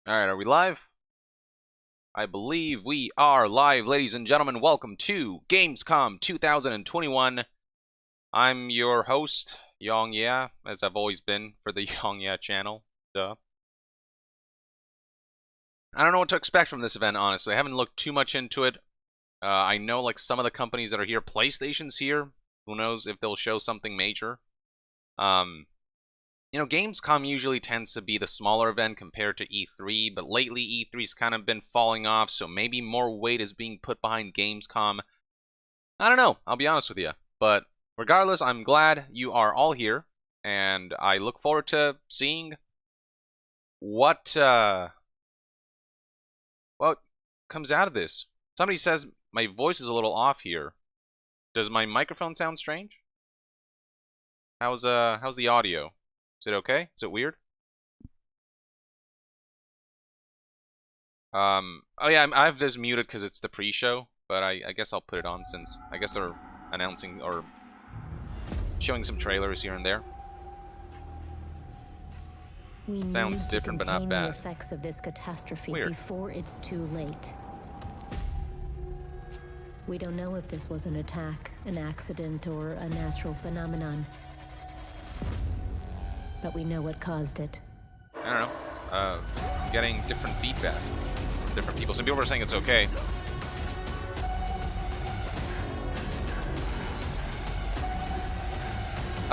Alright, are we live? I believe we are live, ladies and gentlemen. Welcome to Gamescom 2021. I'm your host, YongYea, as I've always been for the YongYea channel. Duh. I don't know what to expect from this event, honestly. I haven't looked too much into it. I know, like, some of the companies that are here, PlayStation's here. Who knows if they'll show something major. You know, Gamescom usually tends to be the smaller event compared to E3, but lately E3's kind of been falling off, so maybe more weight is being put behind Gamescom. I don't know, I'll be honest with you. But regardless, I'm glad you are all here, and I look forward to seeing what comes out of this. Somebody says my voice is a little off here. Does my microphone sound strange? How's the audio? Is it okay? Is it weird? Oh yeah, I have this muted because it's the pre-show, but I guess I'll put it on since I guess they're announcing or showing some trailers here and there. Sounds different, but not bad. The effects of this catastrophe Weird. Before it's too late. We don't know if this was an attack, an accident, or a natural phenomenon. But we know what caused it. I don't know. I'm getting different feedback from different people. Some people are saying it's okay.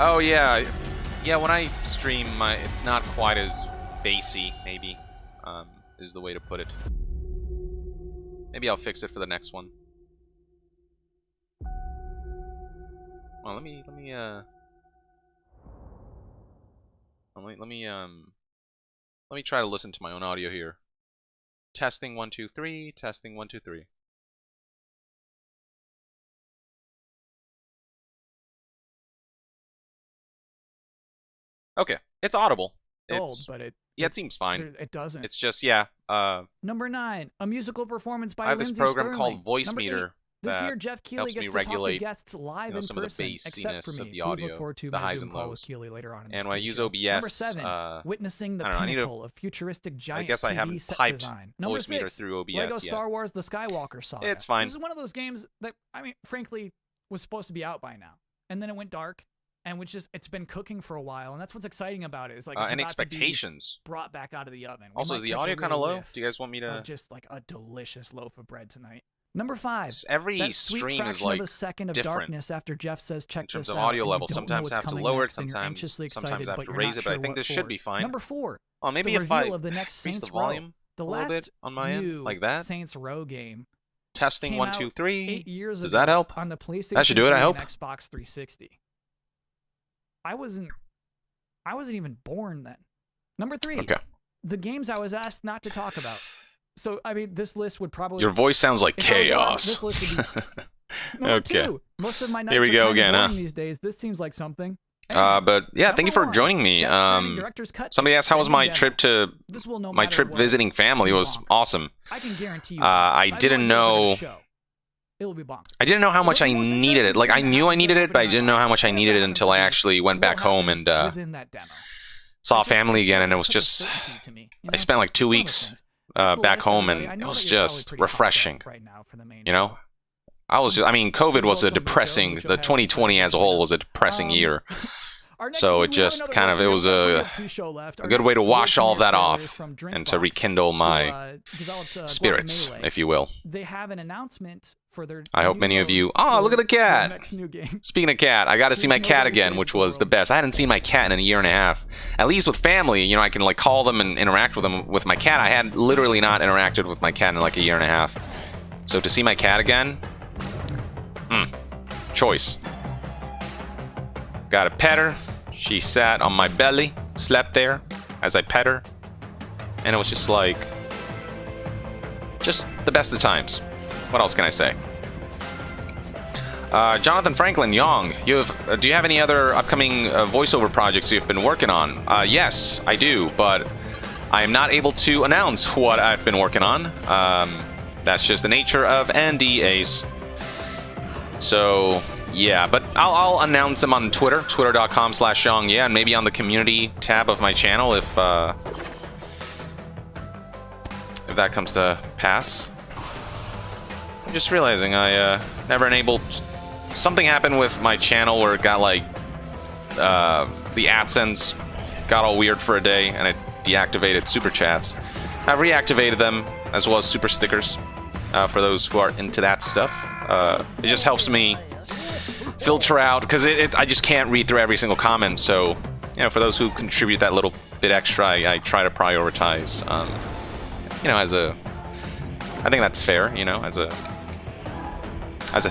Oh yeah, yeah. When I stream, it's not quite as bassy. Maybe is the way to put it. Maybe I'll fix it for the next one. Well, let me try to listen to my own audio here. Testing 1 2 3. Testing 1 2 3. Okay, it's audible. But it seems fine. It doesn't. It's just Number 9, a musical performance by I have this Lindsay program Sterling. called Voice Number Meter. 8, this year, Jeff Keighley helps me gets to talk to regulate, guests live in some of the person, except bassiness for me. of the Please audio, look forward to the my highs Zoom and call with lows. Keighley later on in And this when I big use show. OBS, Number 7, witnessing the I don't know, I need to pinnacle of futuristic giant guess I TV haven't set typed design. Number Voice Meter 6, through OBS Lego yet. Star Wars: The Skywalker Saga. It's fine. This is one of those games that, I mean, frankly, was supposed to be out by now, and then it went dark. And it's been cooking for a while, and that's what's exciting about it. Is like it's and about expectations to be brought back out of the oven. Also, is the audio kind of low? Do you guys want me to just like a delicious loaf of bread tonight? Number 5. Every that sweet stream is fraction like of a second of different darkness after Jeff says check in terms this of out, audio and you level. don't know Sometimes what's I have to coming lower it. next, and you're anxiously Sometimes I excited, have but to you're raise not it. But I sure think what this for. should be fine. Number 4. Oh, maybe the if I reveal of the next increase Saints the volume Row. a little bit on my end, like that. Saints Row game. Testing came 1 out 2 3. 8 years Does ago that help? on the PlayStation That should do it, I 3 hope. and Xbox 360. I wasn't even born then. Number 3. Okay. The games I was asked not to talk about. So, I mean, this list would probably... Your voice sounds like if I was allowed, chaos. This list would be... Number Okay. 2. Most of my nights Here we are go kinda again, boring huh? these days. This seems like something. But yeah, thank you for Number 1, joining me. Death Stranding Director's Cut Somebody asked how was my Extended trip to Demo. This will no my matter trip what. visiting family was Bonk. awesome. I can guarantee you. I that. didn't know what they're know. gonna show. It'll be bonkers. I didn't know how much I The most needed it. Like I interesting knew I thing needed that it, but I happened didn't know how much I in needed it that until I demo actually went what back home happened and within that demo. saw It just- family it again, and it feels was like such a just. certainty to me, you I know? spent like 2 One of the weeks things. That's the back list, home, everybody. and I it know was that you're probably just pretty pumped up refreshing. right now for the main You know, show. I was just. I mean, COVID was a Welcome to the show, depressing. which The you'll have 2020 as a whole was a depressing year. So it just kind of, it was a good way to wash all of that off and to rekindle my spirits, if you will. They have an announcement for their. I hope many of you. Oh, look at the cat! Next new game. Speaking of cat, I got to see my cat again, which was the best. I hadn't seen my cat in a year and a half. At least with family, you know, I can like call them and interact with them. With my cat, I had literally not interacted with my cat in like a year and a half. So to see my cat again, choice. Got to pet her. She sat on my belly, slept there as I pet her, and it was just like, just the best of times. What else can I say? Jonathan Franklin, Yong, do you have any other upcoming voiceover projects you've been working on? Yes, I do, but I am not able to announce what I've been working on. That's just the nature of NDAs. So, yeah, but I'll announce them on Twitter, twitter.com/YongYea, and maybe on the community tab of my channel if if that comes to pass. I'm just realizing I never enabled... Something happened with my channel where it got like... the AdSense got all weird for a day and it deactivated super chats. I've reactivated them as well as super stickers for those who are into that stuff. It just helps me filter out because I just can't read through every single comment. So, you know, for those who contribute that little bit extra, I try to prioritize. You know, I think that's fair. You know, as a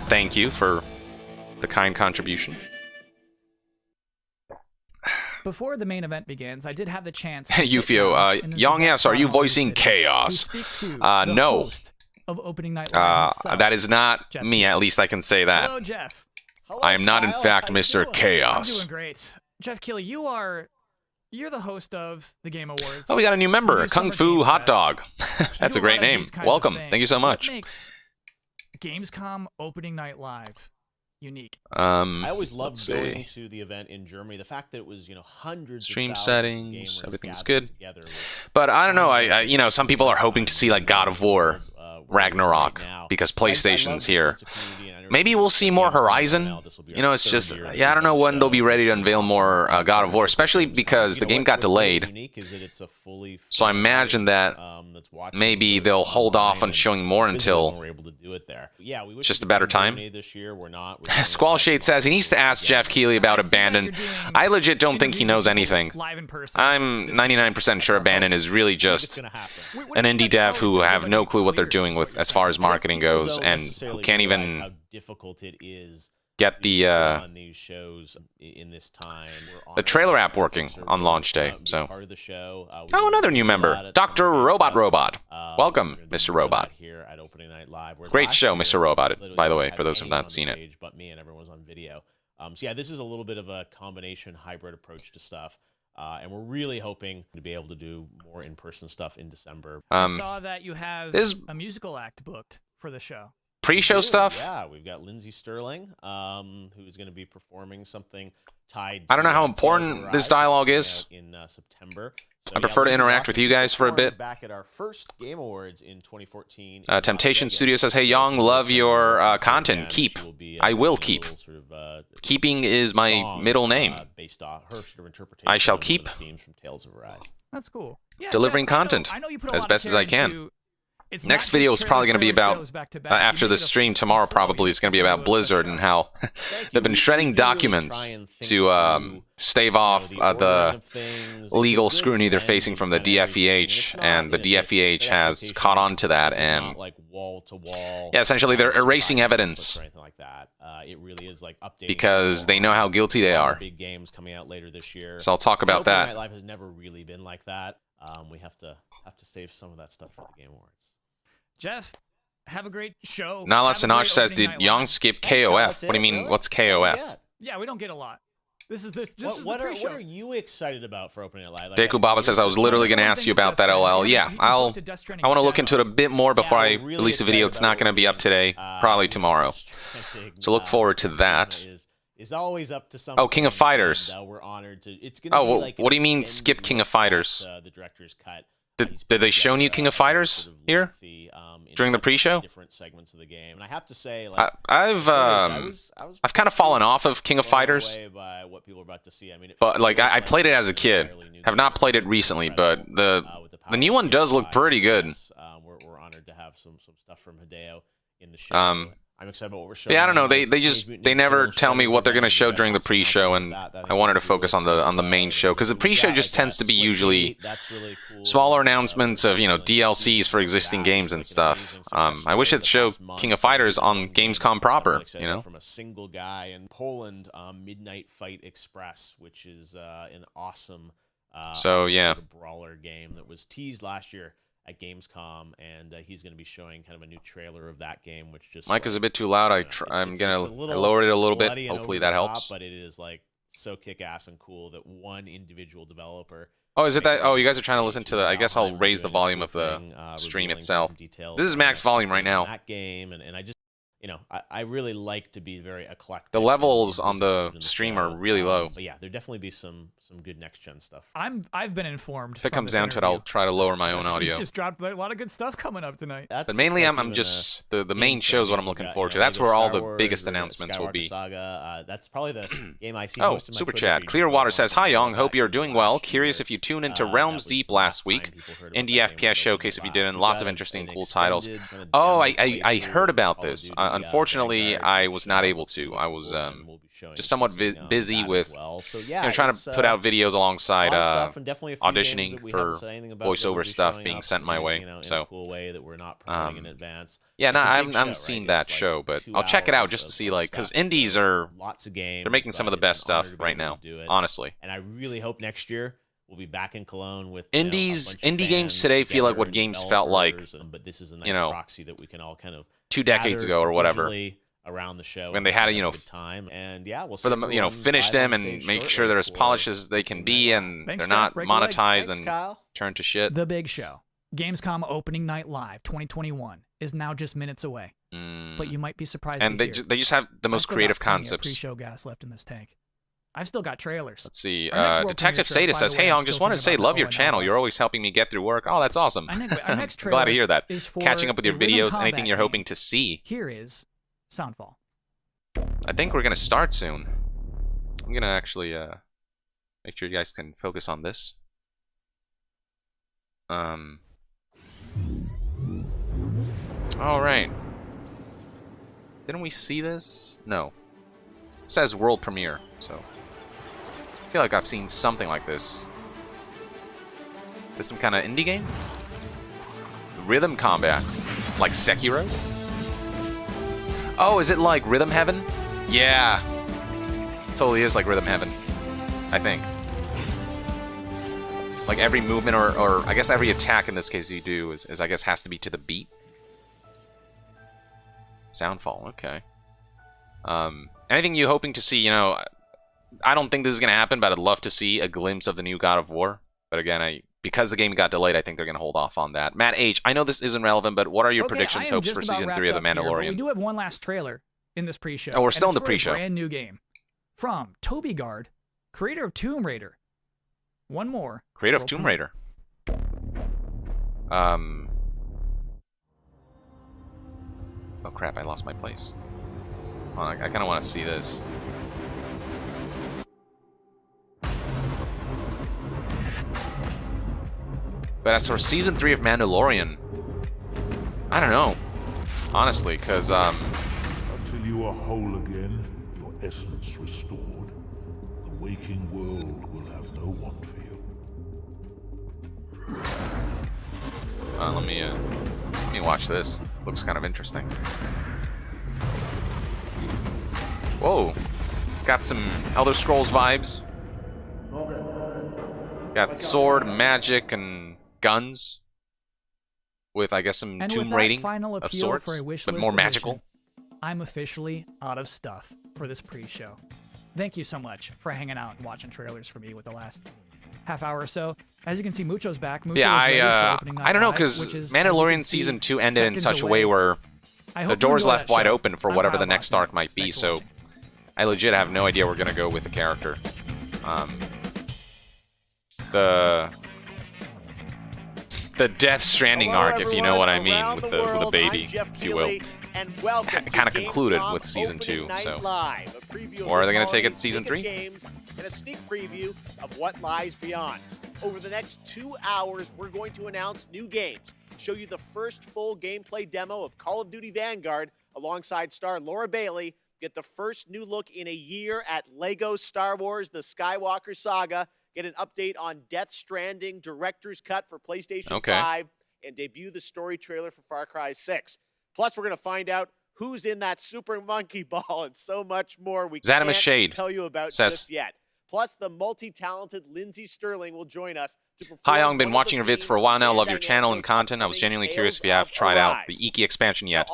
thank you for the kind contribution. Before the main event begins, I did have the chance. Yufio, YongYea, so are you voicing Chaos? No. Of opening night live that is not Jeff me. At least I can say that. Hello, Jeff. Hello, I am not, in Kyle. fact, How you Mr. doing? Chaos. I'm doing great. Jeff Keighley, you're the host of the Game Awards. Oh, we got a new member, You do Kung Summer Fu Game Hot Fest. Dog. You That's do a great lot of name. these kinds of Welcome. things. Thank you so much. What makes Gamescom opening night live unique? I always loved let's going see. to the event in Germany. The fact that it was, you know, hundreds Stream of thousands of settings, gamers everything's gathered good. together was But I don't know. I you know, some people are hoping to see like God of War, Ragnarok, right now. because I love PlayStation's the here. sense of community, and I know Maybe it's we'll see more Gamescom Horizon. now. This will be You our know, it's third just, year yeah, I don't know when they'll be ready to It's unveil awesome. more God of War, especially because You the know game got what's really delayed. unique is that it's a fully So I imagine that that's watching maybe videos they'll hold off online on showing and more physically when until we're able to do it there. Yeah, we wish just we a could better do time. Germany this year. We're not. Squall Shade says he needs to ask Jeff Keighley about Abandon. I legit don't think he knows anything. Live in person. I'm 99% sure Abandon is really just an indie dev who have no clue what they're doing with as far as marketing goes, and who can't even how difficult it is get the on these shows in this time. trailer app working on launch day. So, part of the show. oh, another new member, Dr. Robot. Welcome, Mr. Robot. Here at Opening Night Live. Great show, Mr. Robot, by the way, for those who have not seen it. But me and everyone was on video. So yeah, this is a little bit of a combination hybrid approach to stuff. And we're really hoping to be able to do more in-person stuff in December. I saw that you have this- a musical act booked for the show. Pre-show stuff? Yeah, we've got Lindsay Sterling, who's going to be performing something tied. I don't know how Tales of important Arise, this which dialogue coming is. out in September. I prefer to Lindsay's interact off with to you guys for a perform bit. Back at our first Game Awards in 2014. Temptation Studio says, "Hey, Yong, love your content. Keep. I will keep. Keeping is my middle name. Based off her sort of interpretation I shall of keep the themes from Tales of Arise. That's cool. Yeah, Delivering Jeff, content I know you put a as lot of best as care I can. into- it's not Next just video is trailers, probably going to be trailers, about, trailers back to back. You after did the a stream full tomorrow, 4 probably is going to be weeks about to Blizzard a and show. how they've been shredding documents to stave off the legal scrutiny they're facing from the DFEH, and the DFEH has caught on to that, and yeah, essentially they're erasing evidence because they know how guilty they are. Big games coming out later this year. So I'll talk about Opening that. Night Live has never really been like that. We have to save some of that stuff for the Game Awards. Jeff, have a great show. Nala Have a great Sinach says, opening "Did night Young live." skip Thanks, Kyle. KOF? That's What do you it? mean? Really? What's Oh, KOF?" yeah. Yeah, we don't get a lot. This is What the are pre-show. you excited about for Opening Night Live? Like, Deku Baba says, "I was literally going to ask you about that, LL." Yeah, I want to look into it a bit more before I really release a video. It's not going to be up today, probably tomorrow. So look forward to that. Is always up to something. Oh, King of Fighters. And, we're honored to. It's gonna be Oh, like what do you mean extended skip King of look Fighters? at, the director's cut. Did they show you King of Fighters here during the pre-show? Different segments of the game, and I have to say, like, I've kind of fallen off of King of Fighters, by what people are about to see. I mean, but like I played it as a kid. Have not played it recently, but the new one does look pretty good. We're honored to have some stuff from Hideo in the show. I'm excited about what we're showing. Yeah, I don't know. They never tell me what they're going to show during the pre-show, and I wanted to focus on the main show because the pre-show just tends to be usually smaller announcements of DLCs for existing games and stuff. I wish it showed King of Fighters on Gamescom proper. From a single guy in Poland, Midnight Fight Express, which is an awesome So yeah, sort of brawler game that was teased last year at Gamescom, and he's going to be showing kind of a new trailer of that game, which just mic is a bit too loud. I lowered it a little bit. Hopefully that helps. But it is like so kick-ass and cool that one individual developer. Oh, is it that? Oh, you guys are trying to listen to the. I guess I'll raise the volume of the stream itself. This is max volume right now. That game, and I just. you know, I really like to be very eclectic. The levels on the stream are really low. But yeah, there'll definitely be some good next gen stuff. I've been informed. If it comes down to it, I'll try to lower my own audio. You just dropped a lot of good stuff coming up tonight. That's But mainly, like I'm even just the main show is what I'm looking forward to. That's where all the biggest announcements will be. Saga. That's probably the game I see Oh, most in my super Twitter chat. feed. Clearwater says, "Hi Yong, hope you're Even doing last well. year, Curious if you tuned into that Realms was the Deep last last week. time people heard about Indie that game, FPS so showcase if you did, and we lots got of interesting an cool titles." extended kind of Oh, demo I heard playthrough about of Call of this. Duty, Unfortunately, Vanguard, I which was is not really able cool, to. I was and we'll be showing just somewhat some, busy that as with well. So you yeah, know, trying it's, to put out videos alongside a lot of stuff, and definitely a few games auditioning that we for haven't said anything about that will voiceover be stuff showing being up, sent my way. in So a cool way that we're not promoting in advance. yeah, no, It's a I big haven't show, seen right? that It's like show, but 2 I'll check it out hours just to of see, like, because stuff. indies So are lots of games. they're making some of the but best it's an honor stuff to be right able now. to do it. Honestly, And I really hope next year we'll be back in Cologne with Indies- a bunch of indie games fans today feel like together what and games felt like, developers, but this is a nice you know, proxy that we can all kind of 2 decades gather ago or whatever, digitally around the show when they and had to, have you a know, good time. And yeah, we'll for them, you know, finish them and make sure they're as polished as they can be, and Thanks, they're Jack. not Break a leg. monetized Thanks, and Kyle. turned to shit. The big show, Gamescom opening night live 2021, is now just minutes away. But you might be surprised. And to they hear. they just have the I've most still got creative plenty of concepts. Pre-show gas left in this tank. I've still got trailers. Let's see. Our next world Detective premiere Sada trailer, says, by the "Hey, way, I'm Yong, just still wanted to say, thinking love about your the channel. You're ONLS. always helping me get through work." Oh, that's awesome. Our next Glad to trailer hear that. is for Catching up with your the Rhythm videos, Combat anything you're game. hoping to see. Here is Soundfall. I think we're gonna start soon. I'm gonna actually make sure you guys can focus on this. All right. Didn't we see this? No. It says world premiere, so I feel like I've seen something like this. This some kind of indie game? Rhythm combat, like Sekiro? Oh, is it like Rhythm Heaven? Yeah. Totally is like Rhythm Heaven, I think. Like every movement, or I guess every attack in this case you do is I guess has to be to the beat. Soundfall, okay. Anything you hoping to see, you know, I don't think this is going to happen, but I'd love to see a glimpse of the new God of War. But again, because the game got delayed, I think they're going to hold off on that. Matt H., I know this isn't relevant, but what are your predictions, hopes for Season 3 of The Mandalorian? We do have one last trailer in this pre-show. Oh, we're still in the for pre-show. A brand new game from Toby Gard, creator of Tomb Raider. One more. Creator of Tomb Raider. Oh crap, I lost my place. Well, I kind of want to see this. But as for Season 3 of Mandalorian, I don't know. Honestly, because, Until you are whole again, your essence restored, the waking world will have no want for you. let me watch this. Looks kind of interesting. Whoa. Got some Elder Scrolls vibes. Got sword, magic, and guns. With, I guess, some tomb raiding of sorts, but more magical. I'm officially out of stuff for this pre-show. Thank you so much for hanging out and watching trailers for me with the last half hour or so. As you can see, Mucho's back. Mucho Yeah, is ready for opening night I don't know, live, because which is, as you can Mandalorian see, Season 2 ended in seconds such a away. way where I hope the you doors enjoy left that wide show. open for I'm whatever Kyle the next Bachman. arc might be, Thanks for so watching. I legit have no idea where we're going to go with the character. The Death Stranding arc, if you know what I mean, with the baby, if you will. Kind of concluded with Season 2, so. Or are they going to take it to Season 3? Games and a sneak preview of what lies beyond. Over the next 2 hours, we're going to announce new games, show you the first full gameplay demo of Call of Duty Vanguard alongside star Laura Bailey, get the first new look in a year at LEGO Star Wars The Skywalker Saga, get an update on Death Stranding Director's Cut for PlayStation 5, and debut the story trailer for Far Cry 6. Plus, we're going to find out who's in that Super Monkey Ball and so much more we Zadimus can't Shade tell you about says, just yet. Plus, the multi-talented Lindsey Sterling will join us to perform. Hi, Young. Been watching your vids for a while now. Love your channel and content. I was genuinely curious if you have tried out the Iki expansion yet.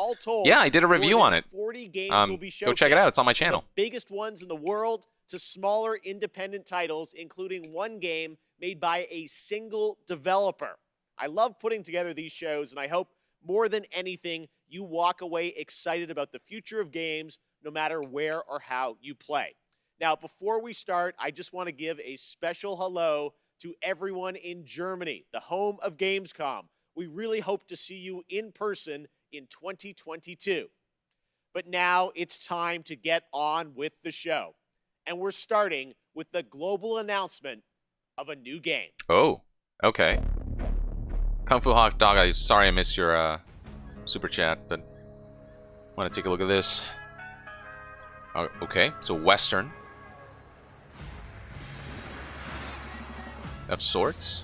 Yeah, I did a review on it. 40 games will be go check it out. It's on my from channel. the biggest ones in the world to smaller independent titles, including one game made by a single developer. I love putting together these shows, and I hope more than anything, you walk away excited about the future of games, no matter where or how you play. Now, before we start, I just want to give a special hello to everyone in Germany, the home of Gamescom. We really hope to see you in person in 2022. But now it's time to get on with the show. And we're starting with the global announcement of a new game. Oh, okay. Kung Fu Hawk Dog, sorry I missed your super chat, but I want to take a look at this. Okay, so Western. Of sorts.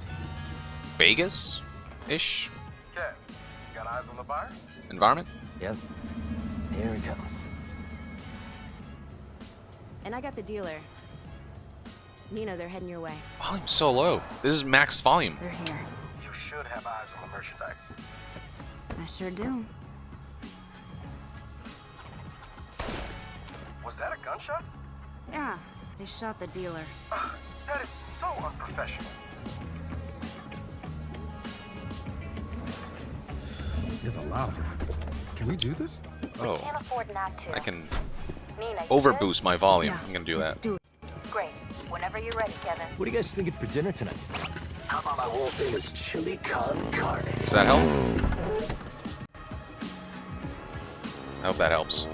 Vegas-ish Okay, got eyes on the buyer? environment. Yep. Here it comes. And I got the dealer. Nina, they're heading your way. Volume's so low. This is max volume. They're here. You should have eyes on the merchandise. I sure do. Was that a gunshot? Yeah, they shot the dealer. That is so unprofessional. There's a lot of them. Can we do this? Oh, Can't afford not to. I can Nina, you overboost my volume. Yeah, I'm gonna do let's that. do it. good? Great. Whenever you're ready, Kevin. What are you guys thinking for dinner tonight? How about my world famous chili con carne? Does that help? I hope that helps.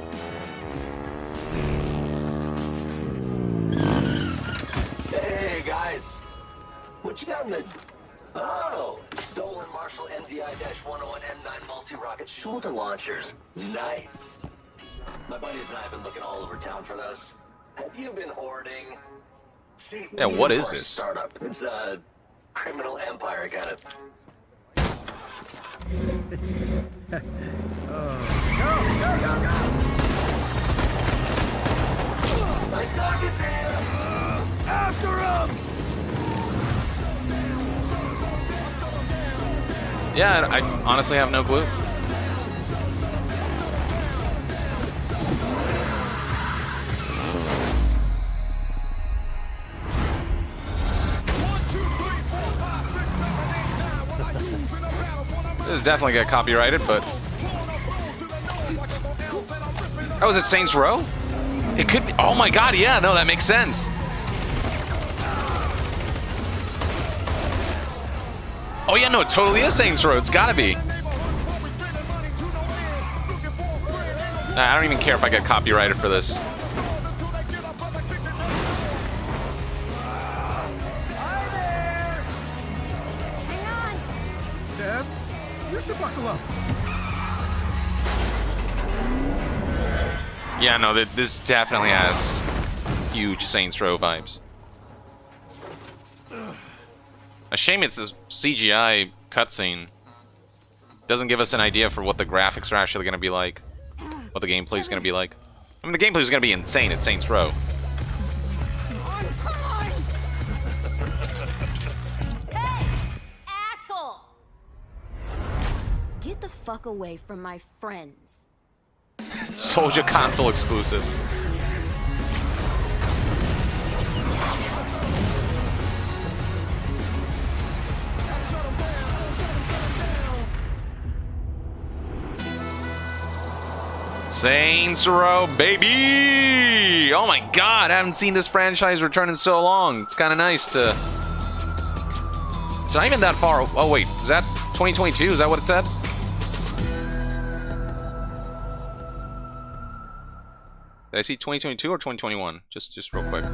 Hey guys, what you got in the? Oh, stolen Marshall MDI-101 M9 multi-rocket shoulder launchers. Nice. My buddies and I have been looking all over town for those. Have you been hoarding? See, Yeah, what we is are a this? Startup. It's a criminal empire kind of. Yeah, I honestly have no clue. This is definitely get copyrighted, but oh, is it Saints Row? It could be. Oh my God! Yeah, no, that makes sense. Oh yeah, no, it totally is Saints Row. It's gotta be. Nah, I don't even care if I get copyrighted for this. Dev, you should buckle up. Yeah, no, this definitely has huge Saints Row vibes. A shame it's a CGI cutscene. Doesn't give us an idea for what the graphics are actually going to be like. What the gameplay is going to be like. I mean, the gameplay is going to be insane at Saints Row. Hey, asshole! Get the fuck away from my friends. Soldier console exclusive. Saints Row, baby! Oh my God, I haven't seen this franchise return in so long. It's kind of nice to... It's not even that far... Oh wait, is that 2022? Is that what it said? Did I see 2022 or 2021? Just real quick.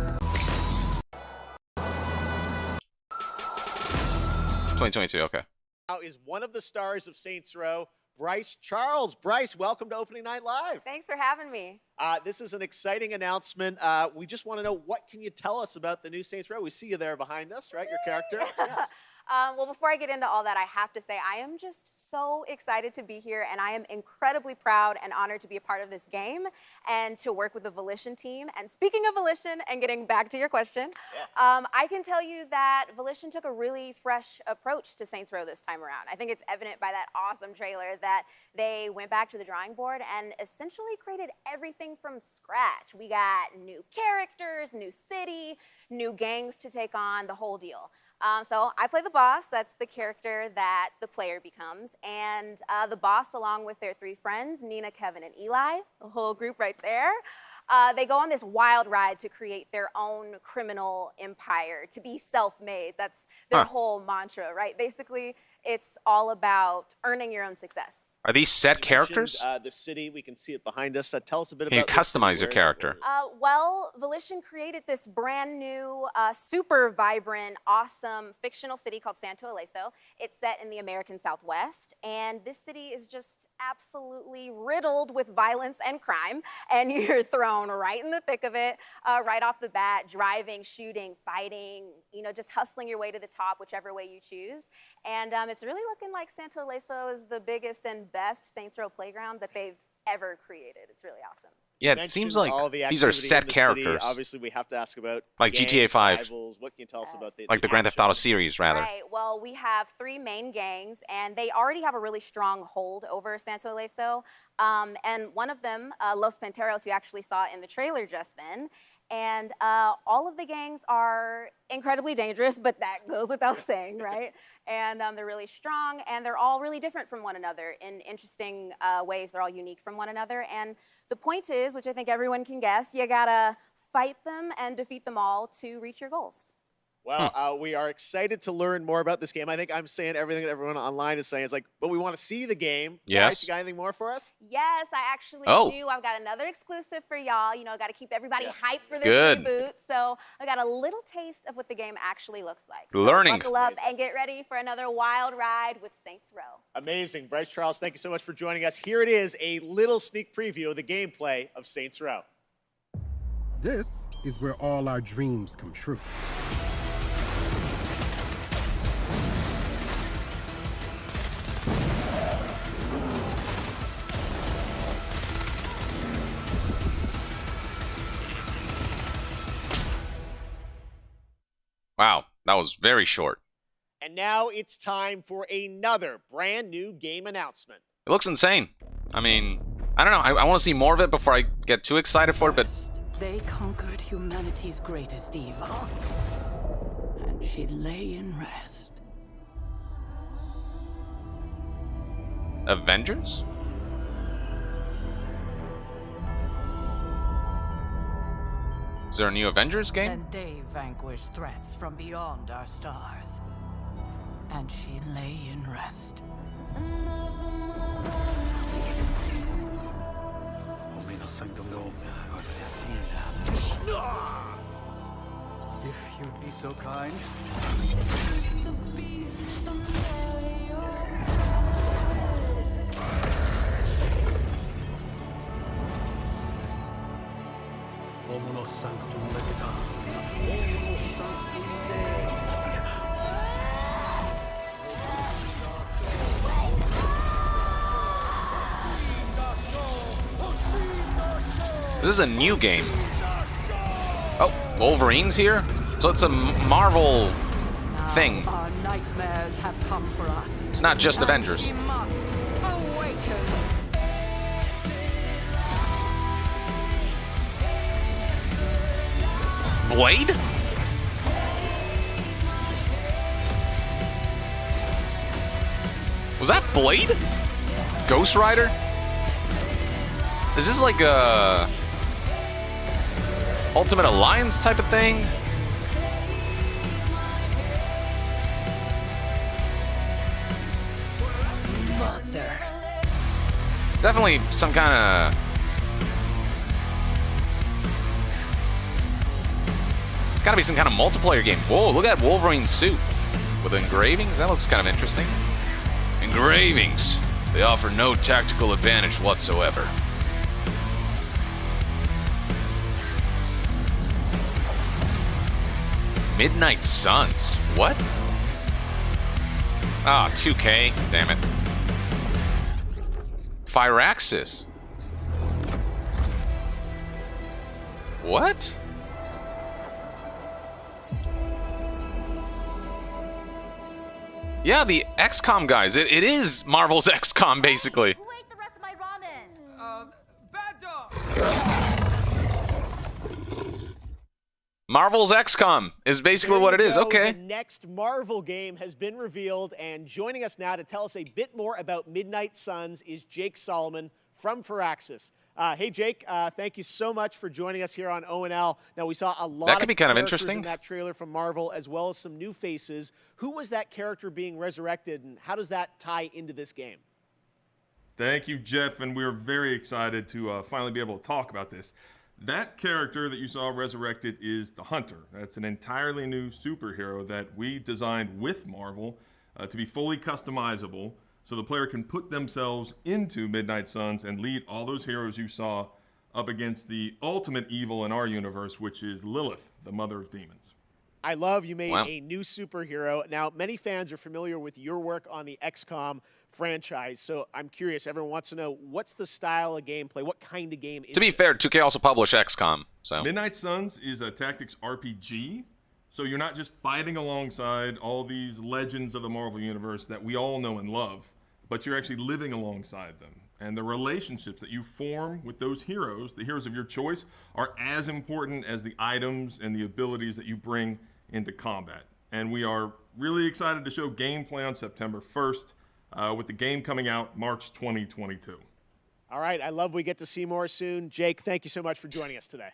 2022, okay. Now is one of the stars of Saints Row, Bryce Charles. Bryce, welcome to Opening Night Live. Thanks for having me. This is an exciting announcement. We just want to know, what can you tell us about the new Saints Row? We see you there behind us, right? Your character. Yes. Well, before I get into all that, I have to say I am just so excited to be here, and I am incredibly proud and honored to be a part of this game and to work with the Volition team. And speaking of Volition, and getting back to your question, I can tell you that Volition took a really fresh approach to Saints Row this time around. I think it's evident by that awesome trailer that they went back to the drawing board and essentially created everything from scratch. We got new characters, new city, new gangs to take on, the whole deal. So I play the boss. That's the character that the player becomes. And the boss, along with their 3 friends, Nina, Kevin, and Eli, the whole group right there, they go on this wild ride to create their own criminal empire, to be self-made. That's their whole mantra, right? Basically, it's all about earning your own success. Are these set characters? The city, we can see it behind us. Tell us a bit Can you about this city. customize your character? Well, Volition created this brand new, super vibrant, awesome fictional city called Santo Ileso. It's set in the American Southwest, and this city is just absolutely riddled with violence and crime, and you're thrown right in the thick of it, right off the bat, driving, shooting, fighting, you know, just hustling your way to the top, whichever way you choose. And it's really looking like Santo Ileso is the biggest and best Saints Row playground that they've ever created. It's really awesome. Yeah, it seems like these are set characters. Obviously, we have to ask about like GTA 5. Rivals. What can you tell us about like the Grand Theft Auto series, rather? Right. Well, we have 3 main gangs, and they already have a really strong hold over Santo Ileso. And one of them, Los Panteros, you actually saw in the trailer just then. And all of the gangs are incredibly dangerous, but that goes without saying, right? And they're really strong, and they're all really different from one another in interesting ways. They're all unique from one another. And the point is, which I think everyone can guess, you gotta fight them and defeat them all to reach your goals. Well, we are excited to learn more about this game. I think I'm saying everything that everyone online is saying. It's like, but we want to see the game. Yes. Guys, you got anything more for us? Yes, I actually do. I've got another exclusive for y'all. You know, got to keep everybody hyped for this reboot. So I got a little taste of what the game actually looks like. So buckle up and get ready for another wild ride with Saints Row. Amazing. Bryce Charles, thank you so much for joining us. Here it is, a little sneak preview of the gameplay of Saints Row. This is where all our dreams come true. Wow, that was very short. And now it's time for another brand new game announcement. It looks insane. I mean, I don't know. I want to see more of it before I get too excited for it, but... They conquered humanity's greatest evil. And she lay in rest. Avengers? Is there a new Avengers game? And they vanquished threats from beyond our stars. And she lay in rest. If you'd be so kind. Sanctum Legita. Sanctum This is a new game. Oh, Wolverine's here? So it's a Marvel thing. Our nightmares have come for us. It's not just Avengers. We must awaken. Blade? Was that Blade? Ghost Rider? Is this like a Ultimate Alliance type of thing? Mother. Definitely some kind of... It's gotta be some kind of multiplayer game. Whoa, look at that Wolverine suit. With engravings? That looks kind of interesting. Engravings. They offer no tactical advantage whatsoever. Midnight Suns. What? Ah, 2K. Damn it. Firaxis. What? Yeah, the XCOM guys. It is Marvel's XCOM, basically. Who ate the rest of my ramen? Bad dog! Marvel's XCOM is basically There what it you is. go. Okay. The next Marvel game has been revealed, and joining us now to tell us a bit more about Midnight Suns is Jake Solomon from Firaxis. Hey, Jake, thank you so much for joining us here on ONL. Now, we saw a lot That could be kind of characters interesting. in that trailer from Marvel, as well as some new faces. Who was that character being resurrected, and how does that tie into this game? Thank you, Jeff, and we're very excited to finally be able to talk about this. That character that you saw resurrected is the Hunter. That's an entirely new superhero that we designed with Marvel to be fully customizable, so the player can put themselves into Midnight Suns and lead all those heroes you saw up against the ultimate evil in our universe, which is Lilith, the mother of demons. I love you made a new superhero. Now, many fans are familiar with your work on the XCOM franchise, so I'm curious. Everyone wants to know, what's the style of gameplay? What kind of game is To be this? fair, 2K also published XCOM. So Midnight Suns is a tactics RPG, so you're not just fighting alongside all these legends of the Marvel Universe that we all know and love, but you're actually living alongside them. And the relationships that you form with those heroes, the heroes of your choice, are as important as the items and the abilities that you bring into combat. And we are really excited to show gameplay on September 1st, with the game coming out March 2022. All right, I love we get to see more soon. Jake, thank you so much for joining us today.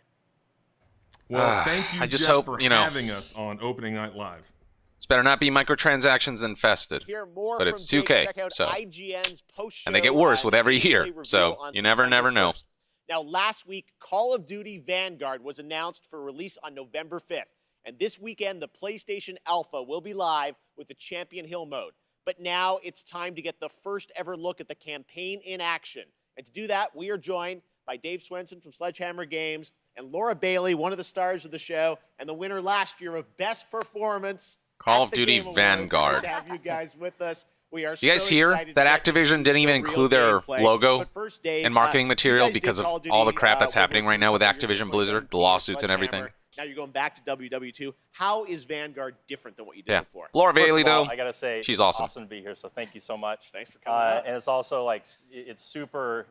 Well, thank you, I just Jeff, hope, for you know, having us on Opening Night Live. It's better not be microtransactions infested. Hear more But it's from Jake. 2K, Check out so IGN's post-show, and they get worse with every gameplay year. reveal So on you never September know. 1st. Now, last week, Call of Duty Vanguard was announced for release on November 5th. And this weekend, the PlayStation Alpha will be live with the Champion Hill mode. But now it's time to get the first ever look at the campaign in action. And to do that, we are joined by Dave Swenson from Sledgehammer Games and Laura Bailey, one of the stars of the show and the winner last year of Best Performance Call at of the Duty Game Awards. Vanguard. Great to have you guys with us. We are You guys so hear excited that to get Activision didn't even the real include their gameplay. logo But first, Dave, and marketing you material guys did because of Call of all the Duty, crap that's World happening War right now with II, Activision Blizzard, the team, lawsuits and everything. Sledgehammer. Now you're going back to WW2. How is Vanguard different than what you did Yeah. before? Laura First Bailey, of all, though, I gotta say, she's it's awesome. to be here. So thank you so much. Thanks for coming out. And it's also like it's super,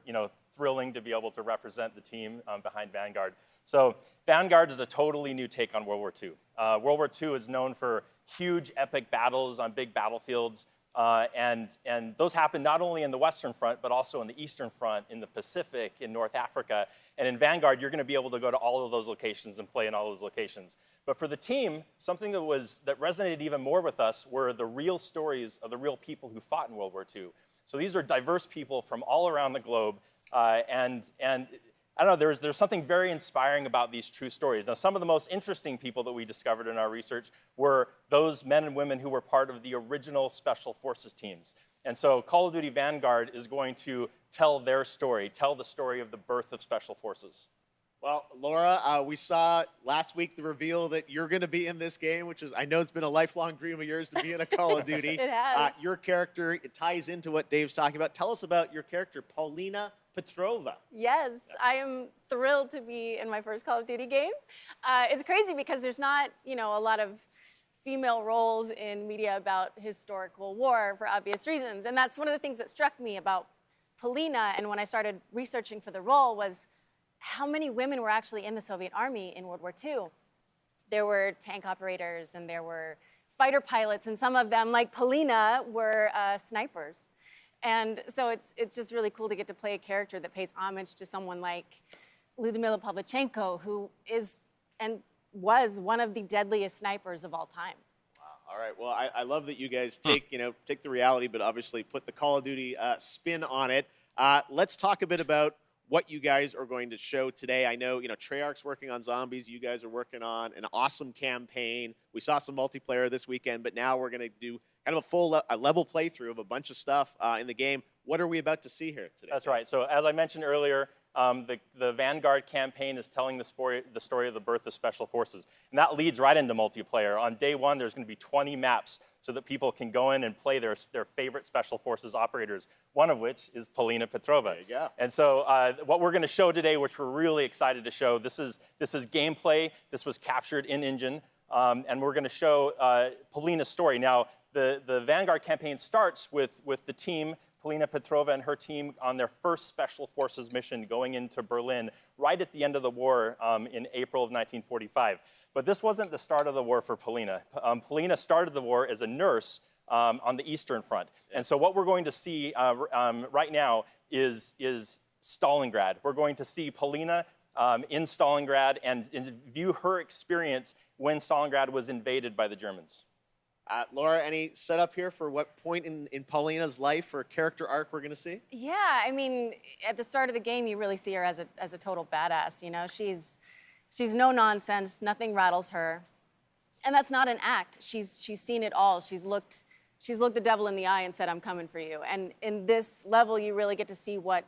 thrilling to be able to represent the team behind Vanguard. So Vanguard is a totally new take on World War II. World War II is known for huge, epic battles on big battlefields. And those happen not only in the Western Front, but also in the Eastern Front, in the Pacific, in North Africa. And in Vanguard, you're going to be able to go to all of those locations and play in all those locations. But for the team, something that resonated even more with us were the real stories of the real people who fought in World War II. So these are diverse people from all around the globe. And I don't know, there's something very inspiring about these true stories. Now, some of the most interesting people that we discovered in our research were those men and women who were part of the original Special Forces teams. And so Call of Duty Vanguard is going to tell their story, tell the story of the birth of Special Forces. Well, Laura, we saw last week the reveal that you're going to be in this game, which is, I know it's been a lifelong dream of yours to be in a Call of Duty. It has. Your character, it ties into what Dave's talking about. Tell us about your character, Paulina Petrova. Yes, I am thrilled to be in my first Call of Duty game. It's crazy because there's not, a lot of female roles in media about historical war for obvious reasons. And that's one of the things that struck me about Paulina, and when I started researching for the role, was how many women were actually in the Soviet Army in World War II. There were tank operators and there were fighter pilots, and some of them, like Paulina, were snipers. And so it's just really cool to get to play a character that pays homage to someone like Lyudmila Pavlichenko, who is and was one of the deadliest snipers of all time. Wow. All right. Well, I love that you guys take the reality, but obviously put the Call of Duty spin on it. Let's talk a bit about what you guys are going to show today. I know, Treyarch's working on zombies. You guys are working on an awesome campaign. We saw some multiplayer this weekend, but now we're going to do kind of a full level playthrough of a bunch of stuff in the game. What are we about to see here today? That's right. So as I mentioned earlier, the Vanguard campaign is telling the story of the birth of Special Forces. And that leads right into multiplayer. On day one, there's going to be 20 maps so that people can go in and play their favorite Special Forces operators, one of which is Paulina Petrova. There you go. And so what we're going to show today, which we're really excited to show, this is gameplay. This was captured in-engine. And we're going to show Paulina's story. Now, The Vanguard campaign starts with the team, Polina Petrova and her team, on their first Special Forces mission going into Berlin right at the end of the war in April of 1945. But this wasn't the start of the war for Polina. Polina started the war as a nurse on the Eastern Front. And so what we're going to see right now is Stalingrad. We're going to see Polina in Stalingrad and view her experience when Stalingrad was invaded by the Germans. Laura, any setup here for what point in Paulina's life or character arc we're going to see? Yeah, I mean, at the start of the game, you really see her as a total badass. You know, she's no nonsense. Nothing rattles her, and that's not an act. She's seen it all. She's looked the devil in the eye and said, "I'm coming for you." And in this level, you really get to see what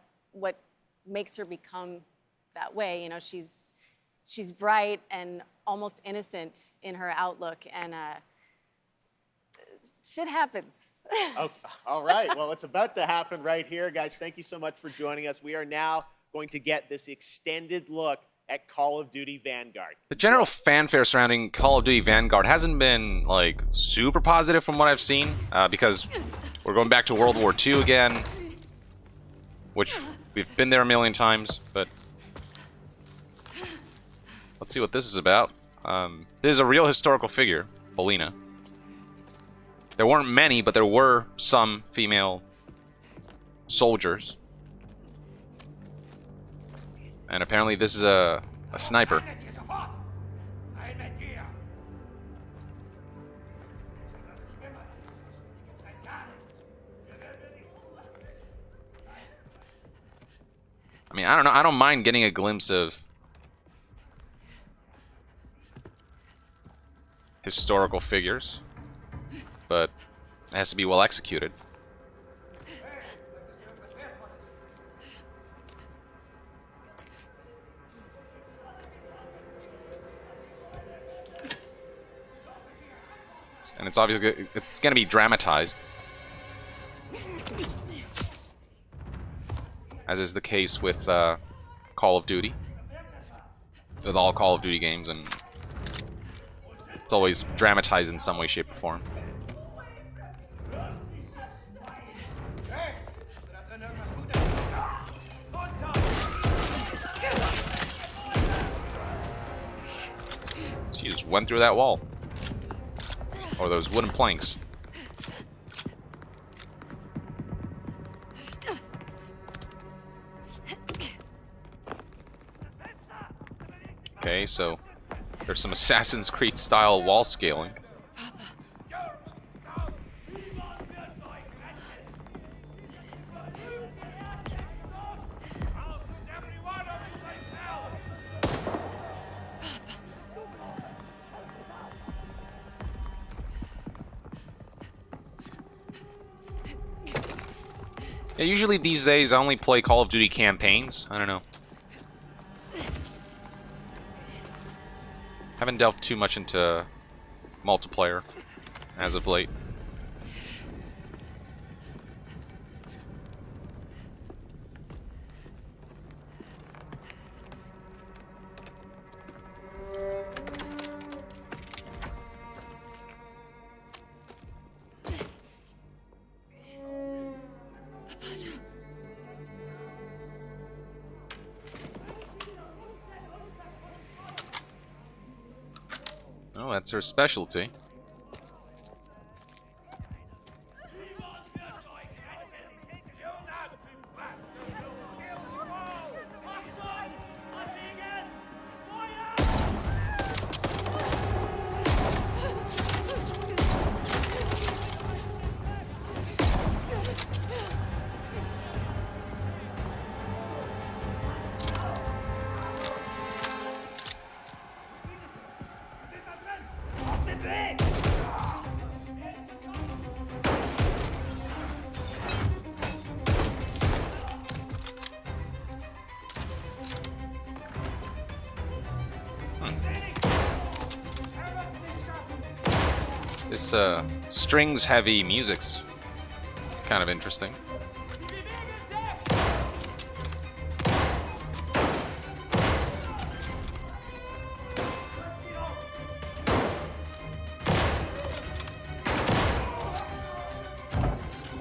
makes her become that way. You know, she's bright and almost innocent in her outlook, and shit happens. Okay. All right. Well, it's about to happen right here. Guys, thank you so much for joining us. We are now going to get this extended look at Call of Duty Vanguard. The general fanfare surrounding Call of Duty Vanguard hasn't been, like, super positive from what I've seen, because we're going back to World War II again, which we've been there a million times, but let's see what this is about. This is a real historical figure, Polina. There weren't many, but there were some female soldiers. And apparently this is a sniper. I mean, I don't know. I don't mind getting a glimpse of historical figures, but it has to be well executed. And it's obviously it's going to be dramatized, as is the case with Call of Duty, with all Call of Duty games, and it's always dramatized in some way, shape, or form. She just went through that wall. Or those wooden planks. Okay, so there's some Assassin's Creed style wall scaling. Yeah, usually these days I only play Call of Duty campaigns. I don't know. Haven't delved too much into multiplayer as of late. Oh, that's her specialty. This strings-heavy music's kind of interesting.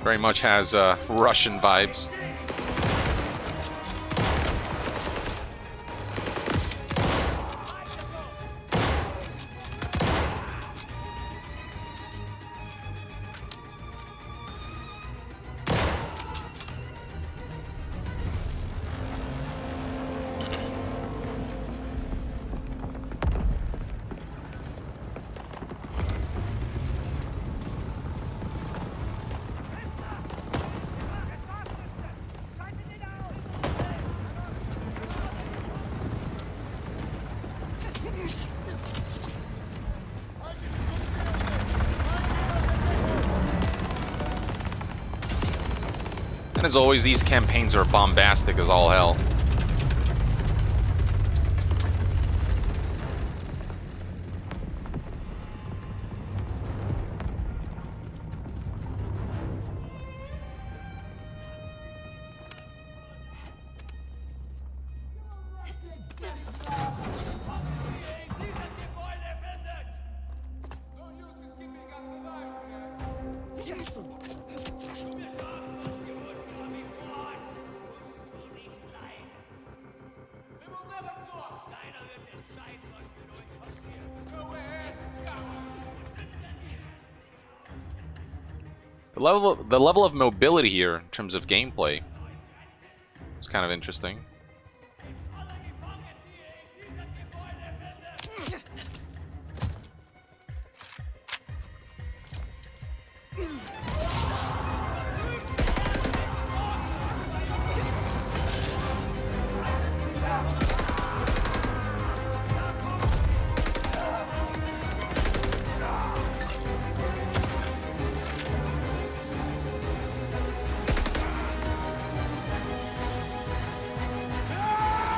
Very much has Russian vibes. And as always, these campaigns are bombastic as all hell. The level of mobility here in terms of gameplay is kind of interesting.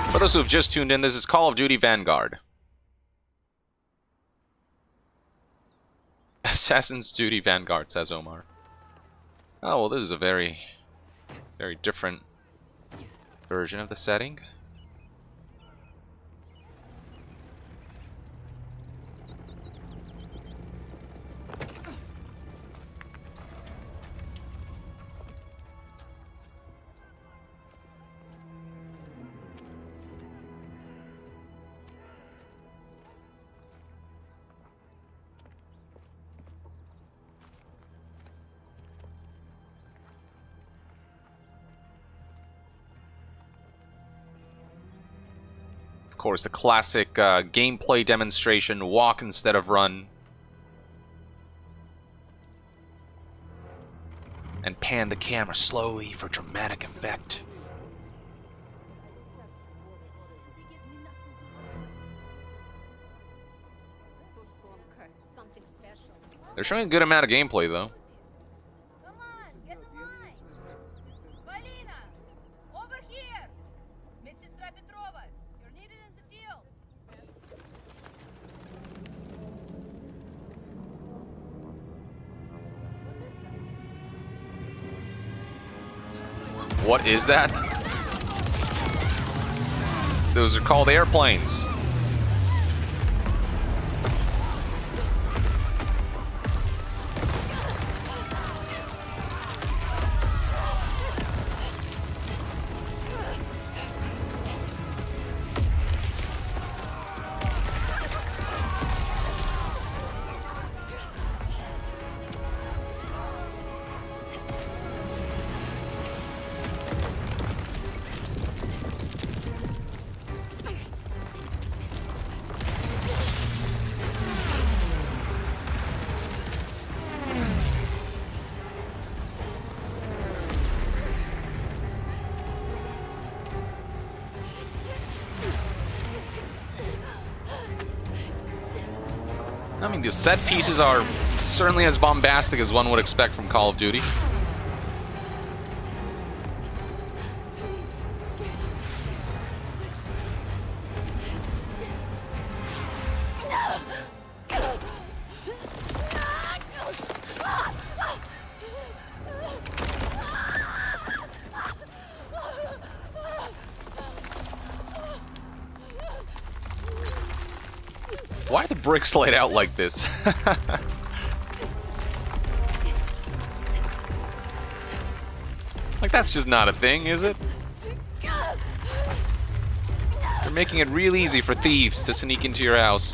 For those who have just tuned in, this is Call of Duty Vanguard. Assassin's Duty Vanguard, says Omar. Oh, well, this is a very different version of the setting. Of course, the classic gameplay demonstration, walk instead of run. And pan the camera slowly for dramatic effect. They're showing a good amount of gameplay, though. What is that? Those are called airplanes. I mean, the set pieces are certainly as bombastic as one would expect from Call of Duty. Why are the bricks laid out like this? Like, that's just not a thing, is it? They're making it real easy for thieves to sneak into your house.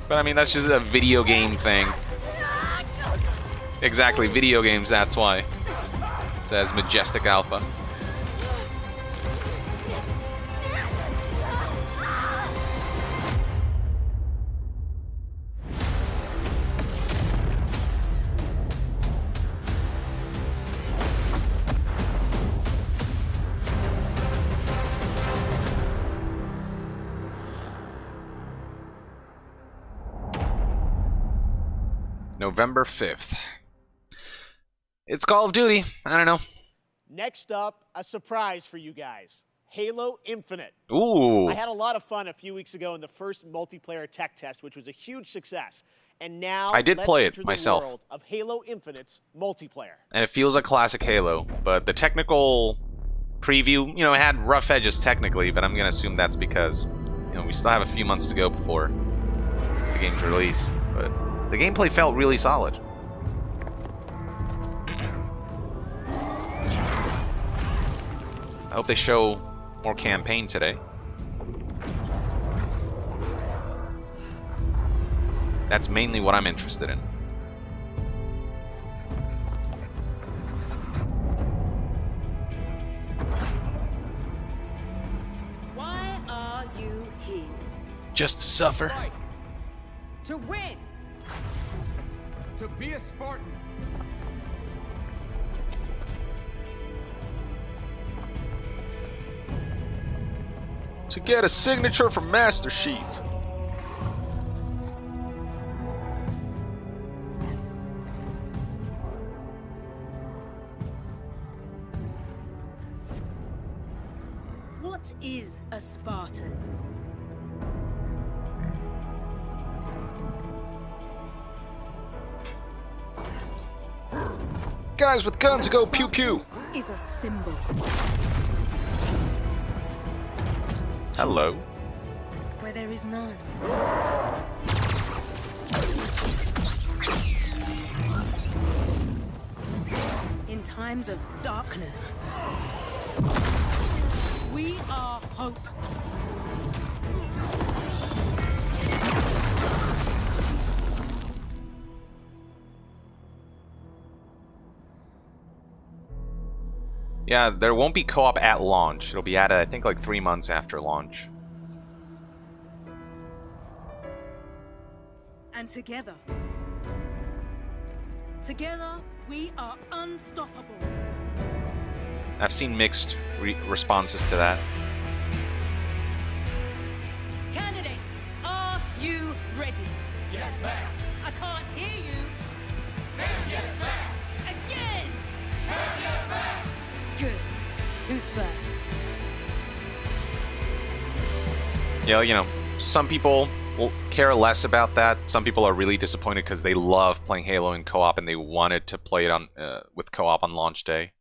But I mean, that's just a video game thing. Exactly, video games, that's why. Says Majestic Alpha. November 5th. It's Call of Duty. I don't know. Next up, a surprise for you guys. Halo Infinite. Ooh. I had a lot of fun a few weeks ago in the first multiplayer tech test, which was a huge success. And now I did let's play it enter the myself. world of Halo Infinite's multiplayer. And it feels like classic Halo, but the technical preview, you know, it had rough edges technically, but I'm going to assume that's because, you know, we still have a few months to go before the game's release. But the gameplay felt really solid. I hope they show more campaign today. That's mainly what I'm interested in. Why are you here? Just to suffer. To win! To be a Spartan! To get a signature from Master Chief. What is a Spartan? Guys with guns go pew pew. Is a symbol. Hello. Where there is none. In times of darkness, we are hope. Yeah, there won't be co-op at launch. It'll be added, I think, like 3 months after launch. And together, we are unstoppable. I've seen mixed responses to that. Candidates, are you ready? Yes, ma'am. I can't hear you. Ma'am, yes, ma'am. Again. Ma'am, yes, ma'am. Good. Who's first? Yeah, you know, some people will care less about that. Some people are really disappointed because they love playing Halo in co-op and they wanted to play it on with co-op on launch day.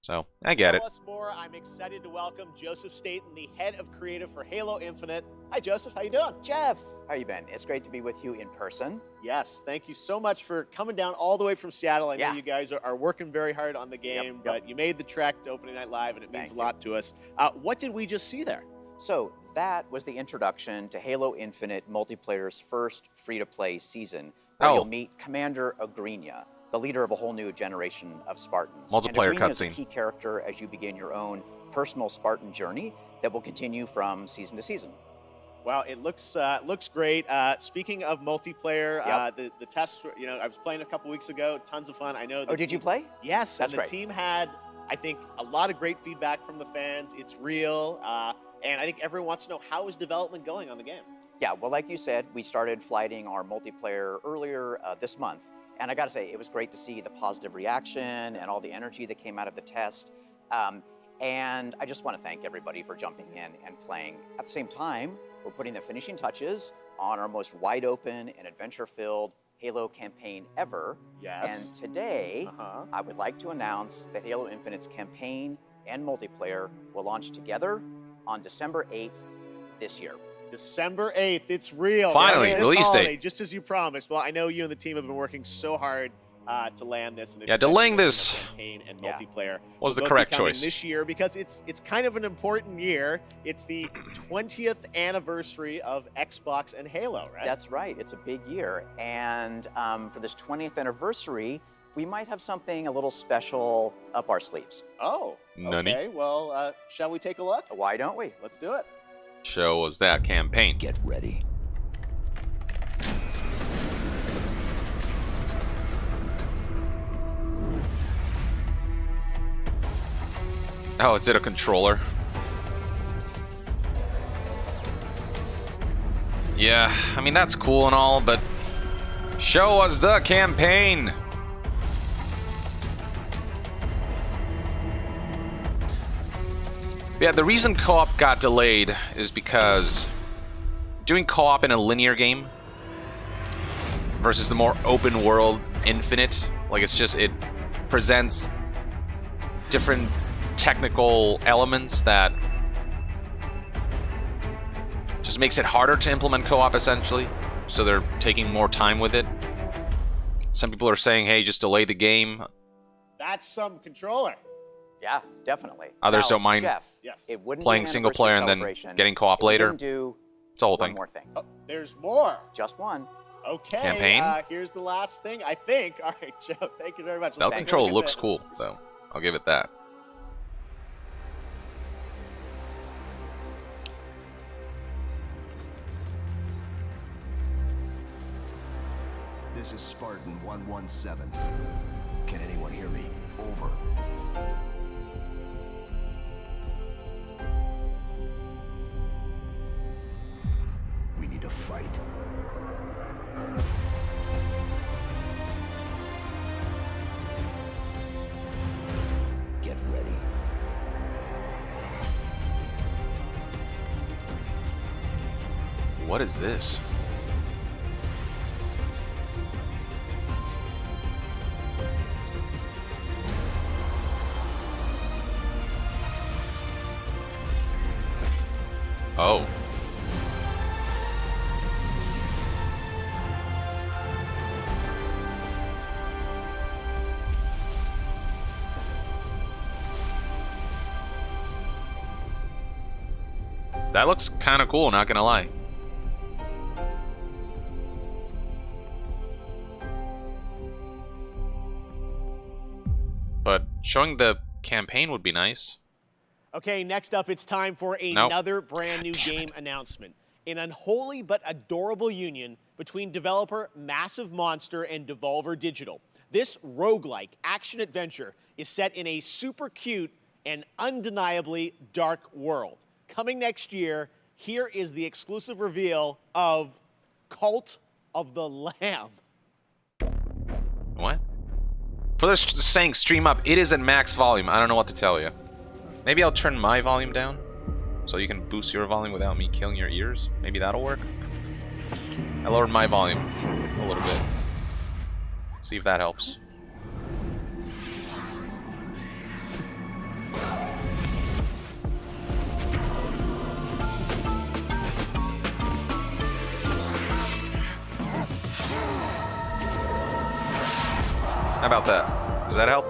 So, I get it. Tell us more. I'm excited to welcome Joseph Staten, the head of creative for Halo Infinite. Hi, Joseph. How you doing? Jeff, how you been? It's great to be with you in person. Yes, thank you so much for coming down all the way from Seattle. I know Yeah. you guys are working very hard on the game, but you made the trek to Opening Night Live, and it means a lot to us. What did we just see there? So that was the introduction to Halo Infinite multiplayer's first free-to-play season, where you'll meet Commander Agrinia, the leader of a whole new generation of Spartans. Multiplayer and Agrinia is a cutscene. key character as you begin your own personal Spartan journey that will continue from season to season. Well, it looks great. Speaking of multiplayer, the tests, you know, I was playing a couple weeks ago. Tons of fun. I know. Oh, did you play? Yes, That's and the great. team had, I think, a lot of great feedback from the fans. It's real, and I think everyone wants to know how is development going on the game. Yeah, well, like you said, we started flighting our multiplayer earlier this month. And I got to say, it was great to see the positive reaction and all the energy that came out of the test. And I just want to thank everybody for jumping in and playing. At the same time, we're putting the finishing touches on our most wide open and adventure-filled Halo campaign ever. Yes. And today, I would like to announce that Halo Infinite's campaign and multiplayer will launch together on December 8th this year. December 8th, it's real. Finally, This release holiday, date. just as you promised. Well, I know you and the team have been working so hard, to land this. And Yeah, delaying this campaign and multiplayer was the will correct be coming choice. this year because it's kind of an important year. It's the 20th anniversary of Xbox and Halo, right? That's right. It's a big year. And for this 20th anniversary, we might have something a little special up our sleeves. Oh, okay. Well, shall we take a look? Why don't we? Let's do it. Show us that campaign. Get ready. Oh, it's a controller. Yeah, I mean, that's cool and all, but show us the campaign. Yeah, the reason co-op got delayed is because doing co-op in a linear game versus the more open world Infinite, like it presents different technical elements that just makes it harder to implement co-op essentially, so they're taking more time with it. Some people are saying, hey, just delay the game. That's some controller. Yeah, definitely. Others don't mind Jeff, it wouldn't be playing an single anniversary player and then celebration getting co-op if we later. didn't do It's a whole one thing. more thing. Oh, there's more. Just one. Okay. Campaign? Here's the last thing, I think. All right, Joe, thank you very much. That Let's take a control look at looks this. cool, though. I'll give it that. This is Spartan 117. Can anyone hear me? Over. We need to fight. Get ready. What is this? Oh. That looks kind of cool, not gonna lie. But showing the campaign would be nice. Okay, next up, it's time for Nope. another brand new game announcement. An unholy but adorable union between developer Massive Monster and Devolver Digital. This roguelike action-adventure is set in a super cute and undeniably dark world. Coming next year, here is the exclusive reveal of Cult of the Lamb. What? For those saying stream up, it is at max volume. I don't know what to tell you. Maybe I'll turn my volume down so you can boost your volume without me killing your ears. Maybe that'll work. I lowered my volume a little bit. See if that helps. How about that? Does that help?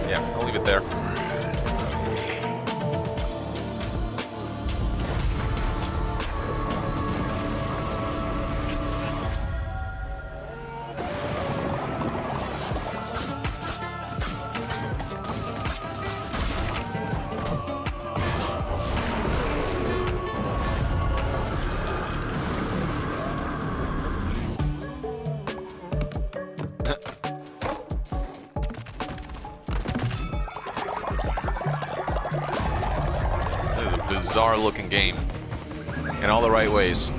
Yeah, I'll leave it there. This is a bizarre looking game in all the right ways.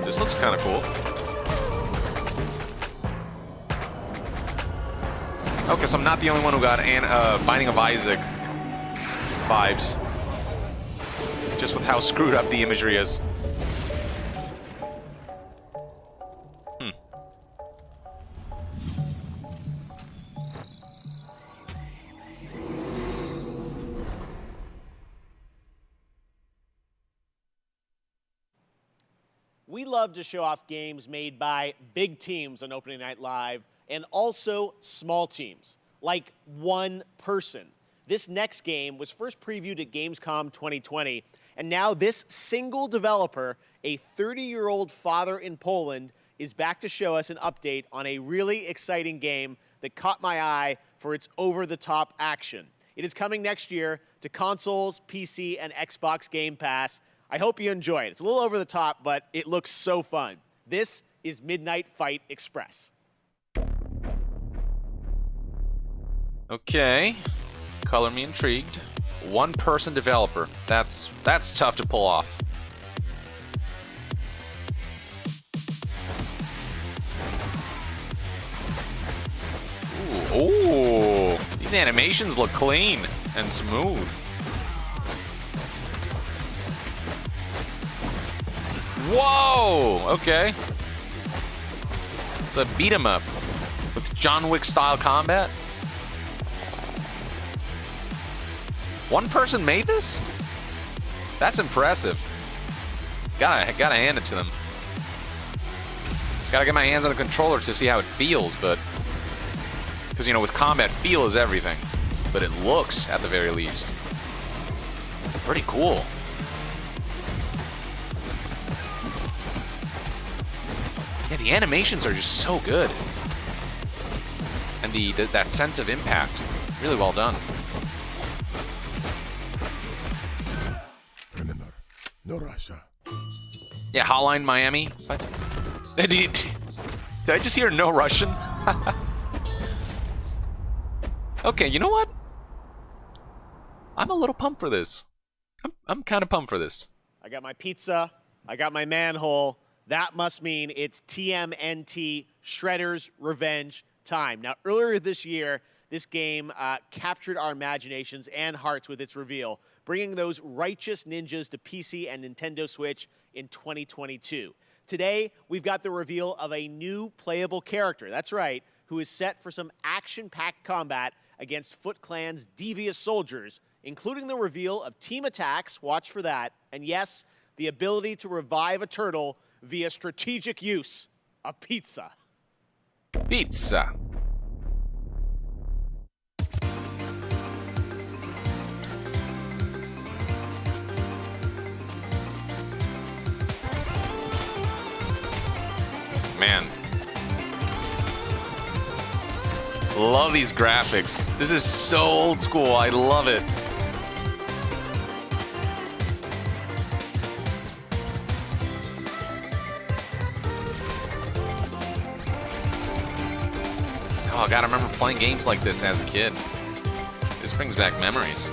This looks kind of cool. Okay, so I'm not the only one who got Binding of Isaac vibes. Just with how screwed up the imagery is. We love to show off games made by big teams on Opening Night Live and also small teams, like one person. This next game was first previewed at Gamescom 2020, and now this single developer, a 30-year-old father in Poland, is back to show us an update on a really exciting game that caught my eye for its over-the-top action. It is coming next year to consoles, PC, and Xbox Game Pass. I hope you enjoy it. It's a little over the top, but it looks so fun. This is Midnight Fight Express. Okay. Color me intrigued. One-person developer. That's tough to pull off. Ooh. These animations look clean and smooth. Whoa! Okay. It's a beat 'em up with John Wick style combat. One person made this? That's impressive. Gotta hand it to them. Gotta get my hands on a controller to see how it feels, but because you know with combat, feel is everything. But it looks, at the very least, pretty cool. Yeah, the animations are just so good. And that sense of impact, really well done. Remember, no Russia. Yeah, Hotline Miami. What? Did I just hear no Russian? Okay, you know what? I'm a little pumped for this. I'm kind of pumped for this. I got my pizza. I got my manhole. That must mean it's TMNT Shredder's Revenge time. Now, earlier this year, this game captured our imaginations and hearts with its reveal, bringing those righteous ninjas to PC and Nintendo Switch in 2022. Today, we've got the reveal of a new playable character, that's right, who is set for some action-packed combat against Foot Clan's devious soldiers, including the reveal of team attacks, watch for that, and yes, the ability to revive a turtle via strategic use of pizza. Pizza. Man. Love these graphics. This is so old school. I love it. Oh, God, I remember playing games like this as a kid. This brings back memories.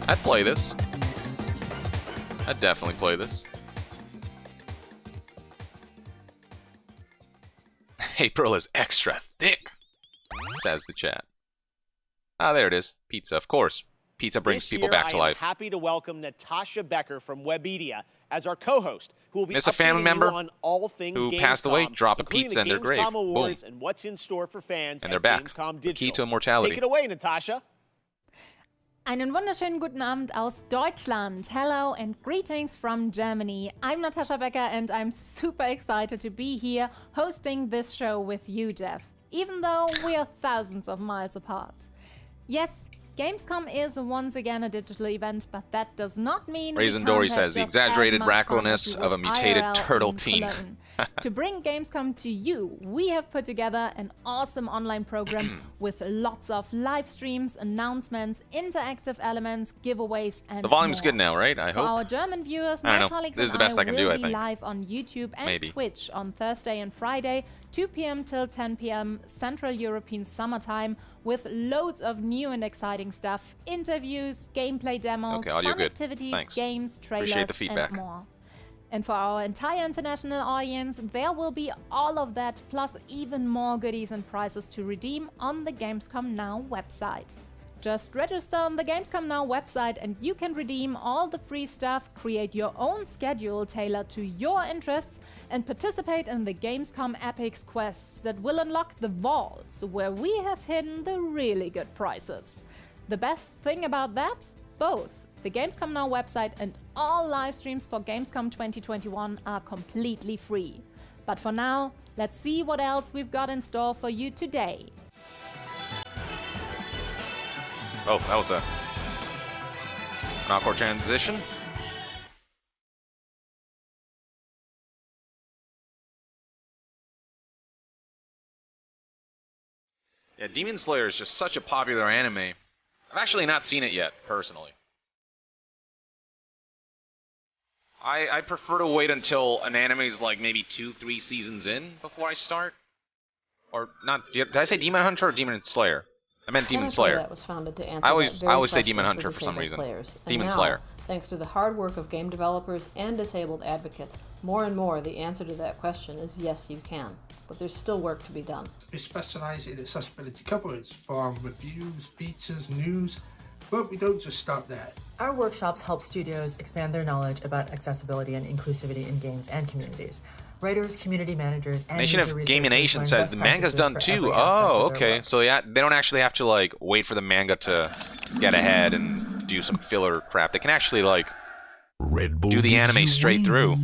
I'd play this. I'd definitely play this. April is extra thick, says the chat. Ah, there it is. Pizza, of course. Pizza brings people back to life. I'm happy to welcome Natasha Becker from Webedia as our co-host, who will be Miss a family member on all things who Gamescom, passed away, drop a pizza in their grave. Gamescom Awards Boom. and what's in store for fans And at they're back. Gamescom The Digital. key to immortality. Take it away, Natasha. Einen wunderschönen guten Abend aus Deutschland. Hello and greetings from Germany. I'm Natasha Becker and I'm super excited to be here hosting this show with you, Jeff, even though we are thousands of miles apart. Yes, Gamescom is once again a digital event, but that does not mean Raisin we can't Dory have says the just as exaggerated much fun raccooness as we of a would mutated IRL turtle in team. Cologne. To bring Gamescom to you, we have put together an awesome online program with lots of live streams, announcements, interactive elements, giveaways, and The volume's more. good now, right? I For hope. our German viewers, I don't my know. colleagues This is and the best I can will do, I be think. live on YouTube and Maybe. Twitch on Thursday and Friday, 2 p.m. till 10 p.m. Central European Summertime, with loads of new and exciting stuff, interviews, gameplay demos, Okay, audio fun good. activities, Thanks. games, trailers, Appreciate the feedback. and more. And for our entire international audience, there will be all of that, plus even more goodies and prizes to redeem on the Gamescom Now website. Just register on the Gamescom Now website and you can redeem all the free stuff, create your own schedule tailored to your interests, and participate in the Gamescom Epics quests that will unlock the vaults where we have hidden the really good prizes. The best thing about that? Both the Gamescom Now website and all live streams for Gamescom 2021 are completely free. But for now, let's see what else we've got in store for you today. Oh, that was an awkward transition. Yeah, Demon Slayer is just such a popular anime. I've actually not seen it yet, personally. I prefer to wait until an anime is like maybe 2-3 seasons in before I start. Or not, did I say Demon Hunter or Demon Slayer? I meant Demon Slayer. That was founded to answer I that very always say question Demon Hunter for some disabled reason. players. And Demon now, Slayer. Thanks to the hard work of game developers and disabled advocates, more and more the answer to that question is yes, you can. But there's still work to be done. We specialise in accessibility coverage from reviews, features, news, but we don't just stop there. Our workshops help studios expand their knowledge about accessibility and inclusivity in games and communities. Writers, community managers, and Nation user of Gaming researchers Nation learn says best the manga's practices done for too. every aspect Oh, of their okay. work. So yeah, they don't actually have to like wait for the manga to get ahead and do some filler crap. They can actually like do the anime straight through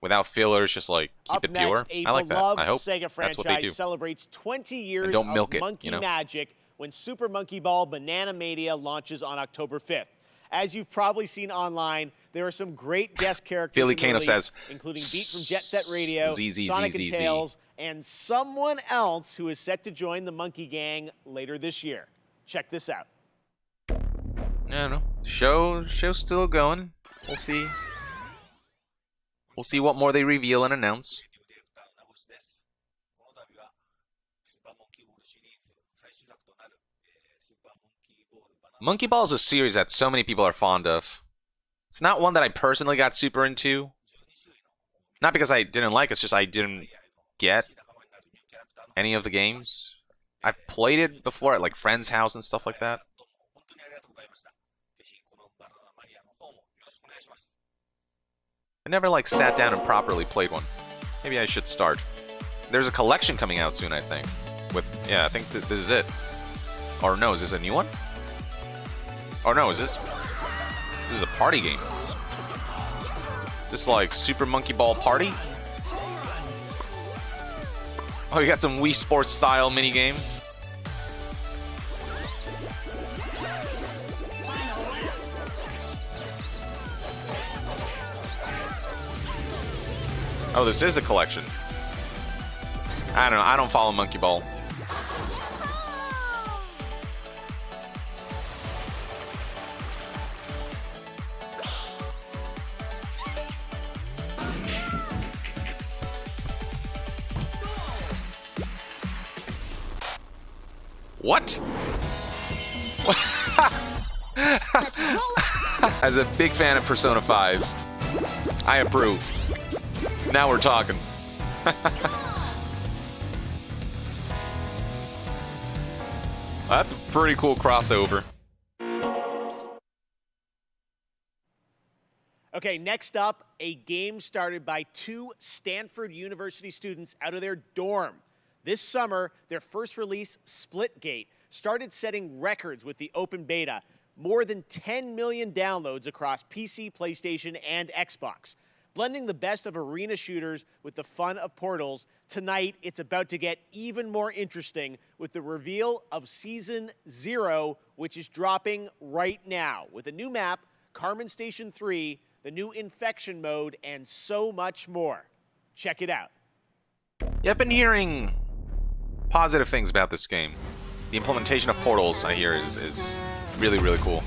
without fillers. Just like keep Up it pure. next, a I like that. beloved I hope Sega that's franchise what they do. celebrates 20 years And don't milk of it, Monkey you know? Magic when Super Monkey Ball Banana Mania launches on October 5th. As you've probably seen online, there are some great guest characters Philly in the Kano release, says, including Beat from Jet Set Radio, ZZZZZ. Sonic and Tails, and someone else who is set to join the Monkey Gang later this year. Check this out. I don't know. Show's still going. We'll see. We'll see what more they reveal and announce. Monkey Ball is a series that so many people are fond of. It's not one that I personally got super into. Not because I didn't like it, it's just I didn't get any of the games. I've played it before at like friends' house and stuff like that. I never like sat down and properly played one. Maybe I should start. There's a collection coming out soon, I think. I think this is it. Or no, is this a new one? Or no, is this is a party game? Is this like Super Monkey Ball Party? Oh, you got some Wii Sports style minigame. Oh, this is a collection. I don't know. I don't follow Monkey Ball. What? As a big fan of Persona 5, I approve. Now we're talking. That's a pretty cool crossover. Okay, next up, a game started by 2 Stanford University students out of their dorm. This summer, their first release, Splitgate, started setting records with the open beta. More than 10 million downloads across PC, PlayStation, and Xbox. Blending the best of arena shooters with the fun of Portals, tonight it's about to get even more interesting with the reveal of Season 0, which is dropping right now, with a new map, Carmen Station 3, the new Infection mode, and so much more. Check it out. Yeah, I've been hearing positive things about this game. The implementation of Portals, I hear, is really, really cool.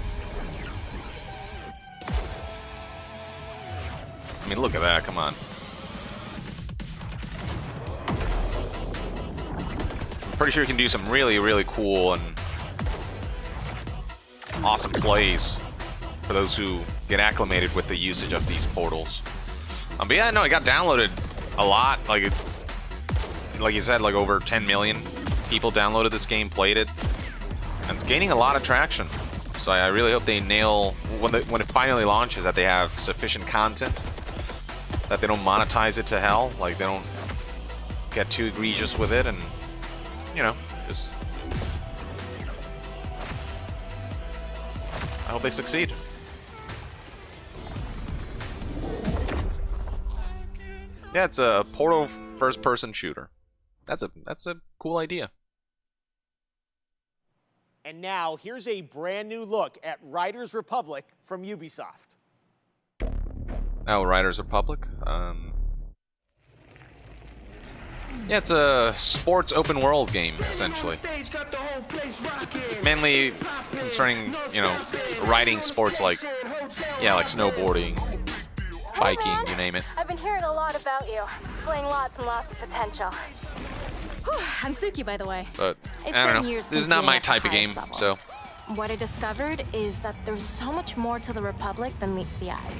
I mean, look at that, come on. I'm pretty sure you can do some really, really cool and awesome plays for those who get acclimated with the usage of these portals. But yeah, no, it got downloaded a lot. Like you said, like over 10 million people downloaded this game, played it, and it's gaining a lot of traction. So I really hope they nail, when it finally launches, that they have sufficient content, that they don't monetize it to hell, like they don't get too egregious with it, and, you know, just... I hope they succeed. Yeah, it's a Portal first-person shooter. That's a cool idea. And now, here's a brand new look at Riders Republic from Ubisoft. Oh, Riders Republic? Yeah, it's a sports open world game, essentially. Mainly concerning, you know, riding sports like, yeah, like snowboarding, biking, you name it. I've been hearing a lot about you. Displaying lots and lots of potential. Whew, I'm Suki, by the way. But, It's I don't been know. years This is not my competing at type the of game, highest so... What I discovered is that there's so much more to the Republic than meets the eye.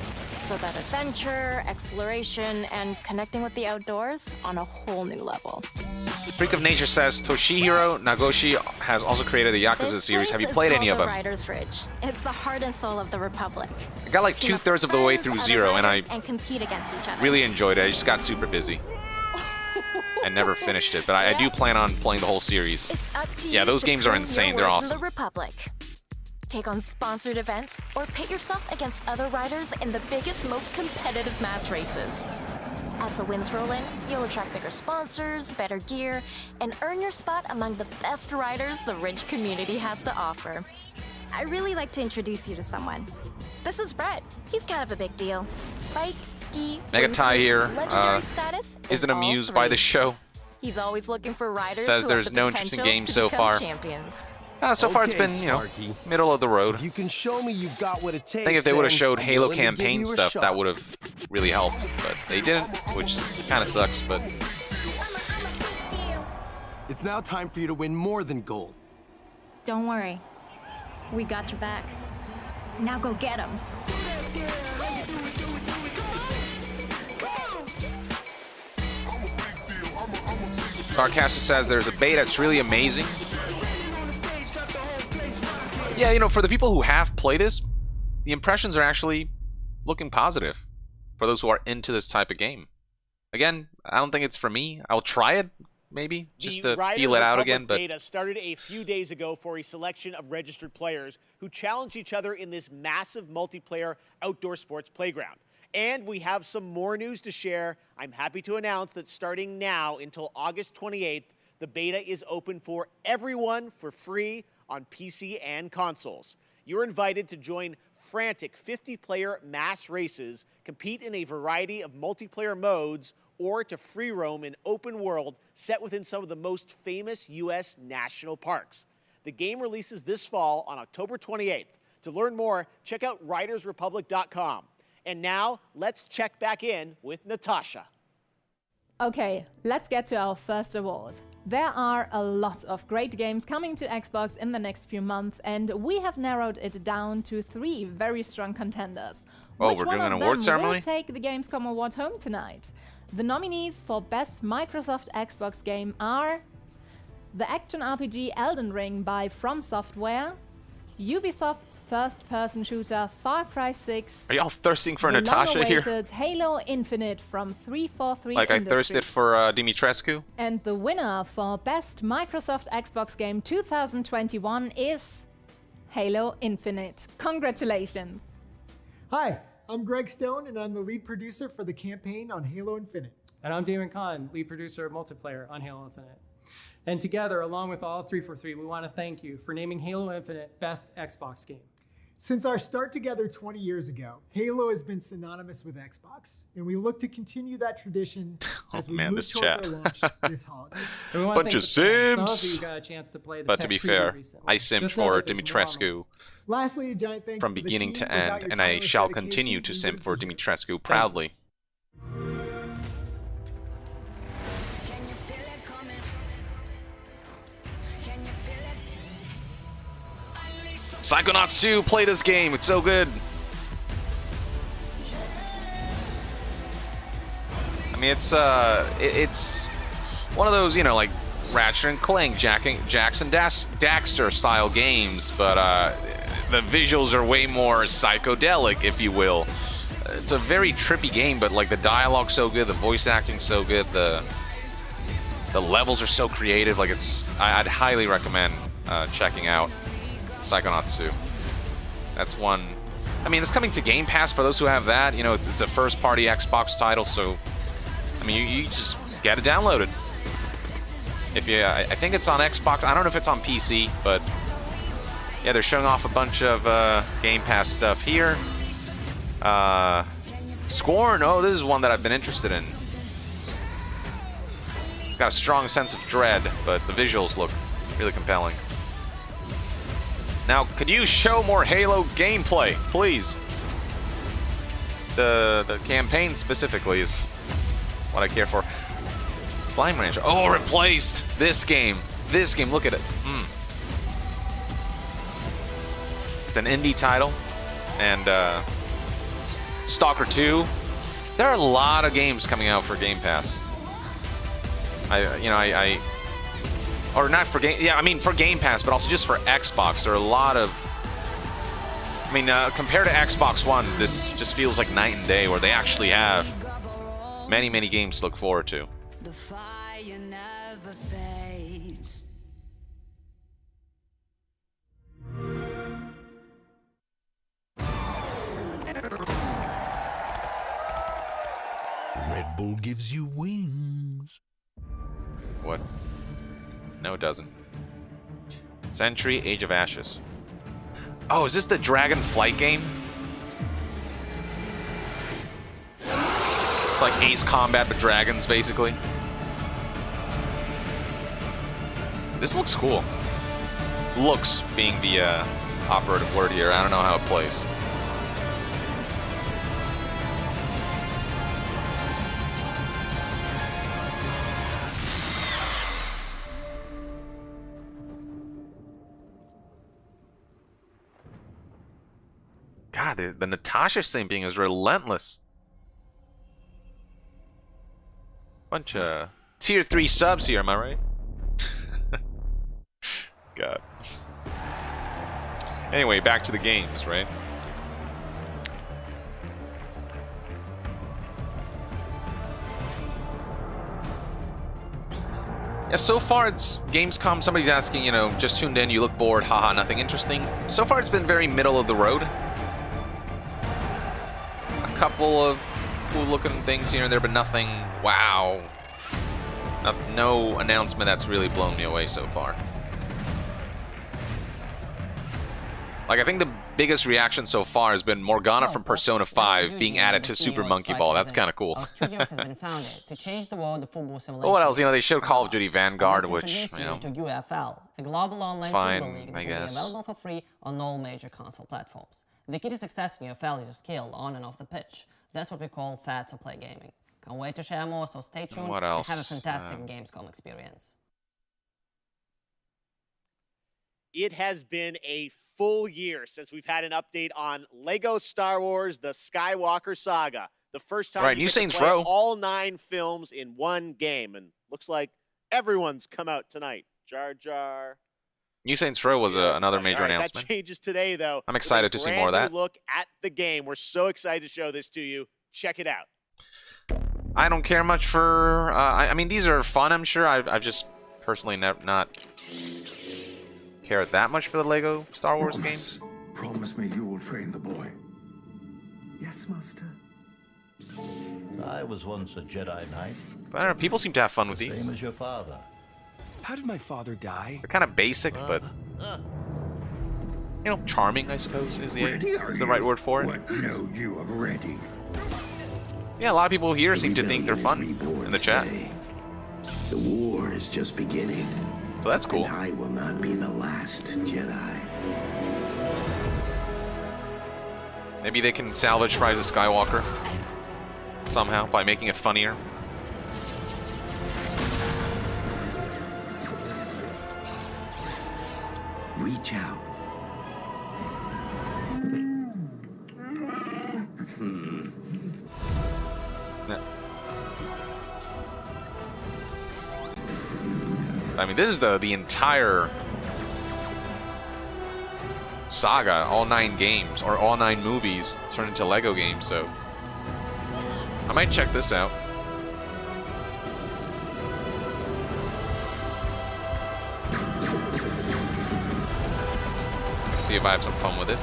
So that adventure, exploration, and connecting with the outdoors on a whole new level. Freak of Nature says, Toshihiro Nagoshi has also created the Yakuza This series. Have you place is played called any of the them? Writer's Ridge. It's the heart and soul of the Republic. I got like Team up 2/3 of the way through friends, Zero, other and I riders, and compete against each other. really enjoyed it. I just got super busy. And never finished it, but I do plan on playing the whole series. It's up to Yeah, you those to games are prove insane. your They're worth in awesome. The Republic. Take on sponsored events or pit yourself against other riders in the biggest, most competitive mass races. As the wins roll in, you'll attract bigger sponsors, better gear, and earn your spot among the best riders the Ridge community has to offer. I'd really like to introduce you to someone. This is Brett. He's kind of a big deal. Bike, ski, Megatai here legendary status isn't is all amused by three. the show. He's always looking for riders Says who there's have the no interesting potential games to so become far. champions. So far it's been, you know, middle of the road. If you can show me you've got what it takes, I think if they would have then showed I'm Halo willing to give campaign you a stuff, shot. that would have really helped. But they didn't, which kind of sucks, but... It's now time for you to win more than gold. Don't worry. We got your back. Now go get him. Sarcastic says there's a beta that's really amazing. Yeah, you know, for the people who have played this, the impressions are actually looking positive for those who are into this type of game. Again, I don't think it's for me. I'll try it, maybe, just to feel it out again. But beta started a few days ago for a selection of registered players who challenged each other in this massive multiplayer outdoor sports playground. And we have some more news to share. I'm happy to announce that starting now until August 28th, the beta is open for everyone for free on PC and consoles. You're invited to join frantic 50-player mass races, compete in a variety of multiplayer modes, or to free roam in open world set within some of the most famous U.S. national parks. The game releases this fall on October 28th. To learn more, check out ridersrepublic.com. And now, let's check back in with Natasha. Okay, let's get to our first award. There are a lot of great games coming to Xbox in the next few months, and we have narrowed it down to 3 very strong contenders. Oh, Which we're one doing an of award them ceremony? will take the Gamescom award home tonight? The nominees for Best Microsoft Xbox Game are the action RPG Elden Ring by From Software, Ubisoft's first-person shooter Far Cry 6, are y'all thirsting for the Natasha here? long-awaited Halo Infinite from 343 Like I Industries. thirsted for Dimitrescu? And the winner for Best Microsoft Xbox Game 2021 is Halo Infinite. Congratulations! Hi, I'm Greg Stone, and I'm the lead producer for the campaign on Halo Infinite. And I'm Damon Kahn, lead producer of multiplayer on Halo Infinite. And together, along with all 343, we want to thank you for naming Halo Infinite Best Xbox Game. Since our start together 20 years ago, Halo has been synonymous with Xbox, and we look to continue that tradition as we move towards our launch this holiday. Bunch of Sims! Some of you got a chance to play the But tech to be preview fair, recently. I simmed Just know for that there's Dimitrescu Lastly, a giant thanks from to the beginning team. to Without end, your and I tireless shall dedication, continue to we simp wouldn't for be here. Dimitrescu proudly. Psychonauts 2, play this game, it's so good. I mean, it's one of those, you know, like Ratchet and Clank, Jackson Daxter style games, but the visuals are way more psychedelic, if you will. It's a very trippy game, but like the dialogue's so good, the voice acting's so good, the levels are so creative. Like I'd highly recommend checking out Psychonauts 2. That's one. I mean, it's coming to Game Pass for those who have that. You know, it's a first-party Xbox title, so I mean, you just get it downloaded. If you, I think it's on Xbox. I don't know if it's on PC, but yeah, they're showing off a bunch of Game Pass stuff here. Scorn. Oh, this is one that I've been interested in. It's got a strong sense of dread, but the visuals look really compelling. Now, could you show more Halo gameplay, please? The campaign specifically is what I care for. Slime Rancher. Oh, replaced this game. This game, look at it. It's an indie title, and Stalker 2. There are a lot of games coming out for Game Pass. Or not for Game, yeah, I mean for Game Pass, but also just for Xbox. There are a lot of, I mean, compared to Xbox One, this just feels like night and day, where they actually have many, many games to look forward to. The fire never fades. Red Bull gives you wings. What? No, it doesn't. Sentry, Age of Ashes. Oh, is this the Dragon Flight game? It's like Ace Combat but dragons, basically. This looks cool. Looks being the operative word here. I don't know how it plays. God, the Natasha simping is relentless. Bunch of tier 3 subs here, am I right? God. Anyway, back to the games, right? Yeah, so far it's Gamescom. Somebody's asking, you know, just tuned in, you look bored, haha, nothing interesting. So far it's been very middle of the road. A couple of cool looking things here and there, but nothing, wow. No announcement that's really blown me away so far. Like, I think the biggest reaction so far has been Morgana from Persona 5 being added to Super Monkey Ball. That's kind of cool. Our studio has been founded to change the world of football simulation. Well, what else? You know, they showed Call of Duty Vanguard, which, you know, to UFL, a global online fine, football league that I will be guess. available for free on all major console platforms. The key to success in UFL is your skill on and off the pitch. That's what we call fair to play gaming. Can't wait to share more, so stay tuned What and else? have a fantastic Gamescom experience. It has been a full year since we've had an update on Lego Star Wars: The Skywalker Saga. The first time All right, you New get to Saints play Row. all 9 films in one game, and looks like everyone's come out tonight. Jar Jar. New Saints Row was another major All right, announcement. That changes today, though. I'm excited to see more of that. Brand new look at the game. We're so excited to show this to you. Check it out. I don't care much for... I mean, these are fun, I'm sure. I've just personally not cared that much for the Lego Star Wars games. Promise me you will train the boy. Yes, Master. I was once a Jedi Knight. But I don't know, people seem to have fun with these. Same as your father. How did my father die? They're kind of basic, but you know, charming, I suppose, is the right word for it. What know you of ready? Yeah, a lot of people here seem to think they're fun in the chat. The war is just beginning. So that's cool. And I will not be the last Jedi. Maybe they can salvage Rise of Skywalker somehow by making it funnier. Reach out. Yeah. I mean, this is the entire saga, all 9 games, or all 9 movies turned into Lego games, so I might check this out. See if I have some fun with it.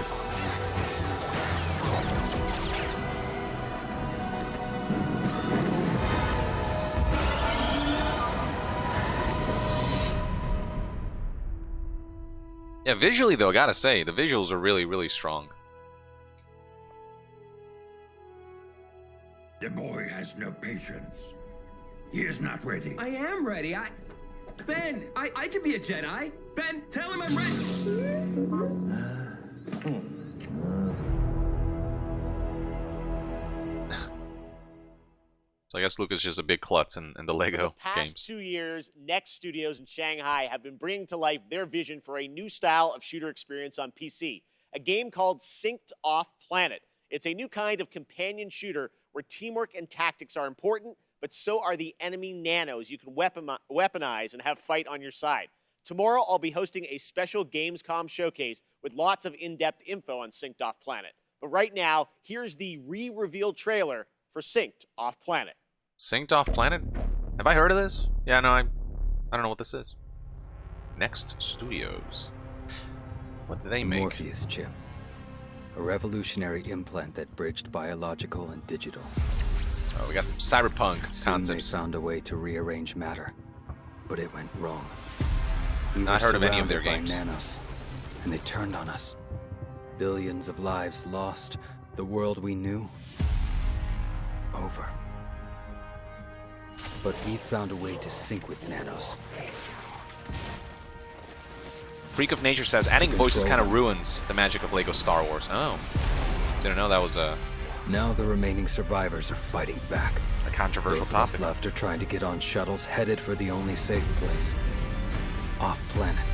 Yeah, visually though, I gotta say, the visuals are really, really strong. The boy has no patience. He is not ready. I am ready. Ben, I can be a Jedi. Ben, tell him I'm ready. So I guess Lucas is just a big klutz in the Lego For the past games. 2 years, Next Studios in Shanghai have been bringing to life their vision for a new style of shooter experience on PC, a game called Synced Off Planet. It's a new kind of companion shooter where teamwork and tactics are important, but so are the enemy nanos you can weaponize and have fight on your side. Tomorrow, I'll be hosting a special Gamescom showcase with lots of in-depth info on Synced Off Planet. But right now, here's the re-revealed trailer for Synced Off Planet. Synced Off Planet? Have I heard of this? Yeah, no, I don't know what this is. Next Studios. What do they make? Morpheus chip. A revolutionary implant that bridged biological and digital. Oh, we got some cyberpunk concepts. They found a way to rearrange matter, but it went wrong. We Not were heard of any of their surrounded by games. nanos, and they turned on us. Billions of lives lost. The world we knew, over. But we found a way to sync with nanos. Freak of Nature says, adding voices kind of ruins the magic of Lego Star Wars. Oh. Didn't know that was a... Now the remaining survivors are fighting back. A controversial Those of us topic. left are trying to get on shuttles headed for the only safe place. Off planet.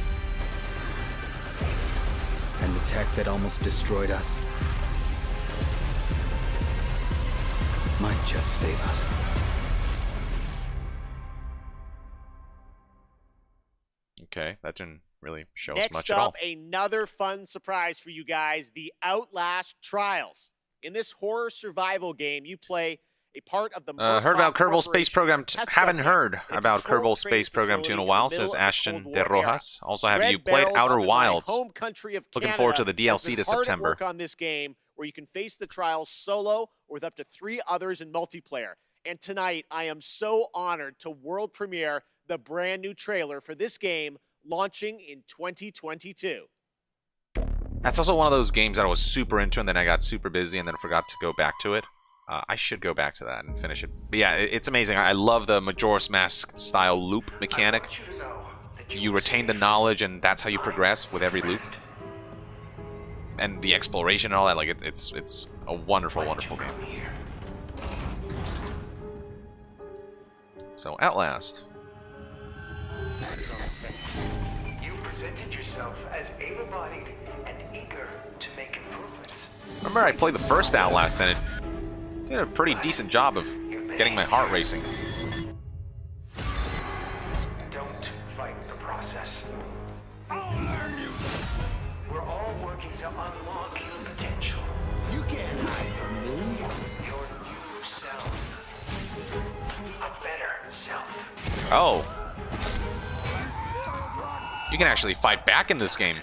And the tech that almost destroyed us might just save us. Okay, that didn't really show us Next much at all. up, another fun surprise for you guys, the Outlast Trials. In this horror survival game, you play a part of the Heard about Kerbal Space Program. Haven't heard a about control Kerbal Space training Program 2 in a facility while, in the middle says of the Ashton Cold de War era. Rojas. Also, have Red you played Barrels Outer up in my Wilds? home country of Looking forward to Canada the has DLC been this hard at September. work on this game where you can face the trials solo or with up to 3 others in multiplayer. And tonight, I am so honored to world premiere the brand new trailer for this game launching in 2022. That's also one of those games that I was super into, and then I got super busy, and then forgot to go back to it. I should go back to that and finish it. But yeah, it's amazing. I love the Majora's Mask style loop mechanic. You retain the knowledge, and that's how you progress with every loop. And the exploration and all that, like it's a wonderful, wonderful game. So Outlast. You presented yourself as able-bodied and eager to make improvements. Remember, I played the first Outlast, and it did a pretty decent job of getting my heart racing. Don't fight the process. I'll learn you. We're all working to unlock your potential. You can't hide from me. Your new self. A better self. Oh. You can actually fight back in this game.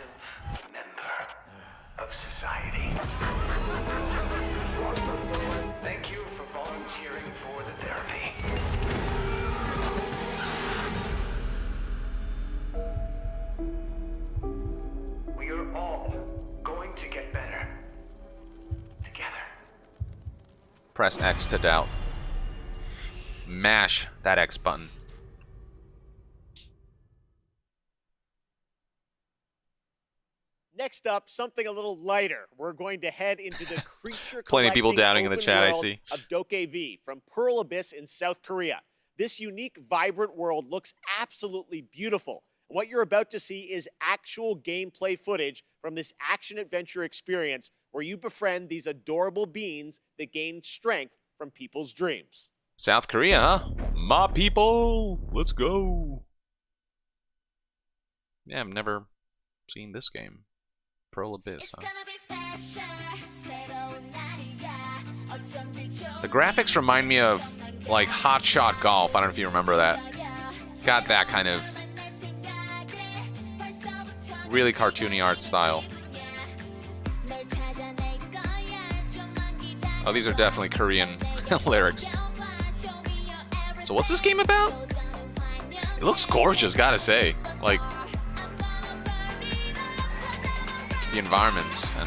Of society. Thank you for volunteering for the therapy. We are all going to get better together. Press X to doubt. Mash that X button. Next up, something a little lighter. We're going to head into the creature Plenty of people doubting in the chat, I world see. of DokeV from Pearl Abyss in South Korea. This unique, vibrant world looks absolutely beautiful. What you're about to see is actual gameplay footage from this action-adventure experience where you befriend these adorable beings that gain strength from people's dreams. South Korea, huh? My people! Let's go! Yeah, I've never seen this game. Pearl Abyss, huh? The graphics remind me of, like, Hot Shot Golf. I don't know if you remember that. It's got that kind of really cartoony art style. Oh, these are definitely Korean lyrics. So what's this game about? It looks gorgeous, gotta say. Like, the environments, and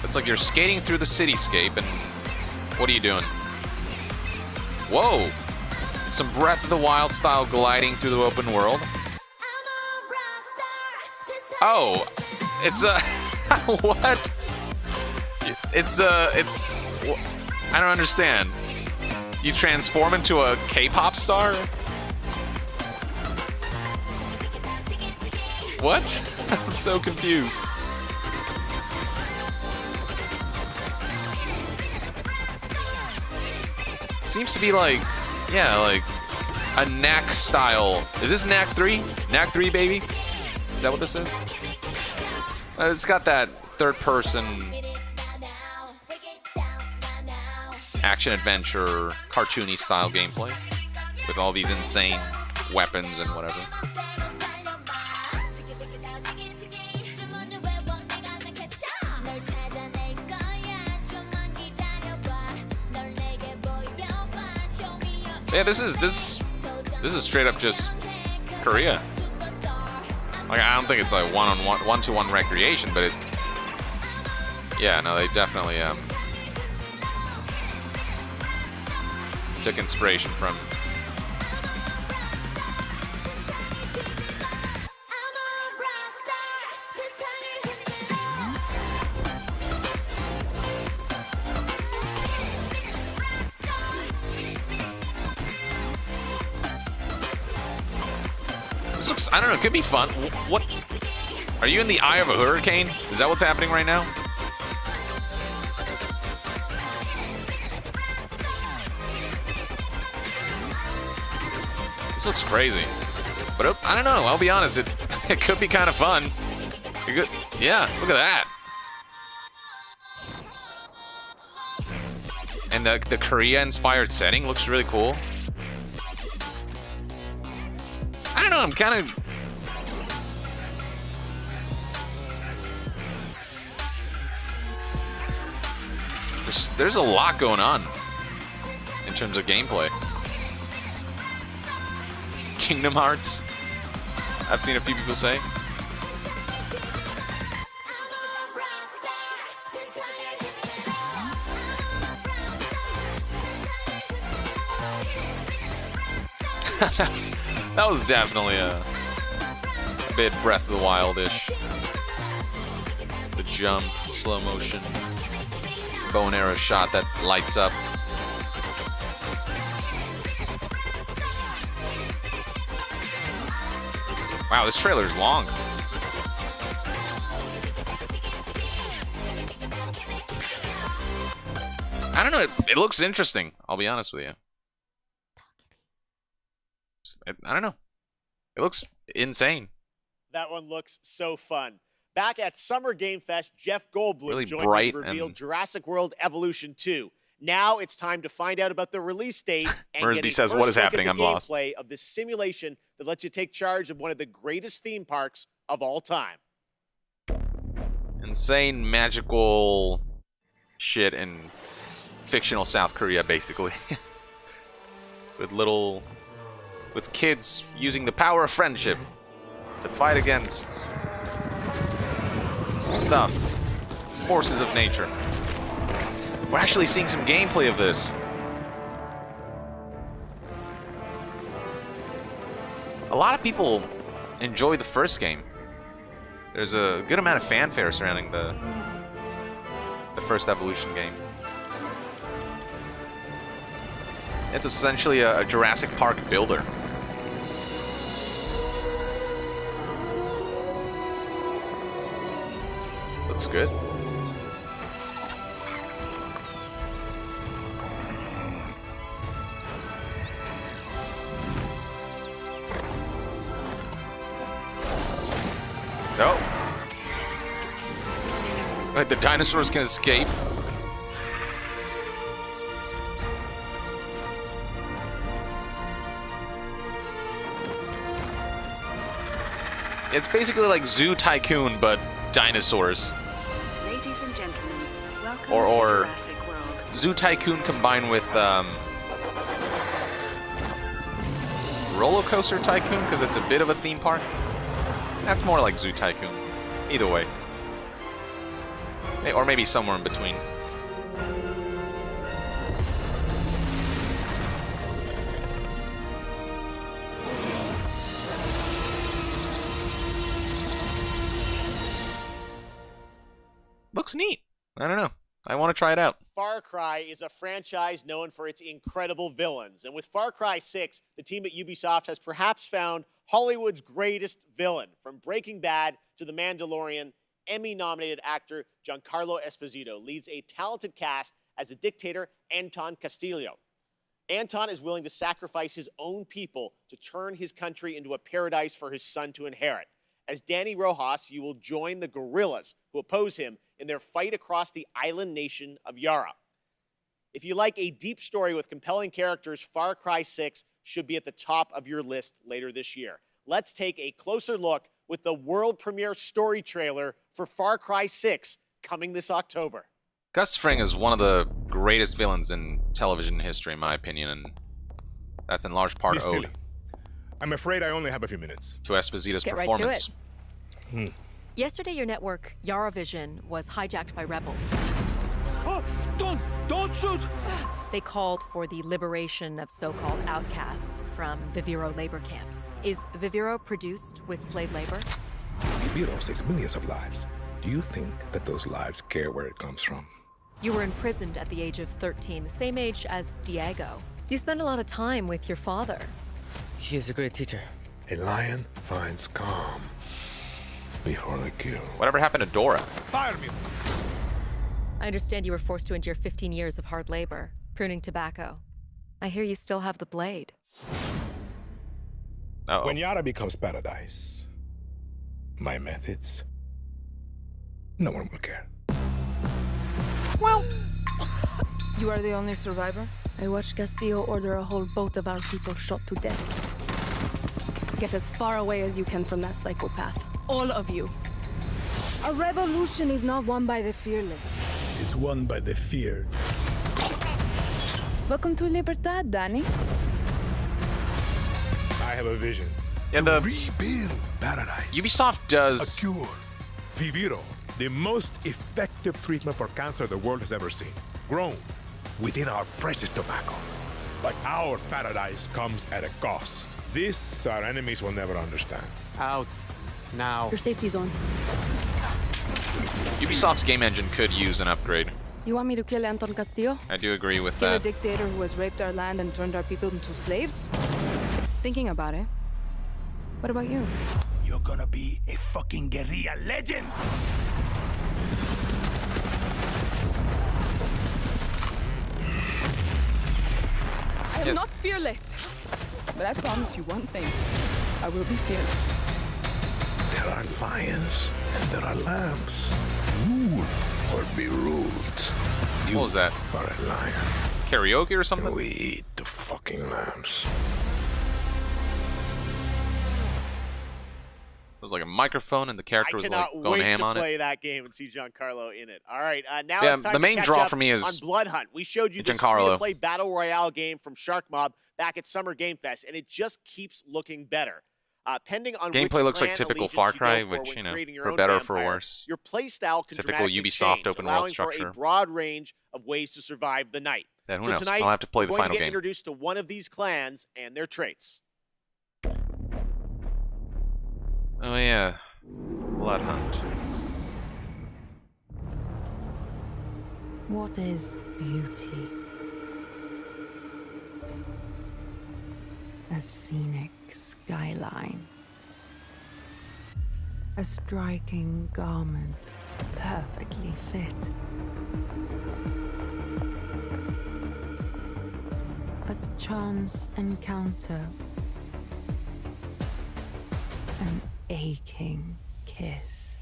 it's like you're skating through the cityscape, and what are you doing? Whoa! Some Breath of the Wild style gliding through the open world. Oh, it's a what? It's I don't understand. You transform into a K-pop star? What? I'm so confused. Seems to be like, yeah, like a Knack style. Is this Knack 3? Knack 3, baby? Is that what this is? It's got that third-person action-adventure, cartoony style gameplay with all these insane weapons and whatever. Yeah, this is straight up just Korea. Like, I don't think it's like one-to-one recreation, but it. Yeah, no, they definitely took inspiration from. This looks, I don't know, it could be fun. What? Are you in the eye of a hurricane? Is that what's happening right now? This looks crazy. But I don't know, I'll be honest, it could be kind of fun. It could, yeah, look at that. And the Korea-inspired setting looks really cool. I don't know, I'm kind of... There's a lot going on in terms of gameplay. Kingdom Hearts, I've seen a few people say. that was definitely a bit Breath of the Wild-ish. The jump, slow motion, bow and arrow shot that lights up. Wow, this trailer is long. I don't know, it looks interesting, I'll be honest with you. I don't know. It looks insane. That one looks so fun. Back at Summer Game Fest, Jeff Goldblum really joined bright to reveal and... Jurassic World Evolution 2. Now it's time to find out about the release date and Mersby get a says, first "What is look at happening? the I'm lost." gameplay of this simulation that lets you take charge of one of the greatest theme parks of all time. Insane, magical shit in fictional South Korea, basically. with kids using the power of friendship to fight against stuff. Forces of nature. We're actually seeing some gameplay of this. A lot of people enjoy the first game. There's a good amount of fanfare surrounding the first Evolution game. It's essentially a Jurassic Park builder. Looks good. No. Right, the dinosaurs can escape. It's basically like Zoo Tycoon, but dinosaurs. Ladies and gentlemen, welcome or to Jurassic World. Zoo Tycoon combined with Roller Coaster Tycoon, because it's a bit of a theme park. That's more like Zoo Tycoon. Either way. Or maybe somewhere in between. Looks neat. I don't know. I want to try it out. Far Cry is a franchise known for its incredible villains. And with Far Cry 6, the team at Ubisoft has perhaps found Hollywood's greatest villain. From Breaking Bad to The Mandalorian, Emmy-nominated actor Giancarlo Esposito leads a talented cast as a dictator, Anton Castillo. Anton is willing to sacrifice his own people to turn his country into a paradise for his son to inherit. As Danny Rojas, you will join the guerrillas who oppose him in their fight across the island nation of Yara. If you like a deep story with compelling characters, Far Cry 6 should be at the top of your list later this year. Let's take a closer look with the world premiere story trailer for Far Cry 6 coming this October. Gus Fring is one of the greatest villains in television history, in my opinion, and that's in large part owed I'm afraid I only have a few minutes. to Esposito's Get right performance. to it. Yesterday, your network, Yaravision, was hijacked by rebels. Oh, don't shoot! They called for the liberation of so-called outcasts from Viviro labor camps. Is Viviro produced with slave labor? Viviro saves millions of lives. Do you think that those lives care where it comes from? You were imprisoned at the age of 13, the same age as Diego. You spent a lot of time with your father. He is a great teacher. A lion finds calm before the kill. Whatever happened to Dora? Fire me! I understand you were forced to endure 15 years of hard labor, pruning tobacco. I hear you still have the blade. Uh-oh. When Yara becomes paradise, my methods, no one will care. Well, You are the only survivor? I watched Castillo order a whole boat of our people shot to death. Get as far away as you can from that psychopath. All of you. A revolution is not won by the fearless. It's won by the feared. Welcome to Libertad, Danny. I have a vision. Yeah, to rebuild paradise. Ubisoft does a cure. Viviro, the most effective treatment for cancer the world has ever seen. Grown within our precious tobacco. But our paradise comes at a cost. This our enemies will never understand. Out. Now. Your safety's on. Ubisoft's game engine could use an upgrade. You want me to kill Anton Castillo? I do agree with Kill a that. dictator who has raped our land and turned our people into slaves? Thinking about it. What about you? You're gonna be a fucking guerrilla legend! I am not fearless. But I promise you one thing. I will be fearless. There are lions and there are lambs. Rule or be ruled. What was that? Are a lion. Karaoke or something? And we eat the fucking lambs. was like a microphone, and the character was like going ham on it. I cannot wait to play that game and see Giancarlo in it. All right, now Yeah, it's time the main to catch draw up for me is on Blood Hunt. We showed you this Giancarlo. free-to-play battle royale game from Shark Mob back at Summer Game Fest, and it just keeps looking better. Pending on Gameplay which looks like clan typical allegiance Far you Cry, go for which, when you know, creating your for own better or for vampire, worse. Your play style can Typical dramatically Ubisoft change, open world allowing structure. for a broad range of ways to survive the night. Yeah, who So knows? tonight, I'll have to play we're the going final to get game. introduced to one of these clans and their traits. Oh yeah, Blood Hunt. What is beauty? A scenic skyline. A striking garment, perfectly fit. A chance encounter. An aching kiss.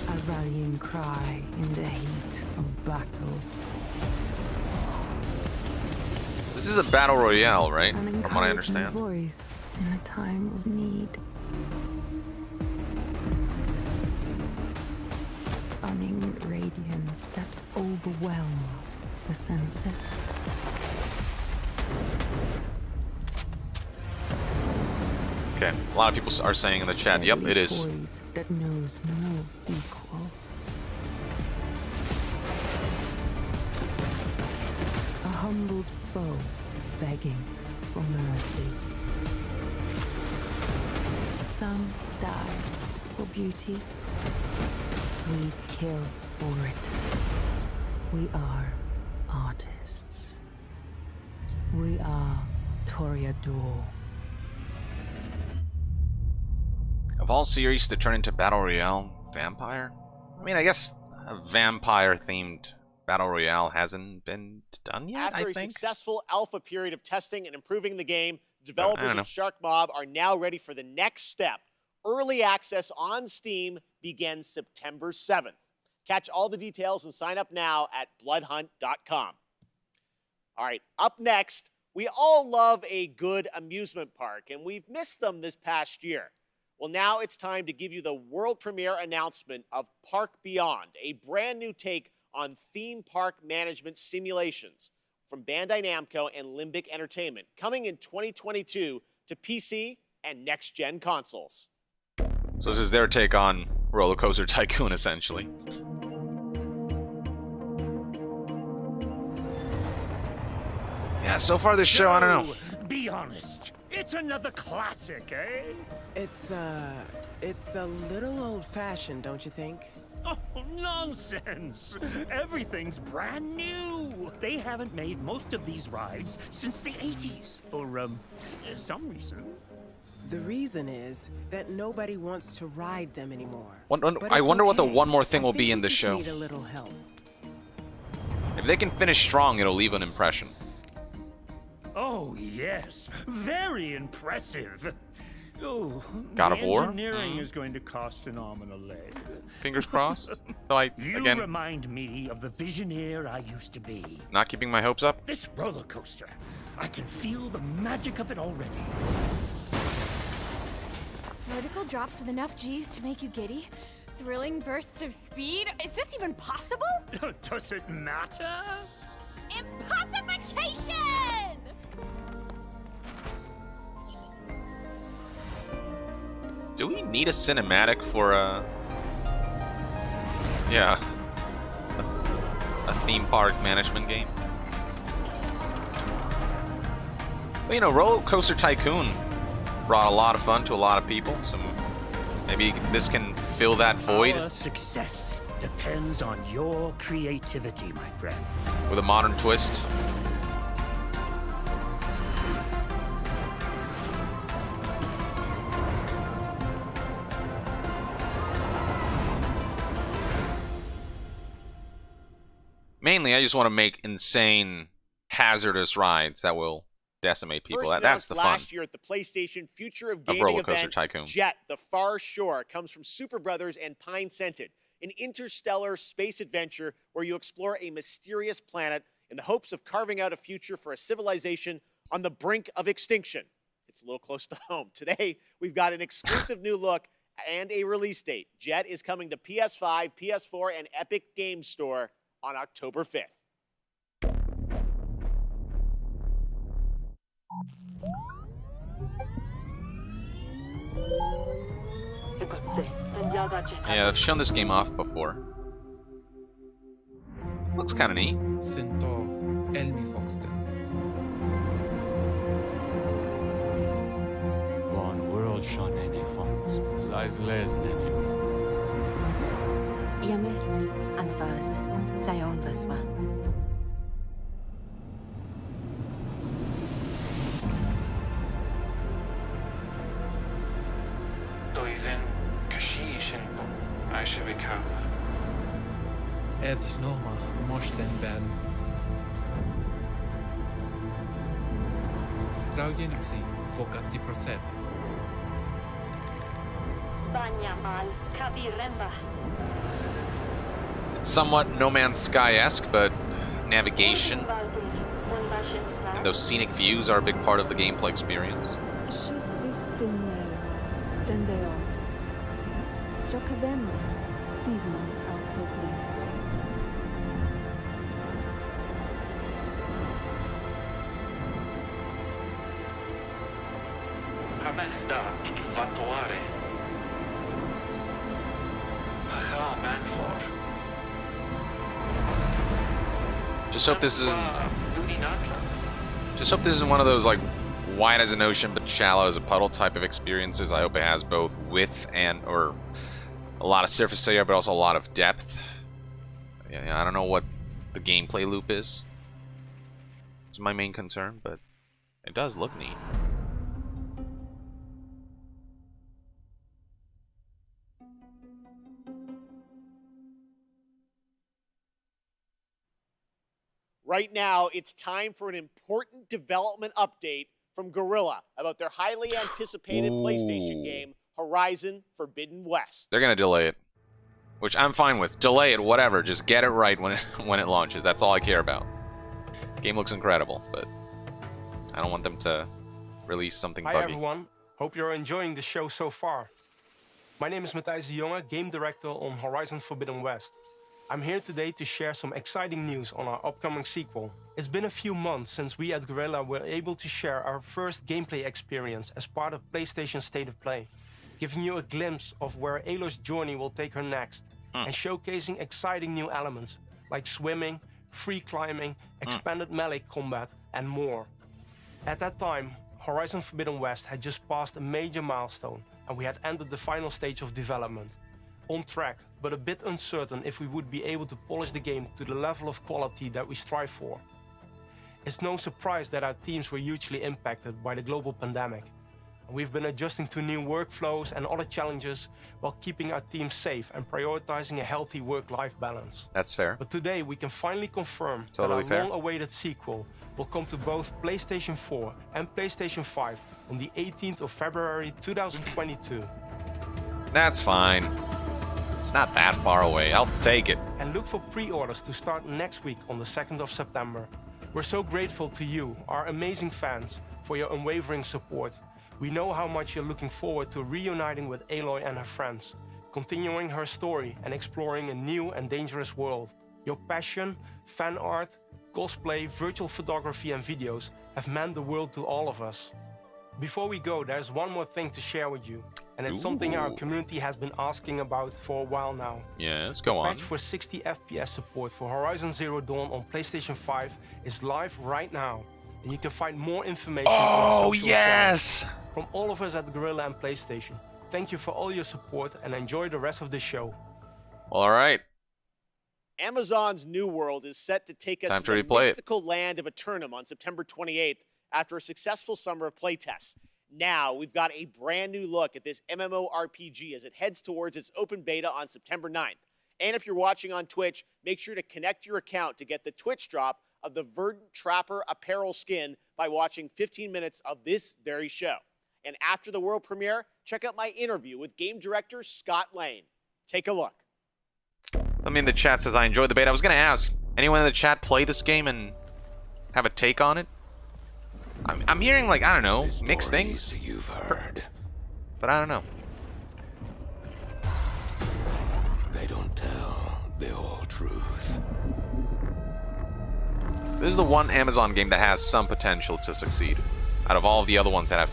A rallying cry in the heat of battle. This is a battle royale, right? An From what I encouraging understand. voice in a time of need. Stunning radiance that overwhelms the senses. Okay, a lot of people are saying in the chat, yep, it is. Voice that knows no equal. A humbled foe begging for mercy. Some die for beauty. We kill for it. We are artists. We are Toreador. Of all series to turn into battle royale, vampire? I mean, I guess a vampire-themed battle royale hasn't been done yet, After I a think. successful alpha period of testing and improving the game, the developers know. at Shark Mob are now ready for the next step. Early access on Steam begins September 7th. Catch all the details and sign up now at bloodhunt.com. All right, up next, we all love a good amusement park, and we've missed them this past year. Well, now it's time to give you the world premiere announcement of Park Beyond, a brand new take on theme park management simulations from Bandai Namco and Limbic Entertainment, coming in 2022 to PC and next-gen consoles. So this is their take on Roller Coaster Tycoon, essentially. Yeah, so far this show, I don't know. Be honest. It's another classic, eh? It's a little old-fashioned, don't you think? Oh, nonsense! Everything's brand new! They haven't made most of these rides since the 80s, for, some reason. The reason is that nobody wants to ride them anymore. I wonder what the one more thing will be in the just show. need a little help. If they can finish strong, it'll leave an impression. Oh, yes. Very impressive. Oh, God of War? engineering is going to cost an arm and a leg. Fingers crossed. So You again, remind me of the visioneer I used to be. not keeping my hopes up. This roller coaster, I can feel the magic of it already. Vertical drops with enough G's to make you giddy? Thrilling bursts of speed? Is this even possible? Does it matter? Impossification! Do we need a cinematic for yeah, a theme park management game? Well, you know, Roller Coaster Tycoon brought a lot of fun to a lot of people, so maybe this can fill that void Our success depends on your creativity, my friend. with a modern twist. Mainly, I just want to make insane, hazardous rides that will decimate people. First That's the fun last year at the PlayStation Future of Gaming Roller Coaster event, Tycoon. Jet, The Far Shore, comes from Super Brothers and Pine Scented, an interstellar space adventure where you explore a mysterious planet in the hopes of carving out a future for a civilization on the brink of extinction. it's a little close to home. Today, we've got an exclusive new look and a release date. Jet is coming to PS5, PS4, and Epic Games Store on October 5th. Yeah, I've shown this game off before. Looks kind of neat. One world shonene fonts, lies lesnene. Yamist and Fars, Zion Veswa. Doiven Kashishinto, Aishavikawa. Ed Noma, Moshten Ben. Traujenixi, Fokatsi Prosed. Banyamal, Kabiremba. It's somewhat No Man's Sky-esque, but navigation and those scenic views are a big part of the gameplay experience. Hamesta, Vatuare. Haha, Manfor. Just hope this isn't one of those like wide as an ocean but shallow as a puddle type of experiences. I hope it has both width and or a lot of surface area, but also a lot of depth. Yeah, I don't know what the gameplay loop is. It's my main concern, but it does look neat. Right now, it's time for an important development update from Guerrilla about their highly anticipated PlayStation game, Horizon Forbidden West. They're gonna delay it, which I'm fine with. Delay it, whatever. Just get it right when it launches. That's all I care about. The game looks incredible, but I don't want them to release something buggy. Hi everyone, hope you're enjoying the show so far. My name is Matthijs de Jonge, game director on Horizon Forbidden West. I'm here today to share some exciting news on our upcoming sequel. It's been a few months since we at Guerrilla were able to share our first gameplay experience as part of PlayStation State of Play, giving you a glimpse of where Aloy's journey will take her next, and showcasing exciting new elements like swimming, free climbing, expanded melee combat, and more. At that time, Horizon Forbidden West had just passed a major milestone, and we had entered the final stage of development. On track, but a bit uncertain if we would be able to polish the game to the level of quality that we strive for. It's no surprise that our teams were hugely impacted by the global pandemic. We've been adjusting to new workflows and other challenges while keeping our team safe and prioritizing a healthy work-life balance. That's fair. But today we can finally confirm Totally that fair. our long-awaited sequel will come to both PlayStation 4 and PlayStation 5 on the 18th of February 2022. That's fine. It's not that far away. I'll take it. And look for pre-orders to start next week on the 2nd of September. We're so grateful to you, our amazing fans, for your unwavering support. We know how much you're looking forward to reuniting with Aloy and her friends, continuing her story and exploring a new and dangerous world. Your passion, fan art, cosplay, virtual photography and videos have meant the world to all of us. Before we go, there's one more thing to share with you, and it's something our community has been asking about for a while now. Yes, go The on. patch for 60 FPS support for Horizon Zero Dawn on PlayStation 5 is live right now, and you can find more information on our social yes! channels. From all of us at Guerrilla and PlayStation, thank you for all your support and enjoy the rest of the show. All right. Amazon's New World is set to take us Time to to the replay it. mystical land of Eternum on September 28th after a successful summer of playtests. Now we've got a brand new look at this MMORPG as it heads towards its open beta on September 9th. And if you're watching on Twitch, make sure to connect your account to get the Twitch drop of the Verdant Trapper apparel skin by watching 15 minutes of this very show. And after the world premiere, check out my interview with game director Scott Lane. Take a look. Somebody in the chat says, I enjoyed the beta. I was going to ask, anyone in the chat play this game and have a take on it? I'm hearing, like, I don't know, mixed things. You've heard. But I don't know. They don't tell the whole truth. This is the one Amazon game that has some potential to succeed, out of all of the other ones that have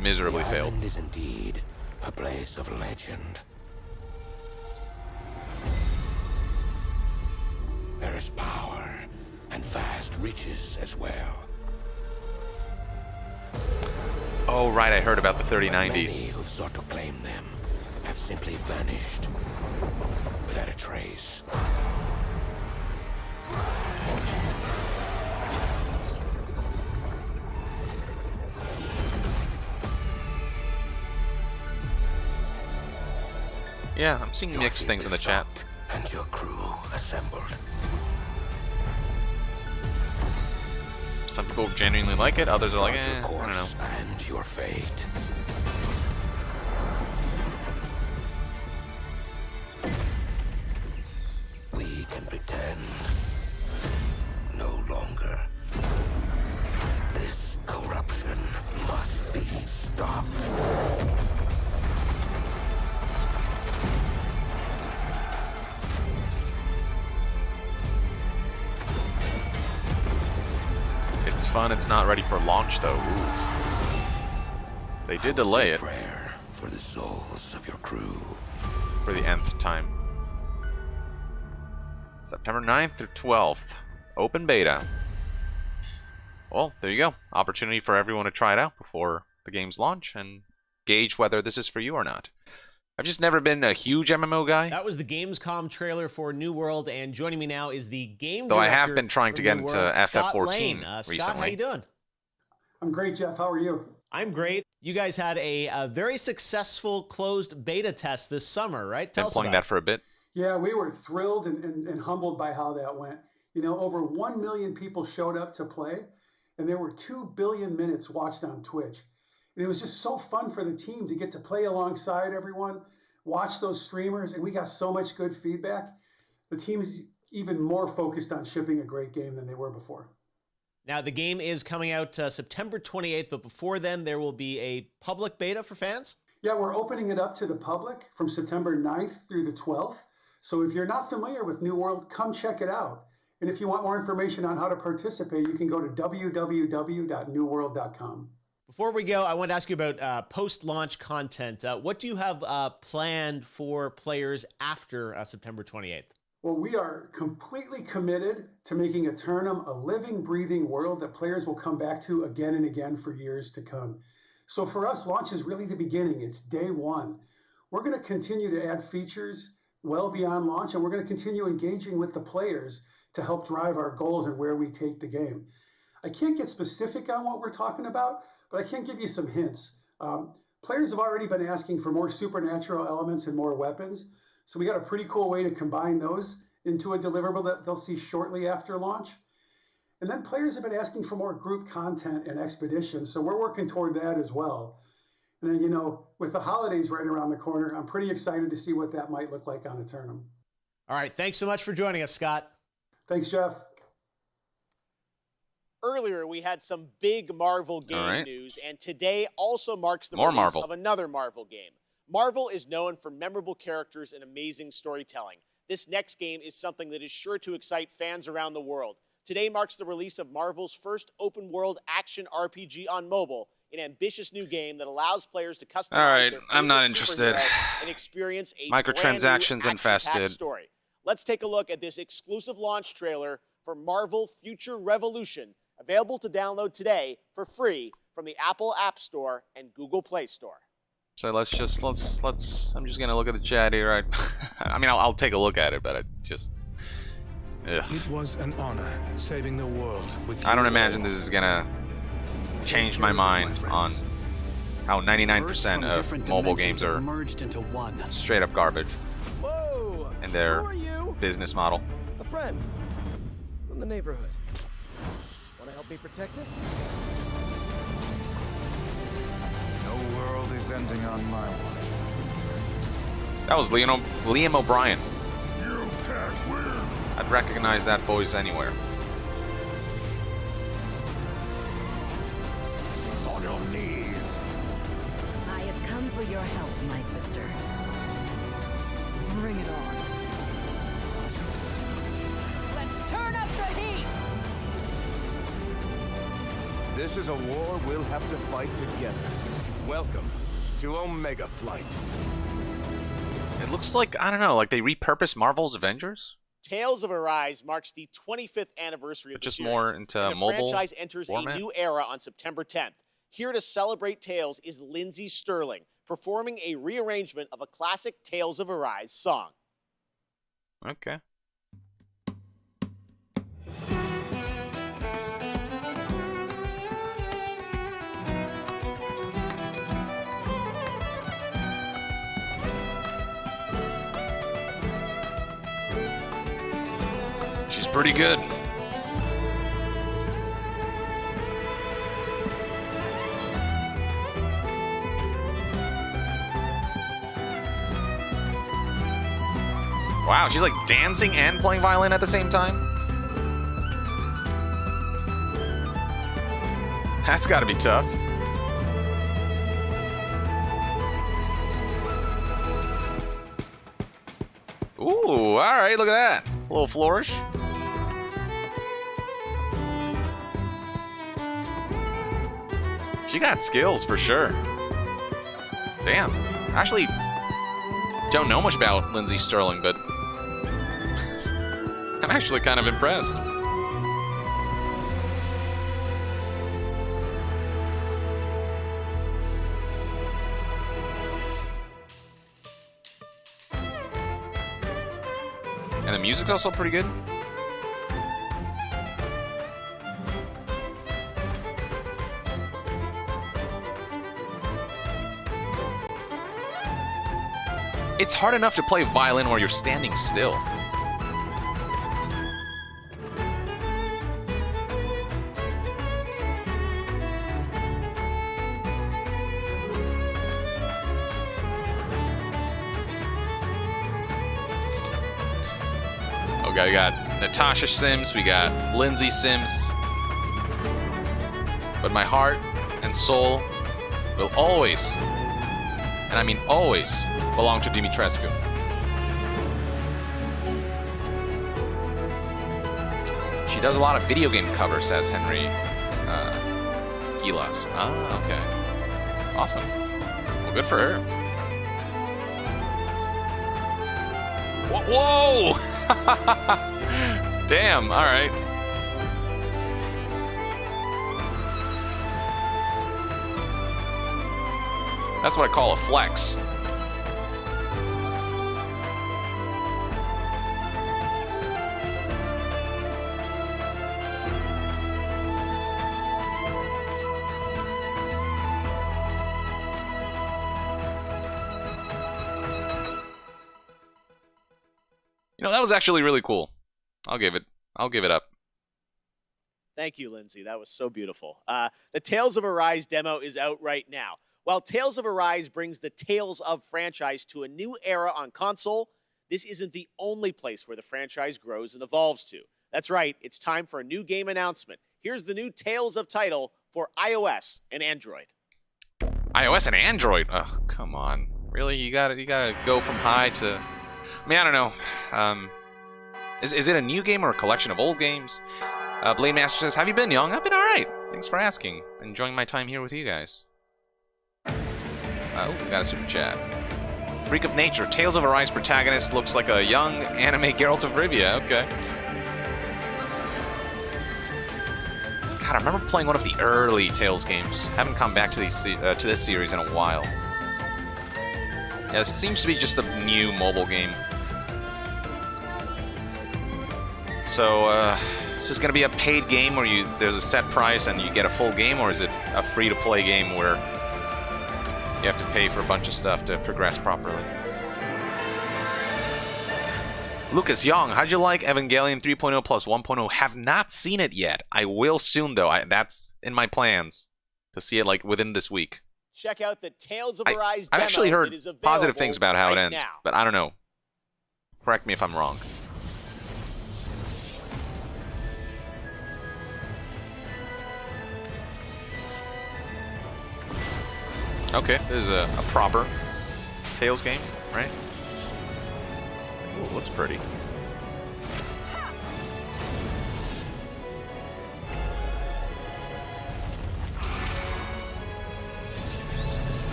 miserably failed. The island is indeed a place of legend. There is power and vast riches as well. Oh, right, I heard about the 3090s. Many who've sought to claim them have simply vanished without a trace. Yeah, I'm seeing mixed things in the chat. And your crew assembled. Some people genuinely like it, others are like, I don't know. And your fate. We can pretend no longer. This corruption must be stopped. It's fun, it's not ready for launch though. Ooh. They did delay it. Prayer for the souls of your crew. For the nth time. September 9th through 12th. Open beta. Well, there you go. Opportunity for everyone to try it out before the game's launch and gauge whether this is for you or not. I've just never been a huge MMO guy. That was the Gamescom trailer for New World, and joining me now is the game Though director I have been trying to get into FF14 recently. Scott, how you doing? I'm great, Jeff. How are you? I'm great. You guys had a very successful closed beta test this summer, right? Tell us about that for a bit. Yeah, we were thrilled and humbled by how that went. You know, over 1 million people showed up to play, and there were 2 billion minutes watched on Twitch. And it was just so fun for the team to get to play alongside everyone, watch those streamers, and we got so much good feedback. The team's even more focused on shipping a great game than they were before. Now, the game is coming out September 28th, but before then, there will be a public beta for fans? Yeah, we're opening it up to the public from September 9th through the 12th. So if you're not familiar with New World, come check it out. And if you want more information on how to participate, you can go to www.newworld.com. Before we go, I want to ask you about post-launch content. What do you have planned for players after September 28th? Well, we are completely committed to making Eternum a living, breathing world that players will come back to again and again for years to come. So for us, launch is really the beginning. It's day one. We're going to continue to add features well beyond launch, and we're going to continue engaging with the players to help drive our goals and where we take the game. I can't get specific on what we're talking about, but I can give you some hints. Players have already been asking for more supernatural elements and more weapons, so we got a pretty cool way to combine those into a deliverable that they'll see shortly after launch. And then players have been asking for more group content and expeditions, so we're working toward that as well. And then, you know, with the holidays right around the corner, I'm pretty excited to see what that might look like on Eternum. All right, thanks so much for joining us, Scott. Thanks, Jeff. Earlier, we had some big Marvel game news, and today also marks the release of another Marvel game. Marvel is known for memorable characters and amazing storytelling. This next game is something that is sure to excite fans around the world. Today marks the release of Marvel's first open-world action RPG on mobile, an ambitious new game that allows players to customize their I'm not favorite interested. superhero and experience a Microtransactions brand new infested. action-packed story. Let's take a look at this exclusive launch trailer for Marvel Future Revolution, available to download today for free from the Apple App Store and Google Play Store. So let's I'm just gonna look at the chat here. I mean, I'll take a look at it, but I just. Ugh. It was an honor saving the world with you. I don't imagine this is gonna change my mind on how 99% of mobile games are straight up garbage in their business model. A friend from the neighborhood. Want to help me protect it? No world is ending on my watch. That was Liam O'Brien. You can't win. I'd recognize that voice anywhere. This is a war we'll have to fight together. Welcome to Omega Flight. It looks like, I don't know, like they repurposed Marvel's Avengers? Tales of Arise marks the 25th anniversary of the Just series, more into and the mobile franchise enters format? a new era on September 10th. Here to celebrate Tales is Lindsay Sterling, performing a rearrangement of a classic Tales of Arise song. Okay. She's pretty good. Wow, she's like dancing and playing violin at the same time? That's gotta be tough. Ooh, alright, look at that. A little flourish. She got skills for sure. Damn. Actually, don't know much about Lindsay Sterling, but I'm actually kind of impressed. And the music also pretty good. It's hard enough to play violin where you're standing still. Okay, we got Natasha Sims, we got Lindsay Sims. But my heart and soul will always, and I mean always, belong to Dimitrescu. She does a lot of video game covers, says Henry Gilas. Ah, okay. Awesome. Well, good for her. Whoa! Damn, alright. That's what I call a flex. You know, that was actually really cool. I'll give it up. Thank you, Lindsay. That was so beautiful. The Tales of Arise demo is out right now. While Tales of Arise brings the Tales of franchise to a new era on console, this isn't the only place where the franchise grows and evolves to. That's right, it's time for a new game announcement. Here's the new Tales of title for iOS and Android. iOS and Android? Ugh, come on. Really? You gotta go from high to... I mean, I don't know. Is it a new game or a collection of old games? Blade Master says, have you been, Young? I've been alright. Thanks for asking. Enjoying my time here with you guys. Oh, got a super chat. Freak of Nature. Tales of Arise protagonist looks like a young anime Geralt of Rivia. Okay. God, I remember playing one of the early Tales games. Haven't come back to this series in a while. Yeah, it seems to be just a new mobile game. So, is this going to be a paid game where there's a set price and you get a full game, or is it a free-to-play game where you have to pay for a bunch of stuff to progress properly? Lucas Young, how'd you like Evangelion 3.0 plus 1.0? Have not seen it yet. I will soon, though. That's in my plans to see it like within this week. Check out the Tales of Arise demo. I've actually heard positive things about how right it ends, now. but I don't know. Correct me if I'm wrong. Okay, this is a proper Tales game, right? Ooh, looks pretty.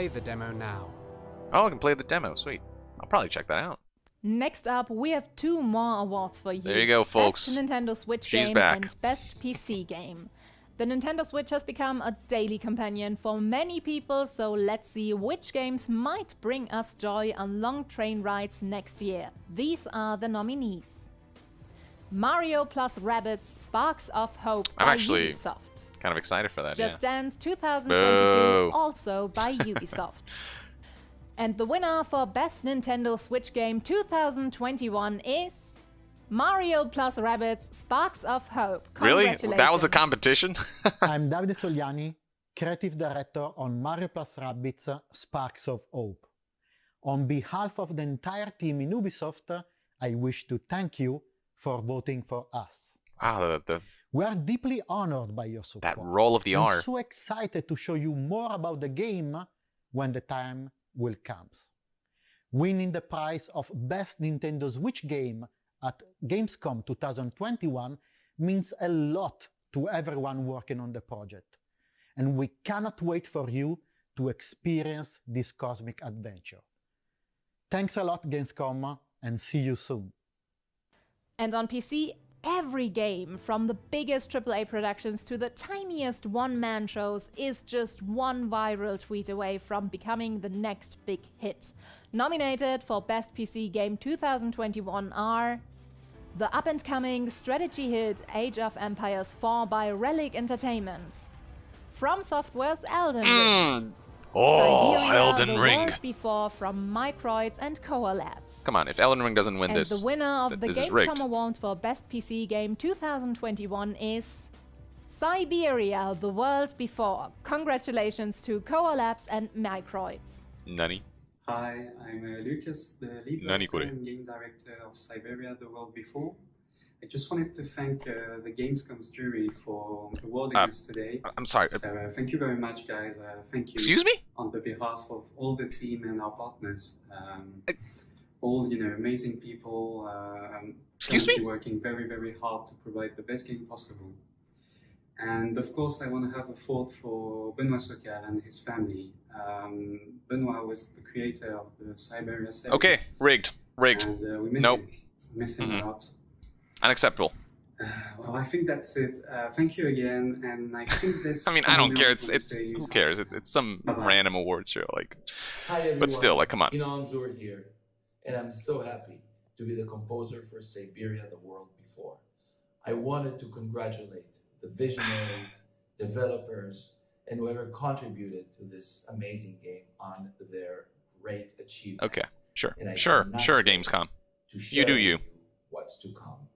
play the demo now. Oh, I can play the demo. Sweet. I'll probably check that out. Next up, we have 2 more awards for you. There you go, folks. Best Nintendo Switch She's game back. and Best PC game. The Nintendo Switch has become a daily companion for many people, so let's see which games might bring us joy on long train rides next year. These are the nominees. Mario plus Rabbids Sparks of Hope I'm by actually Ubisoft. kind of excited for that, Just yeah. Dance 2022, Boo. also by Ubisoft. And the winner for Best Nintendo Switch Game 2021 is Mario plus Rabbids Sparks of Hope. Really? Congratulations. That was a competition? I'm Davide Sogliani, Creative Director on Mario plus Rabbids Sparks of Hope. On behalf of the entire team in Ubisoft, I wish to thank you for voting for us. Wow, We are deeply honored by your support. that roll of the R. I'm so excited to show you more about the game when the time will come. Winning the prize of Best Nintendo Switch Game at Gamescom 2021 means a lot to everyone working on the project, and we cannot wait for you to experience this cosmic adventure. Thanks a lot, Gamescom, and see you soon. And on PC, every game, from the biggest AAA productions to the tiniest one-man shows, is just one viral tweet away from becoming the next big hit. Nominated for Best PC Game 2021 are the up-and-coming strategy hit Age of Empires 4 by Relic Entertainment, From Software's Elden Ring, Oh, Siberia, Elden the Ring. World Before from Microids and Koa Labs. Come on, if Elden Ring doesn't win And this, the winner of the this is rigged. Gamescom Award for Best PC Game 2021 is Siberia, The World Before. Congratulations to Koa Labs and Microids. Nani? Hi, I'm Lucas, the lead Nani writer kore? and game director of Siberia, The World Before. I just wanted to thank the Gamescom's jury for awarding us today. I'm sorry. So, thank you very much, guys. Thank you. Excuse me? On the behalf of all the team and our partners. All, amazing people. Excuse me? Working very, very hard to provide the best game possible. And of course, I want to have a thought for Benoit Socal and his family. Benoit was the creator of the Siberia series. Okay, rigged. Rigged. And, we miss Nope. him. Miss him a lot. Unacceptable. Well, I think that's it. Thank you again, and I think this. I mean, I don't care. It's who cares? It's some random awards show, like. Hi everyone. But still, like, come on. Andrade here, and I'm so happy to be the composer for Siberia: The World Before. I wanted to congratulate the visionaries, developers, and whoever contributed to this amazing game on their great achievement. Okay, sure, And I sure, cannot sure, wait Gamescom. to You share do with you. What's to come.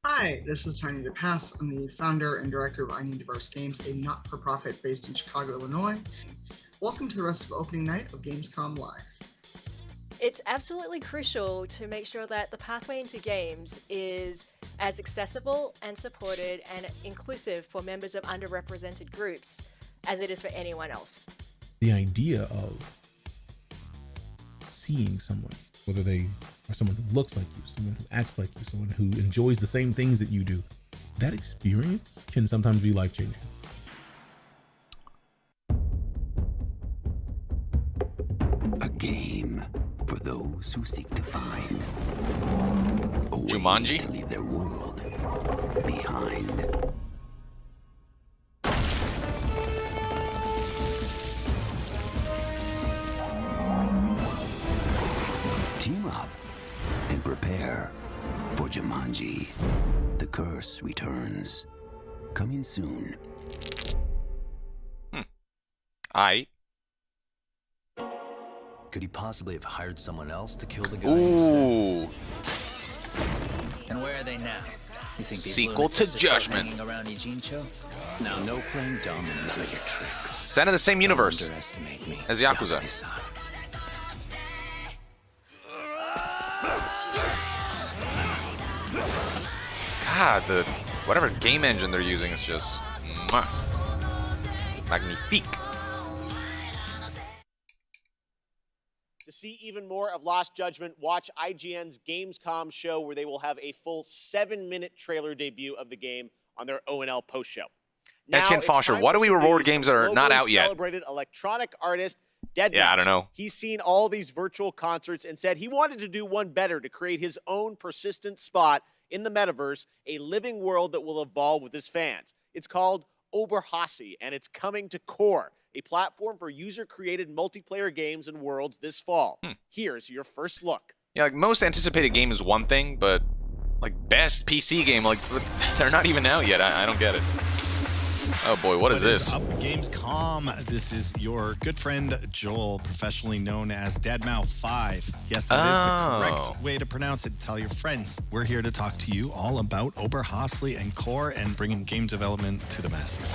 Hi, this is Tiny DePass. I'm the founder and director of I Need Diverse Games, a not-for-profit based in Chicago, Illinois. Welcome to the rest of opening night of Gamescom Live. It's absolutely crucial to make sure that the pathway into games is as accessible and supported and inclusive for members of underrepresented groups as it is for anyone else. The idea of seeing someone, whether they are someone who looks like you, someone who acts like you, someone who enjoys the same things that you do, that experience can sometimes be life-changing. A game for those who seek to find a way Jumanji? to leave their world behind. Team up and prepare for Jumanji. The Curse returns. Coming soon. Could he possibly have hired someone else to kill the guy Ooh. instead? And where are they now? You think these Sequel to lunatics are still Judgment. hanging around Ijincho? No playing dumb and none of your tricks. Set in the same universe Underestimate me. as Yakuza. God, the whatever game engine they're using is just magnifique. To see even more of Lost Judgment, watch IGN's Gamescom show, where they will have a full 7-minute trailer debut of the game on their ONL post show. Yeah, Now Chin it's Fosher, time why for do we some reward news games from that are not globally out yet? Celebrated electronic artist Deadmau5. Yeah, I don't know. He's seen all these virtual concerts and said he wanted to do one better to create his own persistent spot in the metaverse, a living world that will evolve with his fans. It's called Oberhasli, and it's coming to Core, a platform for user-created multiplayer games and worlds this fall. Here's your first look. Yeah, like most anticipated game is one thing, but like best PC game, like they're not even out yet. I don't get it. Oh boy, what is this? Up Gamescom. This is your good friend Joel, professionally known as Deadmau5. Yes, that is the correct way to pronounce it. Tell your friends. We're here to talk to you all about Oberhasli and Core and bringing game development to the masses.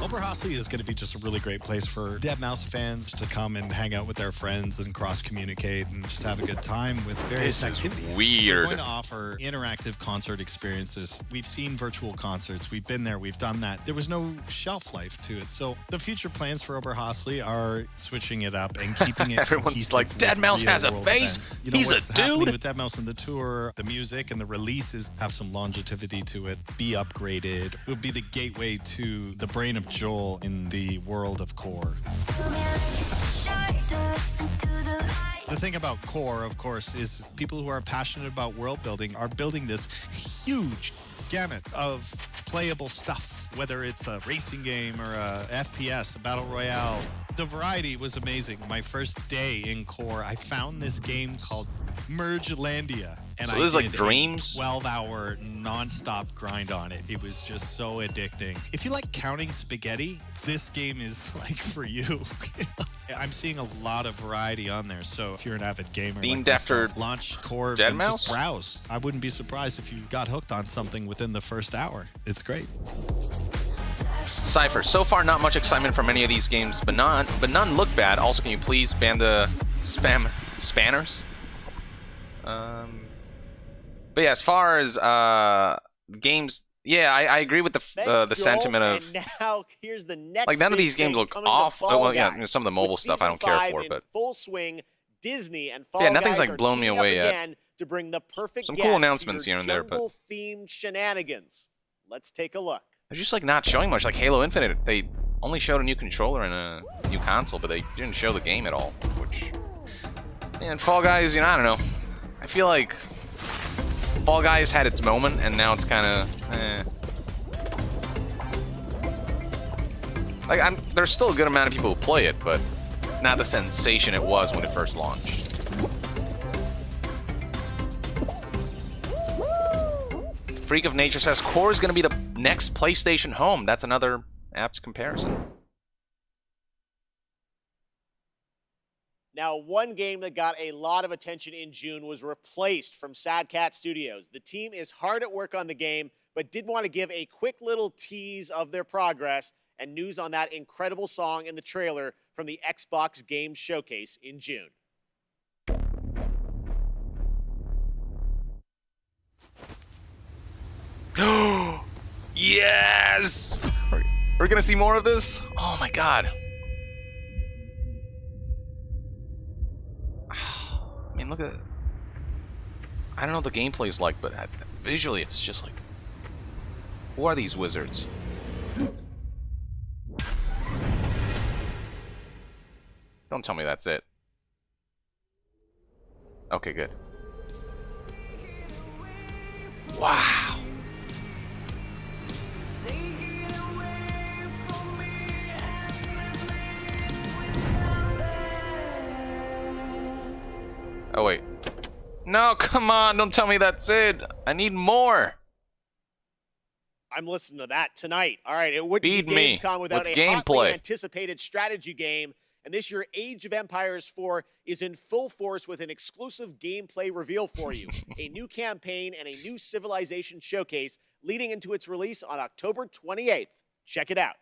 Oberhasli is going to be just a really great place for Deadmau5 fans to come and hang out with their friends and cross-communicate and just have a good time with various activities. Weird. We're going to offer interactive concert experiences. We've seen virtual concerts. We've been there. We've done that. There was no shelf life to it. So the future plans for Oberhasli are switching it up and keeping it. Everyone's like, Deadmau5 has a face. You know, He's a dude. With Deadmau5 on the tour, the music and the releases have some longevity to it. Be upgraded. It would be the gateway to the brain of Joel in the world of Core. The thing about Core, of course, is people who are passionate about world building are building this huge gamut of playable stuff. Whether it's a racing game or a FPS, a battle royale, the variety was amazing. My first day in Core, I found this game called Mergelandia, and So I this is like did Dreams? a 12-hour non-stop grind on it. It was just so addicting. If you like counting spaghetti, this game is like for you. I'm seeing a lot of variety on there, so if you're an avid gamer, Themed like after myself, launch Core, and Deadmau5? just browse. I wouldn't be surprised if you got hooked on something within the first hour. It's great. CIPHER. So far, not much excitement from any of these games, but none look bad. Also, can you please ban the spanners? But yeah, as far as games, yeah, I agree with the sentiment of And now here's the next like none of big these games thing look coming to off. Fall Well, yeah, Guys. you know, some of the mobile With stuff I don't Season care 5 for, in but full swing, Disney and Fall yeah, nothing's Guys like are blown me teaming away up yet. again to bring the perfect Some guest cool to announcements your here and there, but jungle-themed shenanigans. Let's take a look. they're just like not showing much. Like Halo Infinite, they only showed a new controller and a new console, but they didn't show the game at all. Which, and Fall Guys, you know, I don't know. I feel like Fall Guys had its moment, and now it's kind of, Like, there's still a good amount of people who play it, but it's not the sensation it was when it first launched. Freak of Nature says Core is going to be the next PlayStation home. That's another apt comparison. Now, one game that got a lot of attention in June was replaced from Sad Cat Studios. The team is hard at work on the game, but did want to give a quick little tease of their progress and news on that incredible song in the trailer from the Xbox Games Showcase in June. Yes! We're gonna see more of this? Oh my god. I mean, look at it. I don't know what the gameplay is like, but visually it's just like, who are these wizards? Don't tell me that's it. Okay, good. Wow. Oh, wait. No, come on. Don't tell me that's it. I need more. I'm listening to that tonight. All right, it wouldn't Feed be me Gamescom without with a hotly gameplay. anticipated strategy game. And this year, Age of Empires 4 is in full force with an exclusive gameplay reveal for you. A new campaign and a new civilization showcase leading into its release on October 28th. Check it out.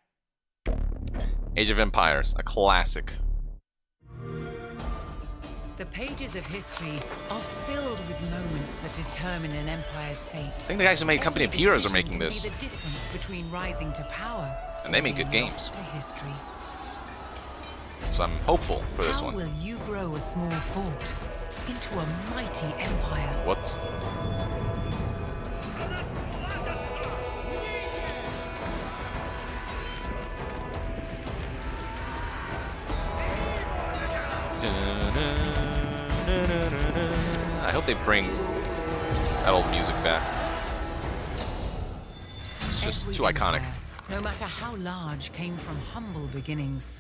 Age of Empires, a classic. The pages of history are filled with moments that determine an empire's fate. I think the guys who made Company of Heroes are making this. Be the difference between rising to power And they make good games. to history. So I'm hopeful for this How one. will you grow a small fort into a mighty empire? What? I hope they bring that old music back. It's just too iconic. No matter how large, came from humble beginnings.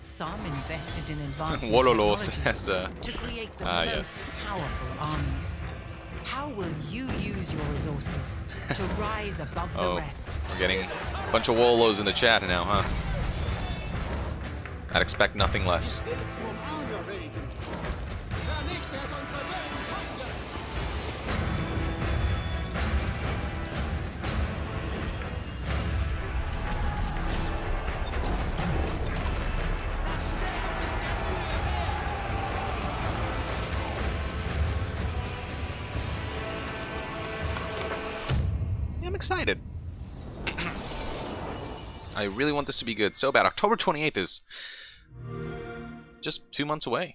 Some invested in advancing Wololo technology says, to create the most yes. powerful armies. How will you use your resources to rise above the rest? We're getting a bunch of Wolos in the chat now, huh? I'd expect nothing less. I'm excited. I really want this to be good so bad. October 28th is just 2 months away.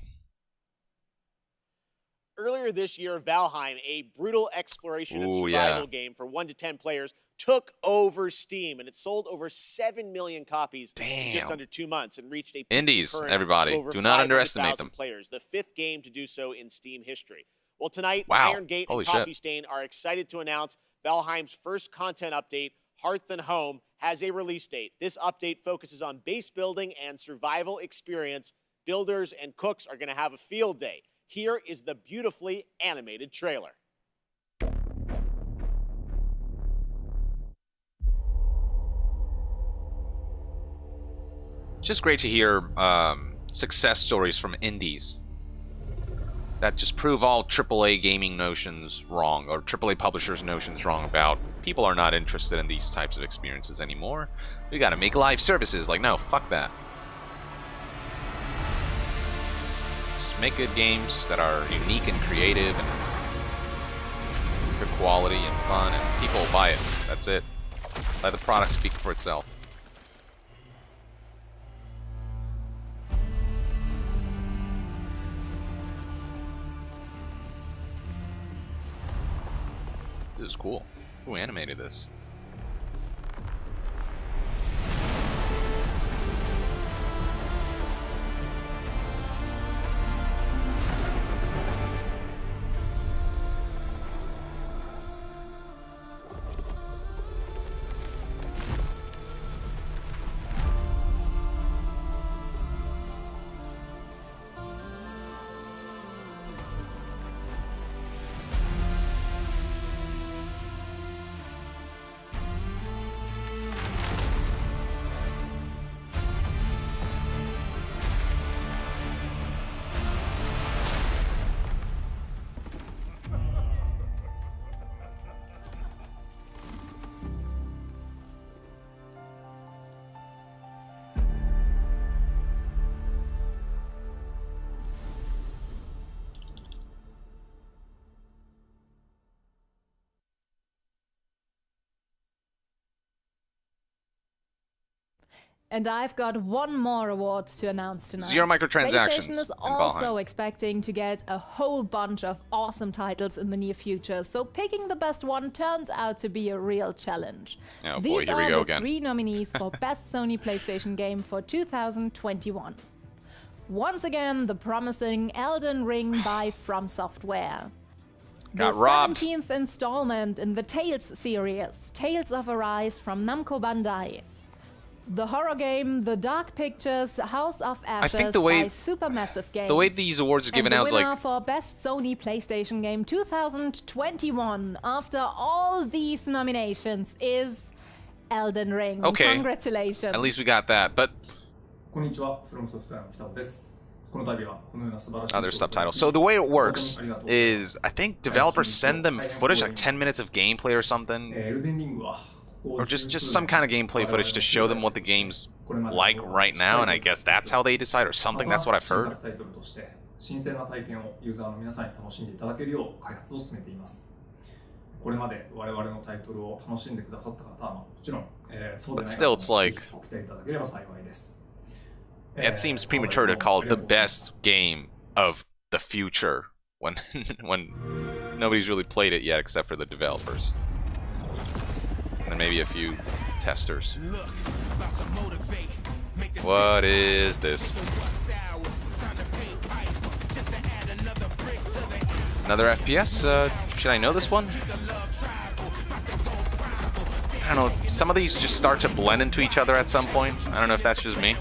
Earlier this year, Valheim, a brutal exploration and survival game for 1 to 10 players, took over Steam, and it sold over 7 million copies in just under 2 months and reached a Indies, current everybody. over Do not underestimate 500,000 them. players, the 5th game to do so in Steam history. Well, tonight, Wow. Iron Gate Holy and Coffee shit. Stain are excited to announce Valheim's first content update, Hearth and Home, has a release date. This update focuses on base building and survival experience. Builders and cooks are going to have a field day. Here is the beautifully animated trailer. Just great to hear success stories from indies that just prove all AAA gaming notions wrong, or AAA publishers' notions wrong about people are not interested in these types of experiences anymore. We gotta make live services. Like, no, fuck that. Just make good games that are unique and creative and good quality and fun, and people will buy it. That's it. Let the product speak for itself. This is cool. Who animated this? And I've got one more award to announce tonight. 0 microtransactions PlayStation is in also Valheim. expecting to get a whole bunch of awesome titles in the near future, so picking the best one turns out to be a real challenge. Oh boy, These here we are go the again. 3 nominees for Best Sony PlayStation Game for 2021. Once again, the promising Elden Ring by From Software. Got the robbed. 17th installment in the Tales series, Tales of Arise from Namco Bandai. The horror game The Dark Pictures House of Ashes think the way- by Supermassive Games. The way these awards are given and out the is winner like, for Best Sony PlayStation Game 2021 after all these nominations is Elden Ring. okay, Congratulations. at least we got that, but こんにちは、フロムソフトウェアの北尾です。この度はこのような素晴らしい other subtitles. So the way it works is, I think developers send them footage, like 10 minutes of gameplay or something, エルデンリングは or just some kind of gameplay footage to show them what the game's like right now, and I guess that's how they decide, or something. That's what I've 新 heard. 作タイトルとして新鮮な体験をユーザーの皆さんに楽しんでいただけるよう開発を進めています。これまで我々のタイトルを楽しんでくださった方はもちろん、そうで But ない still, 方 it's も like, ぜひご期待いただければ幸いです。 it seems premature to call it the best game of the future when when nobody's really played it yet except for the developers. And maybe a few testers. What is this? Another FPS. Should I know this one? I don't know. Some of these just start to blend into each other at some point. I don't know if that's just me.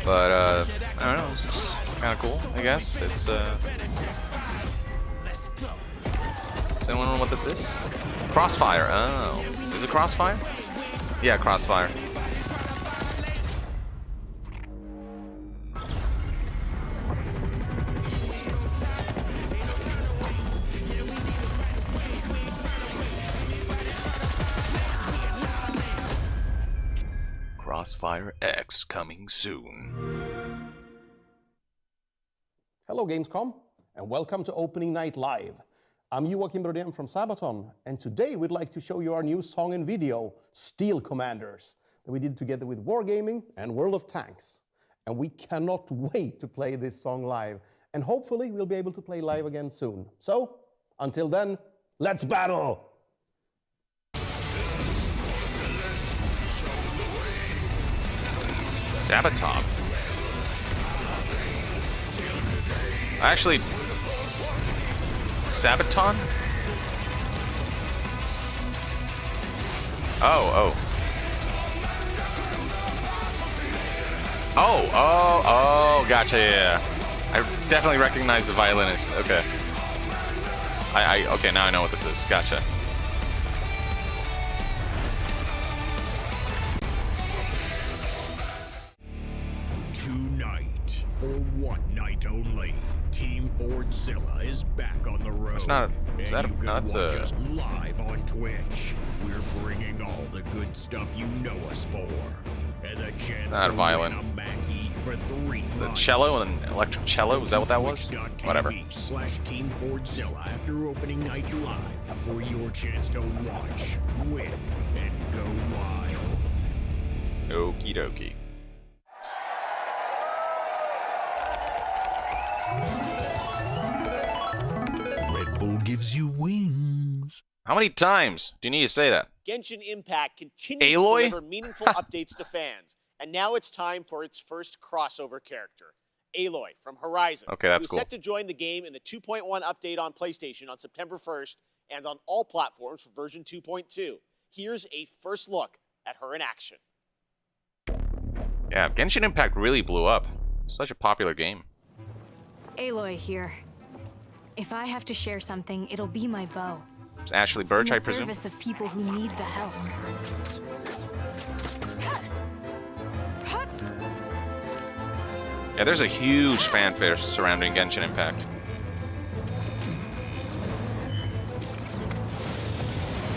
But, I don't know. It's kind of cool, I guess. It's, Does anyone know what this is? Crossfire. Oh. Is it Crossfire? Yeah, Crossfire. Crossfire X coming soon. Hello Gamescom, and welcome to Opening Night Live. I'm Joakim from Sabaton, and today we'd like to show you our new song and video, Steel Commanders, that we did together with Wargaming and World of Tanks. And we cannot wait to play this song live, and hopefully we'll be able to play live again soon. So, until then, let's battle! Sabaton. Actually, Sabaton? Oh. Gotcha, yeah. I definitely recognize the violinist. Okay. Okay, now I know what this is. Gotcha. Tonight, for one night only, Team Fordzilla is back on the road. It's not. Is that you can that's watch a us live on Twitch. We're bringing all the good stuff you know us for, and the chance not to a violin. win a Mackie for 3 The months. cello and an electric cello. Is that what that was? Whatever. Twitch.tv/Team Fordzilla after opening night live for your chance to watch, win, and go wild. Okie dokie. Red Bull gives you wings. How many times do you need to say that? Genshin Impact continues Aloy? to deliver meaningful updates to fans, and now it's time for its first crossover character, Aloy from Horizon. Okay, that's who's cool. set to join the game in the 2.1 update on PlayStation on September 1st and on all platforms for version 2.2. Here's a first look at her in action. Yeah, Genshin Impact really blew up. Such a popular game. Aloy here. If I have to share something, it'll be my bow. It's Ashley Birch, in I the presume. service of people who need the help. Yeah, there's a huge fanfare surrounding Genshin Impact.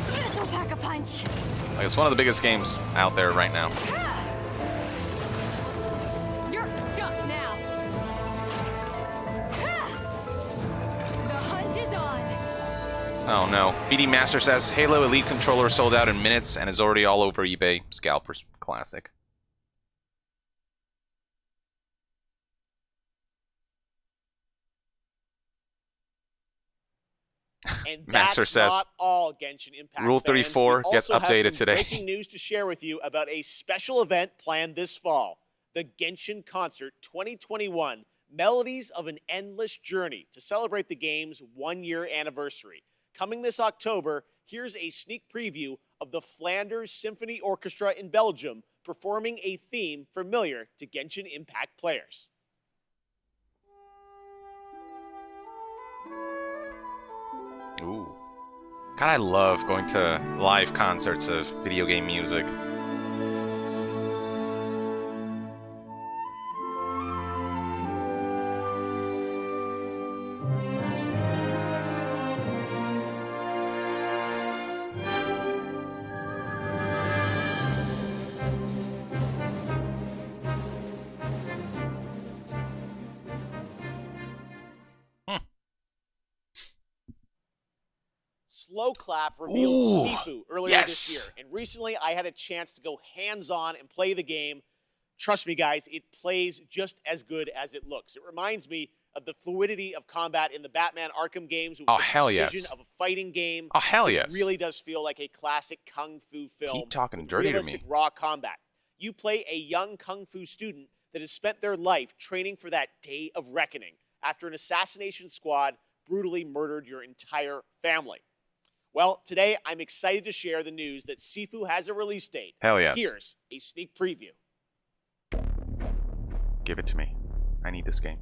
This'll pack a punch. Like, it's one of the biggest games out there right now. You're stuck now. The hunt is on. Oh no. BD Master says Halo Elite controller sold out in minutes and is already all over eBay. Scalpers classic. And Maxer that's says, not all, Genshin Impact Rule fans. 34 We gets also have updated some today. Breaking news to share with you about a special event planned this fall, the Genshin Concert 2021, Melodies of an Endless Journey, to celebrate the game's 1-year anniversary. Coming this October, here's a sneak preview of the Flanders Symphony Orchestra in Belgium performing a theme familiar to Genshin Impact players. Ooh. God, I love going to live concerts of video game music. Slow Clap revealed Ooh, Sifu earlier yes. this year, and recently I had a chance to go hands-on and play the game. Trust me, guys, it plays just as good as it looks. It reminds me of the fluidity of combat in the Batman Arkham games with Oh, the hell precision yes. of a fighting game. Oh, hell This yes. really does feel like a classic kung fu film. Keep talking with dirty to realistic me. raw combat. You play a young kung fu student that has spent their life training for that day of reckoning, after an assassination squad brutally murdered your entire family. Well, today I'm excited to share the news that CIPHER has a release date. Hell yes. Here's a sneak preview. Give it to me. I need this game.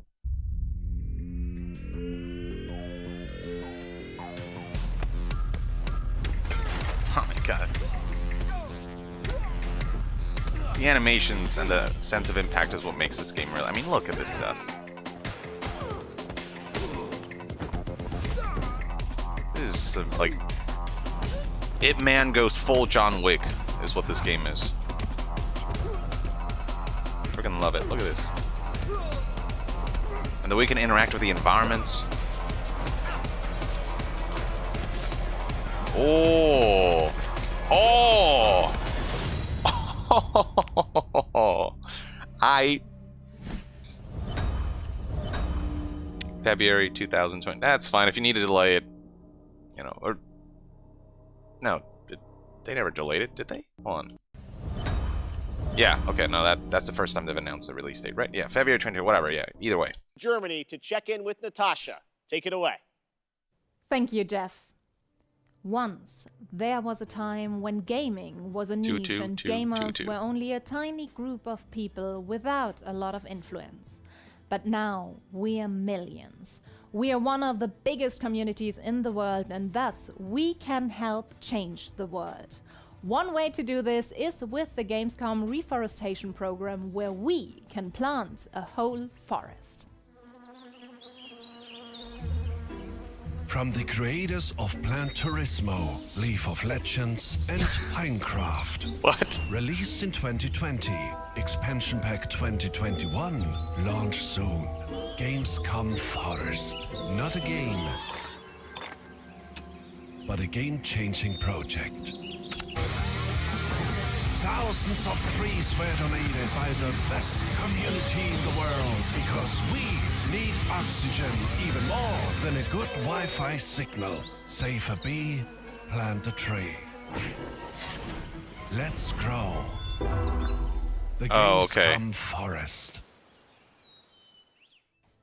Oh my god. The animations and the sense of impact is what makes this game real. I mean, look at this stuff. This is some, like... Ip Man goes full John Wick is what this game is. Freaking love it. Look at this. And the way we can interact with the environments. Oh! Oh! February 2020. That's fine if you need to delay it, you know. Or no, they never delayed it, did they? Hold on. Yeah. Okay. No, that's the first time they've announced the release date, right? Yeah, February 20. Whatever. Yeah. Either way. Germany to check in with Natasha. Take it away. Thank you, Jeff. Once, there was a time when gaming was a niche and gamers were only a tiny group of people without a lot of influence. But now, we are millions. We are one of the biggest communities in the world, and thus, we can help change the world. One way to do this is with the Gamescom reforestation program, where we can plant a whole forest. From the creators of Plant Turismo, League of Legends, and Minecraft. What? Released in 2020, Expansion Pack 2021, launch soon. Gamescom Forest. Not a game, but a game-changing project. Thousands of trees were donated by the best community in the world because we need oxygen even more than a good Wi-Fi signal. Save a bee, plant a tree. Let's grow. The Gamescom Forest.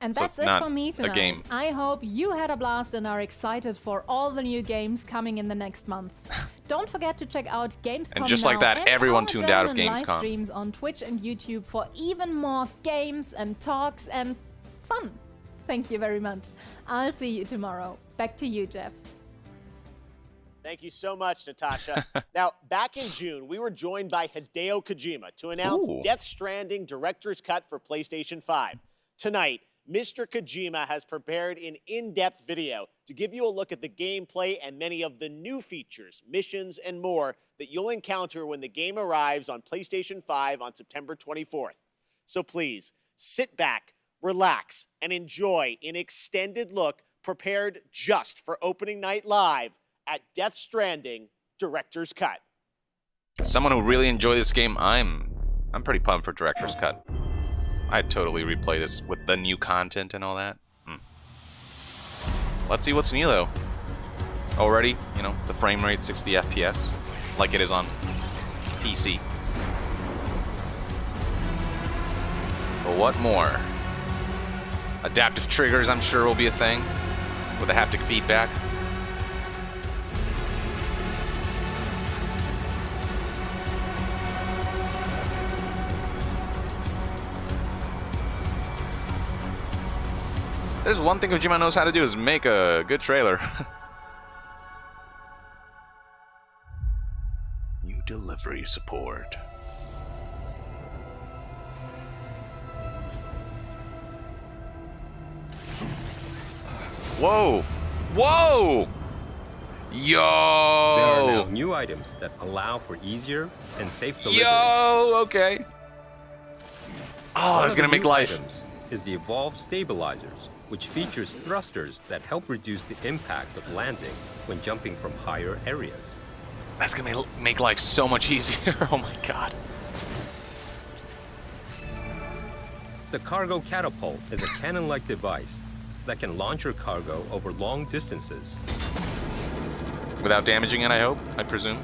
And So that's it's it not for me a tonight. game. I hope you had a blast and are excited for all the new games coming in the next month. Don't forget to check out Gamescom And just like now that, and everyone our tuned out of German live Gamescom. streams on Twitch and YouTube for even more games and talks and fun. Thank you very much. I'll see you tomorrow. Back to you, Jeff. Thank you so much, Natasha. Now, back in June, we were joined by Hideo Kojima to announce Death Stranding Director's Cut for PlayStation 5. Tonight, Mr. Kojima has prepared an in-depth video to give you a look at the gameplay and many of the new features, missions, and more that you'll encounter when the game arrives on PlayStation 5 on September 24th. So please, sit back, relax, and enjoy an extended look prepared just for opening night live at Death Stranding Director's Cut. Someone who really enjoyed this game, I'm pretty pumped for Director's Cut. I'd totally replay this with the new content and all that. Let's see what's new though. Already, you know, the frame rate 60 FPS, like it is on PC. But what more? Adaptive triggers, I'm sure, will be a thing with the haptic feedback. There's one thing Kojima knows how to do is make a good trailer. New delivery support. Whoa! Whoa! Yo! There are now new items that allow for easier and safe delivery. Yo! Okay. Oh, that's gonna make life. Is the Evolved Stabilizers, which features thrusters that help reduce the impact of landing when jumping from higher areas. That's gonna make life so much easier. Oh my god. The Cargo Catapult is a cannon-like device that can launch your cargo over long distances. Without damaging it, I hope, I presume.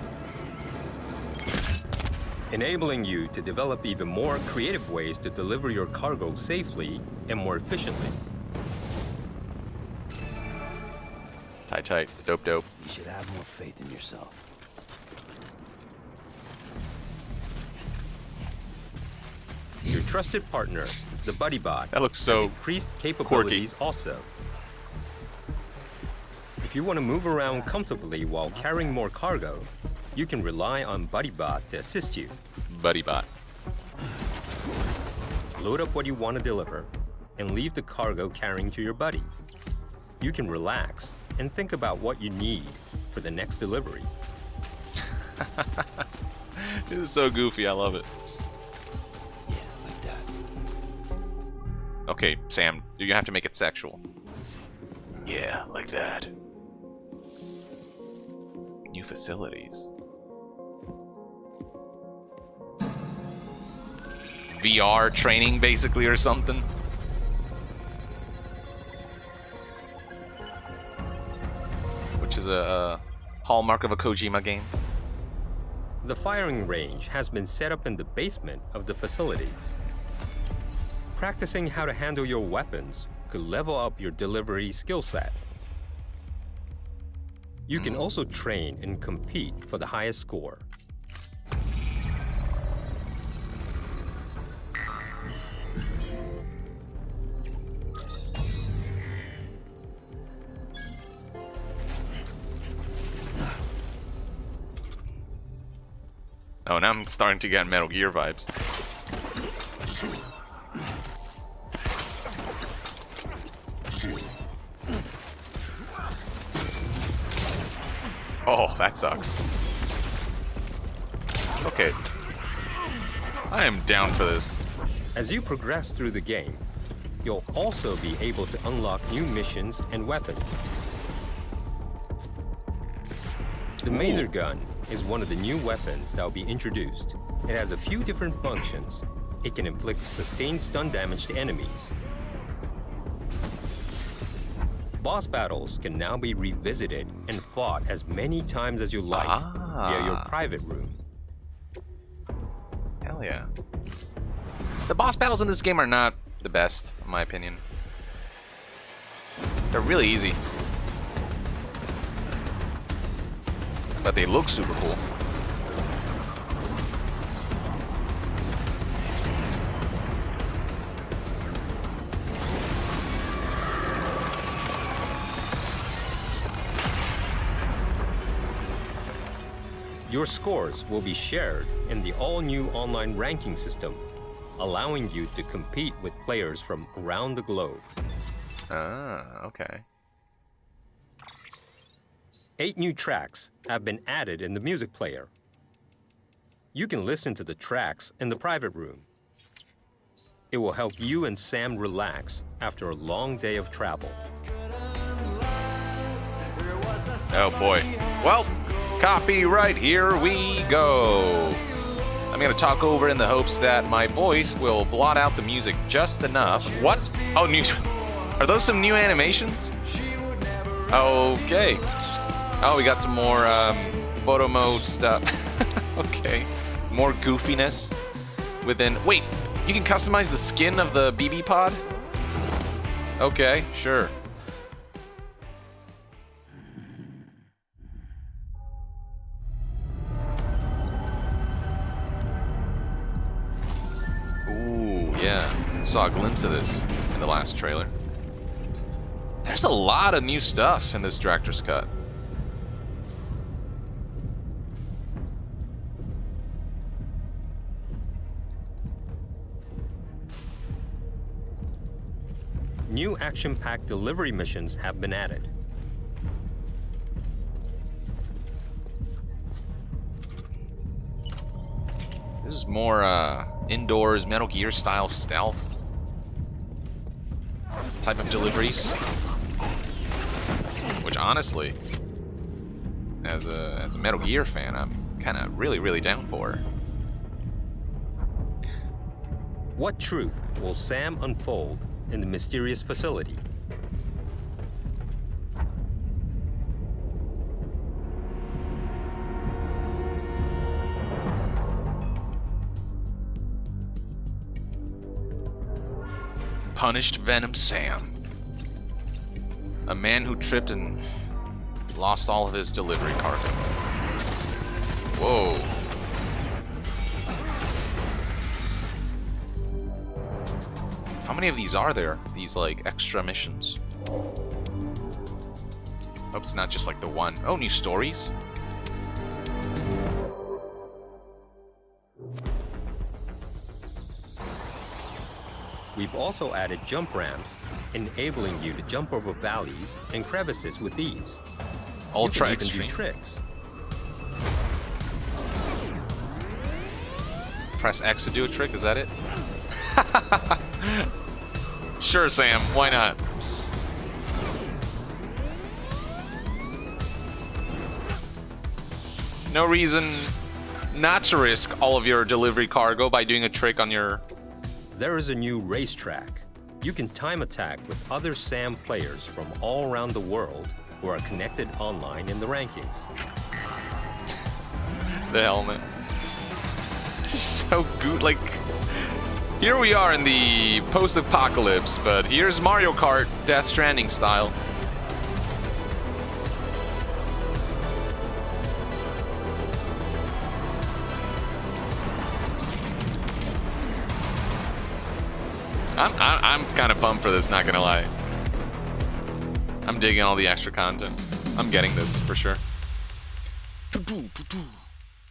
Enabling you to develop even more creative ways to deliver your cargo safely and more efficiently. Tight. Dope. You should have more faith in yourself. Your trusted partner, the BuddyBot, that looks so has increased capabilities also. If you want to move around comfortably while carrying more cargo, you can rely on BuddyBot to assist you. BuddyBot. Load up what you want to deliver and leave the cargo carrying to your buddy. You can relax and think about what you need for the next delivery. This is so goofy, I love it. Yeah, like that. Okay, Sam, you're gonna have to make it sexual. Yeah, like that. New facilities. VR training, basically, or something. Which is a hallmark of a Kojima game. The firing range has been set up in the basement of the facilities. Practicing how to handle your weapons could level up your delivery skill set. You can also train and compete for the highest score. Oh, now I'm starting to get Metal Gear vibes. Oh, that sucks. Okay. I am down for this. As you progress through the game, you'll also be able to unlock new missions and weapons. The Maser Gun is one of the new weapons that will be introduced. It has a few different functions. It can inflict sustained stun damage to enemies. Boss battles can now be revisited and fought as many times as you like via your private room. Hell yeah. The boss battles in this game are not the best, in my opinion. They're really easy. But they look super cool. Your scores will be shared in the all-new online ranking system, allowing you to compete with players from around the globe. Ah, okay. 8 new tracks have been added in the music player. You can listen to the tracks in the private room. It will help you and Sam relax after a long day of travel. Oh boy. Well, copyright, here we go. I'm gonna talk over in the hopes that my voice will blot out the music just enough. What? Oh, new. Are those some new animations? Okay. Oh, we got some more photo mode stuff. Okay. More goofiness within. Wait, you can customize the skin of the BB pod? Okay, sure. Ooh, yeah. Saw a glimpse of this in the last trailer. There's a lot of new stuff in this director's cut. New action-packed delivery missions have been added. This is more indoors Metal Gear style stealth type of deliveries, which honestly, as a Metal Gear fan, I'm kind of really down for. What truth will Sam unfold in the mysterious facility? Punished Venom Sam. A man who tripped and lost all of his delivery cargo. Whoa. How many of these are there? These, like, extra missions? Hope it's not just, like, the one. Oh, new stories? We've also added jump ramps, enabling you to jump over valleys and crevices with ease. Ultra you can even extreme. do tricks. Press X to do a trick, is that it? Sure, Sam, why not? No reason not to risk all of your delivery cargo by doing a trick on your... There is a new racetrack. You can time attack with other SAM players from all around the world who are connected online in the rankings. The helmet. So good, like... Here we are in the post-apocalypse, but here's Mario Kart, Death Stranding style. I'm kind of pumped for this, not gonna lie. I'm digging all the extra content. I'm getting this, for sure.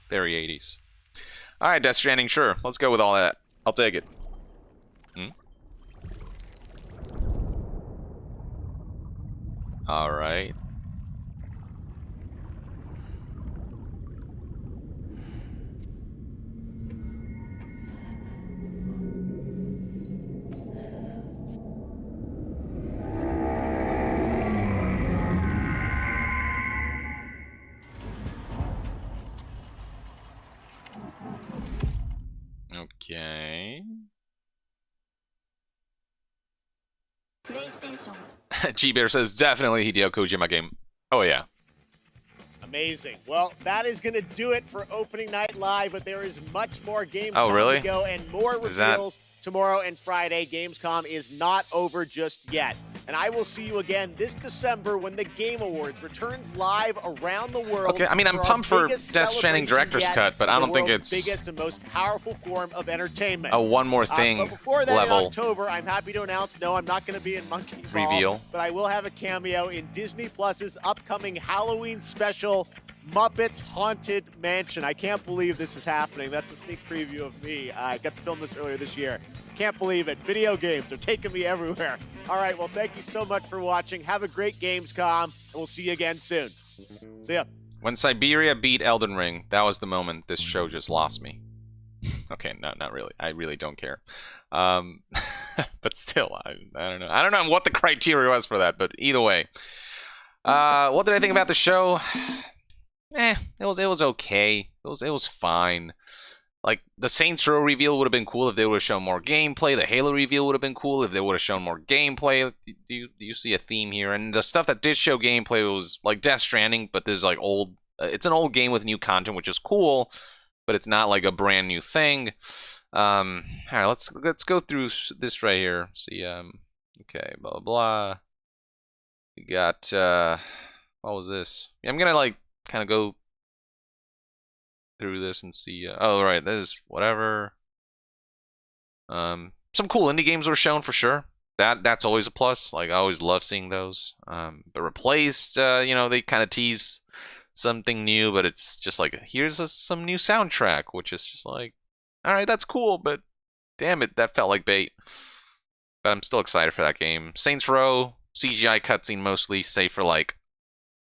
Very 80s. Alright, Death Stranding, sure. Let's go with all that. I'll take it. Alright. Okay. G-Bear says, definitely Hideo Kojima game. Oh, yeah. Amazing. Well, that is going to do it for Opening Night Live, but there is much more Gamescom Oh, really? to go and more reveals tomorrow and Friday. Gamescom is not over just yet. And I will see you again this December when the Game Awards returns live around the world. Okay, I mean, I'm pumped for Death Stranding Director's Cut, but I don't think it's biggest and most powerful form of entertainment. a one more thing But before that, level in October, I'm happy to announce, no, I'm not going to be in Monkey Ball, reveal. but I will have a cameo in Disney Plus's upcoming Halloween special, Muppets Haunted Mansion. I can't believe this is happening. That's a sneak preview of me. I got to film this earlier this year. Can't believe it. Video games are taking me everywhere. All right, well, thank you so much for watching. Have a great Gamescom, and we'll see you again soon. See ya. When Siberia beat Elden Ring, that was the moment this show just lost me. Okay, no, not really. I really don't care. But still, I don't know. I don't know what the criteria was for that, but either way. What did I think about the show? It was okay. It was fine. Like, the Saints Row reveal would have been cool if they would have shown more gameplay. The Halo reveal would have been cool if they would have shown more gameplay. Do you see a theme here? And the stuff that did show gameplay was like Death Stranding, but there's like old. It's an old game with new content, which is cool, but it's not like a brand new thing. All right, let's go through this right here. See, okay, blah blah blah. We got what was this? Yeah, I'm gonna like kind of go through this and see. Oh, right, this is whatever. Some cool indie games were shown for sure. That's always a plus. Like, I always love seeing those. But Replaced, you know, they kind of tease something new, but it's just like, here's some new soundtrack, which is just like, all right, that's cool, but damn it, that felt like bait. But I'm still excited for that game. Saints Row, CGI cutscene mostly, save for like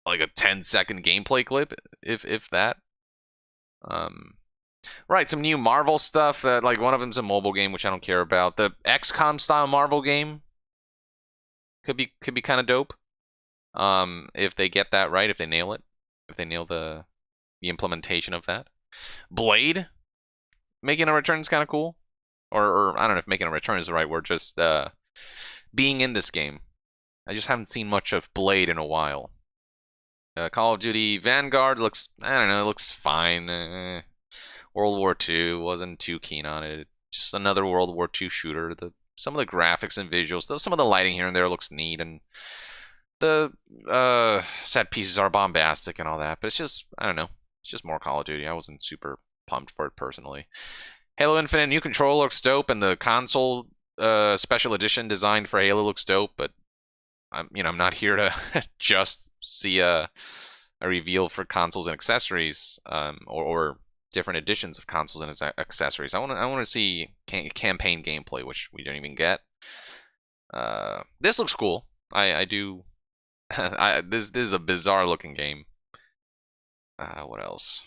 a 10-second gameplay clip, if that. Right, some new Marvel stuff. That like one of them's a mobile game, which I don't care about. The XCOM style Marvel game could be kind of dope. If they get that right, if they nail it, if they nail the implementation of that. Blade making a return is kind of cool, or I don't know if making a return is the right word. Just being in this game. I just haven't seen much of Blade in a while. Call of Duty Vanguard looks, I don't know, it looks fine. World War II, wasn't too keen on it. Just another World War II shooter. Some of the graphics and visuals, some of the lighting here and there looks neat, and The set pieces are bombastic and all that, but it's just, I don't know, it's just more Call of Duty. I wasn't super pumped for it personally. Halo Infinite new controller looks dope, and the console special edition designed for Halo looks dope, but I'm not here to just see a reveal for consoles and accessories, or different editions of consoles and accessories. I want to see campaign gameplay, which we don't even get. This looks cool. I do. This is a bizarre looking game. What else?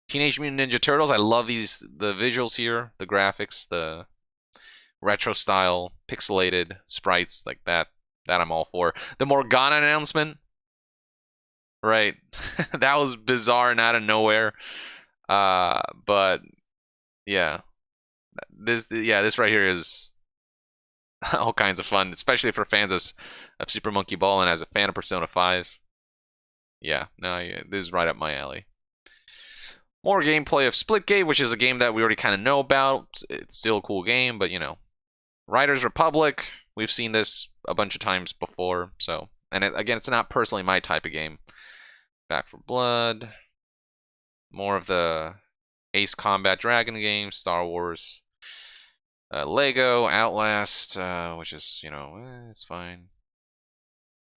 Teenage Mutant Ninja Turtles. I love the visuals here, the graphics, the retro style, pixelated sprites like that. That I'm all for. The Morgana announcement. Right. That was bizarre and out of nowhere. But yeah. This right here is all kinds of fun, especially for fans of Super Monkey Ball, and as a fan of Persona 5. Yeah, no, this is right up my alley. More gameplay of Splitgate, which is a game that we already kind of know about. It's still a cool game, but Riders Republic, we've seen this a bunch of times before, so, and again, it's not personally my type of game. Back 4 Blood, more of the Ace Combat Dragon games, Star Wars, Lego, Outlast, which is, it's fine.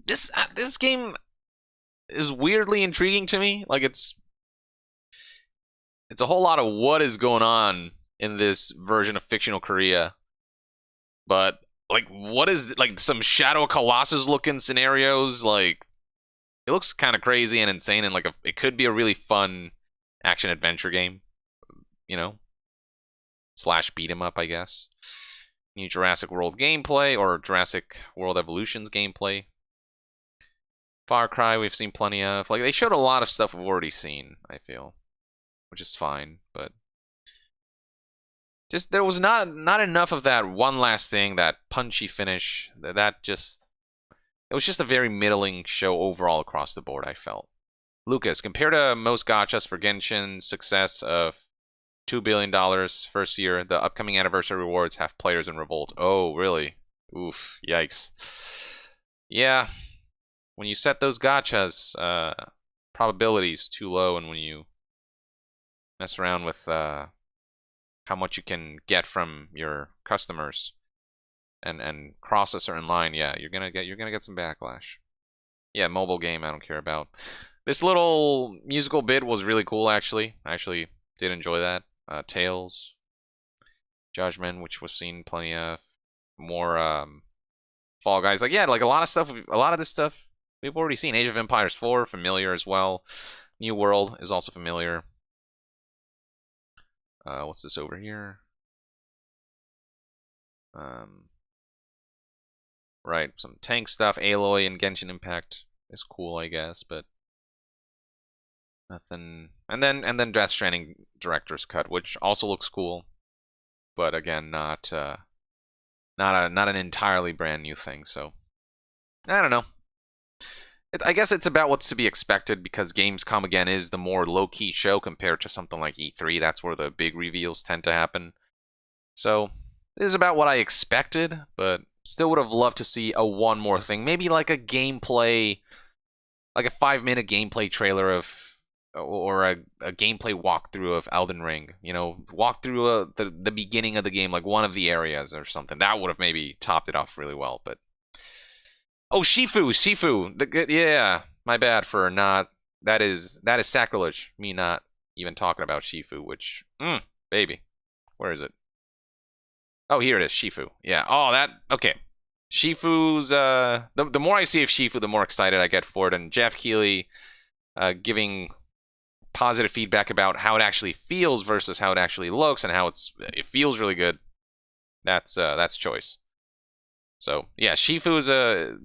This game is weirdly intriguing to me. Like, it's a whole lot of what is going on in this version of fictional Korea. But, like, what is, like, some Shadow of Colossus looking scenarios? Like, it looks kind of crazy and insane, and, like, it could be a really fun action-adventure game, / beat 'em up, I guess. New Jurassic World gameplay, or Jurassic World Evolutions gameplay. Far Cry, we've seen plenty of. Like, they showed a lot of stuff we've already seen, I feel, which is fine, but just there was not enough of that one last thing, that punchy finish. It was just a very middling show overall across the board, I felt. Lucas, compared to most gachas for Genshin's success of $2 billion first year, the upcoming anniversary rewards have players in revolt. Oh, really? Oof, yikes. Yeah, when you set those gachas, probabilities too low, and when you mess around with how much you can get from your customers and cross a certain line, yeah, you're gonna get some backlash. Yeah, mobile game I don't care about. This little musical bit was really cool, actually. I actually did enjoy that. Tales, Judgment, which we've seen plenty of. More Fall Guys. Like, yeah, like a lot of this stuff we've already seen. Age of Empires 4, familiar as well. New World is also familiar. What's this over here? Right, some tank stuff. Aloy and Genshin Impact is cool, I guess, but nothing. And then Death Stranding Director's Cut, which also looks cool, but again, not an entirely brand new thing. So I don't know. I guess it's about what's to be expected, because Gamescom again is the more low-key show compared to something like E3. That's where the big reveals tend to happen. So it is about what I expected, but still would have loved to see one more thing. Maybe like a gameplay, like a 5-minute gameplay trailer of, or a gameplay walkthrough of Elden Ring. Walk through the beginning of the game, like one of the areas or something. That would have maybe topped it off really well, but. Oh, Shifu. Yeah, my bad for not. That is sacrilege. Me not even talking about Shifu, which, baby, where is it? Oh, here it is, Shifu. Yeah. Oh, okay. Shifu's. The more I see of Shifu, the more excited I get for it. And Jeff Keighley, giving positive feedback about how it actually feels versus how it actually looks, and how it feels really good. That's choice. So yeah, Shifu is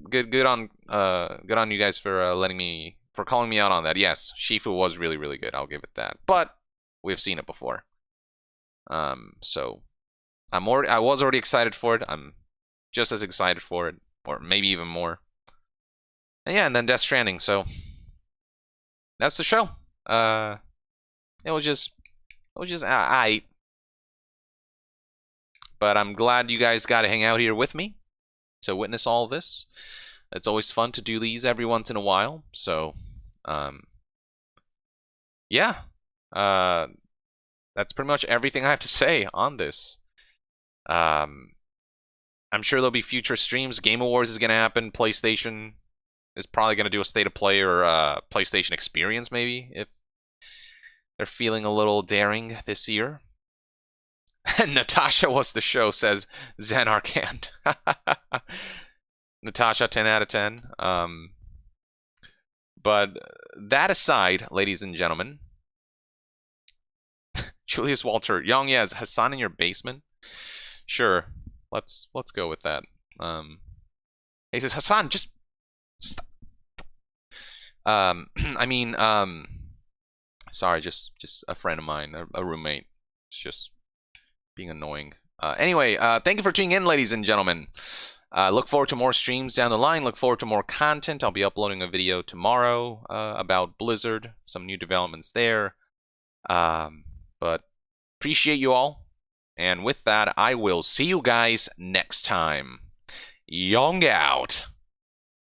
good on you guys for calling me out on that. Yes, Shifu was really, really good. I'll give it that. But we've seen it before. So I was already excited for it. I'm just as excited for it, or maybe even more. And yeah, and then Death Stranding. So that's the show. It was just aight. But I'm glad you guys got to hang out here with me to witness all of this. It's always fun to do these every once in a while. So, yeah. That's pretty much everything I have to say on this. I'm sure there'll be future streams. Game Awards is going to happen. PlayStation is probably going to do a State of Play or PlayStation Experience, maybe, if they're feeling a little daring this year. And Natasha was the show, says Zen Arcand. Natasha, 10 out of 10. But that aside, ladies and gentlemen, Julius Walter, YongYea, is Hassan in your basement? Sure, let's go with that. He says, Hassan, just stop. I mean, sorry, just a friend of mine, a roommate. It's just being annoying. Anyway, thank you for tuning in, ladies and gentlemen. Look forward to more streams down the line. Look forward to more content. I'll be uploading a video tomorrow about Blizzard, some new developments there. But appreciate you all. And with that, I will see you guys next time. Yong out.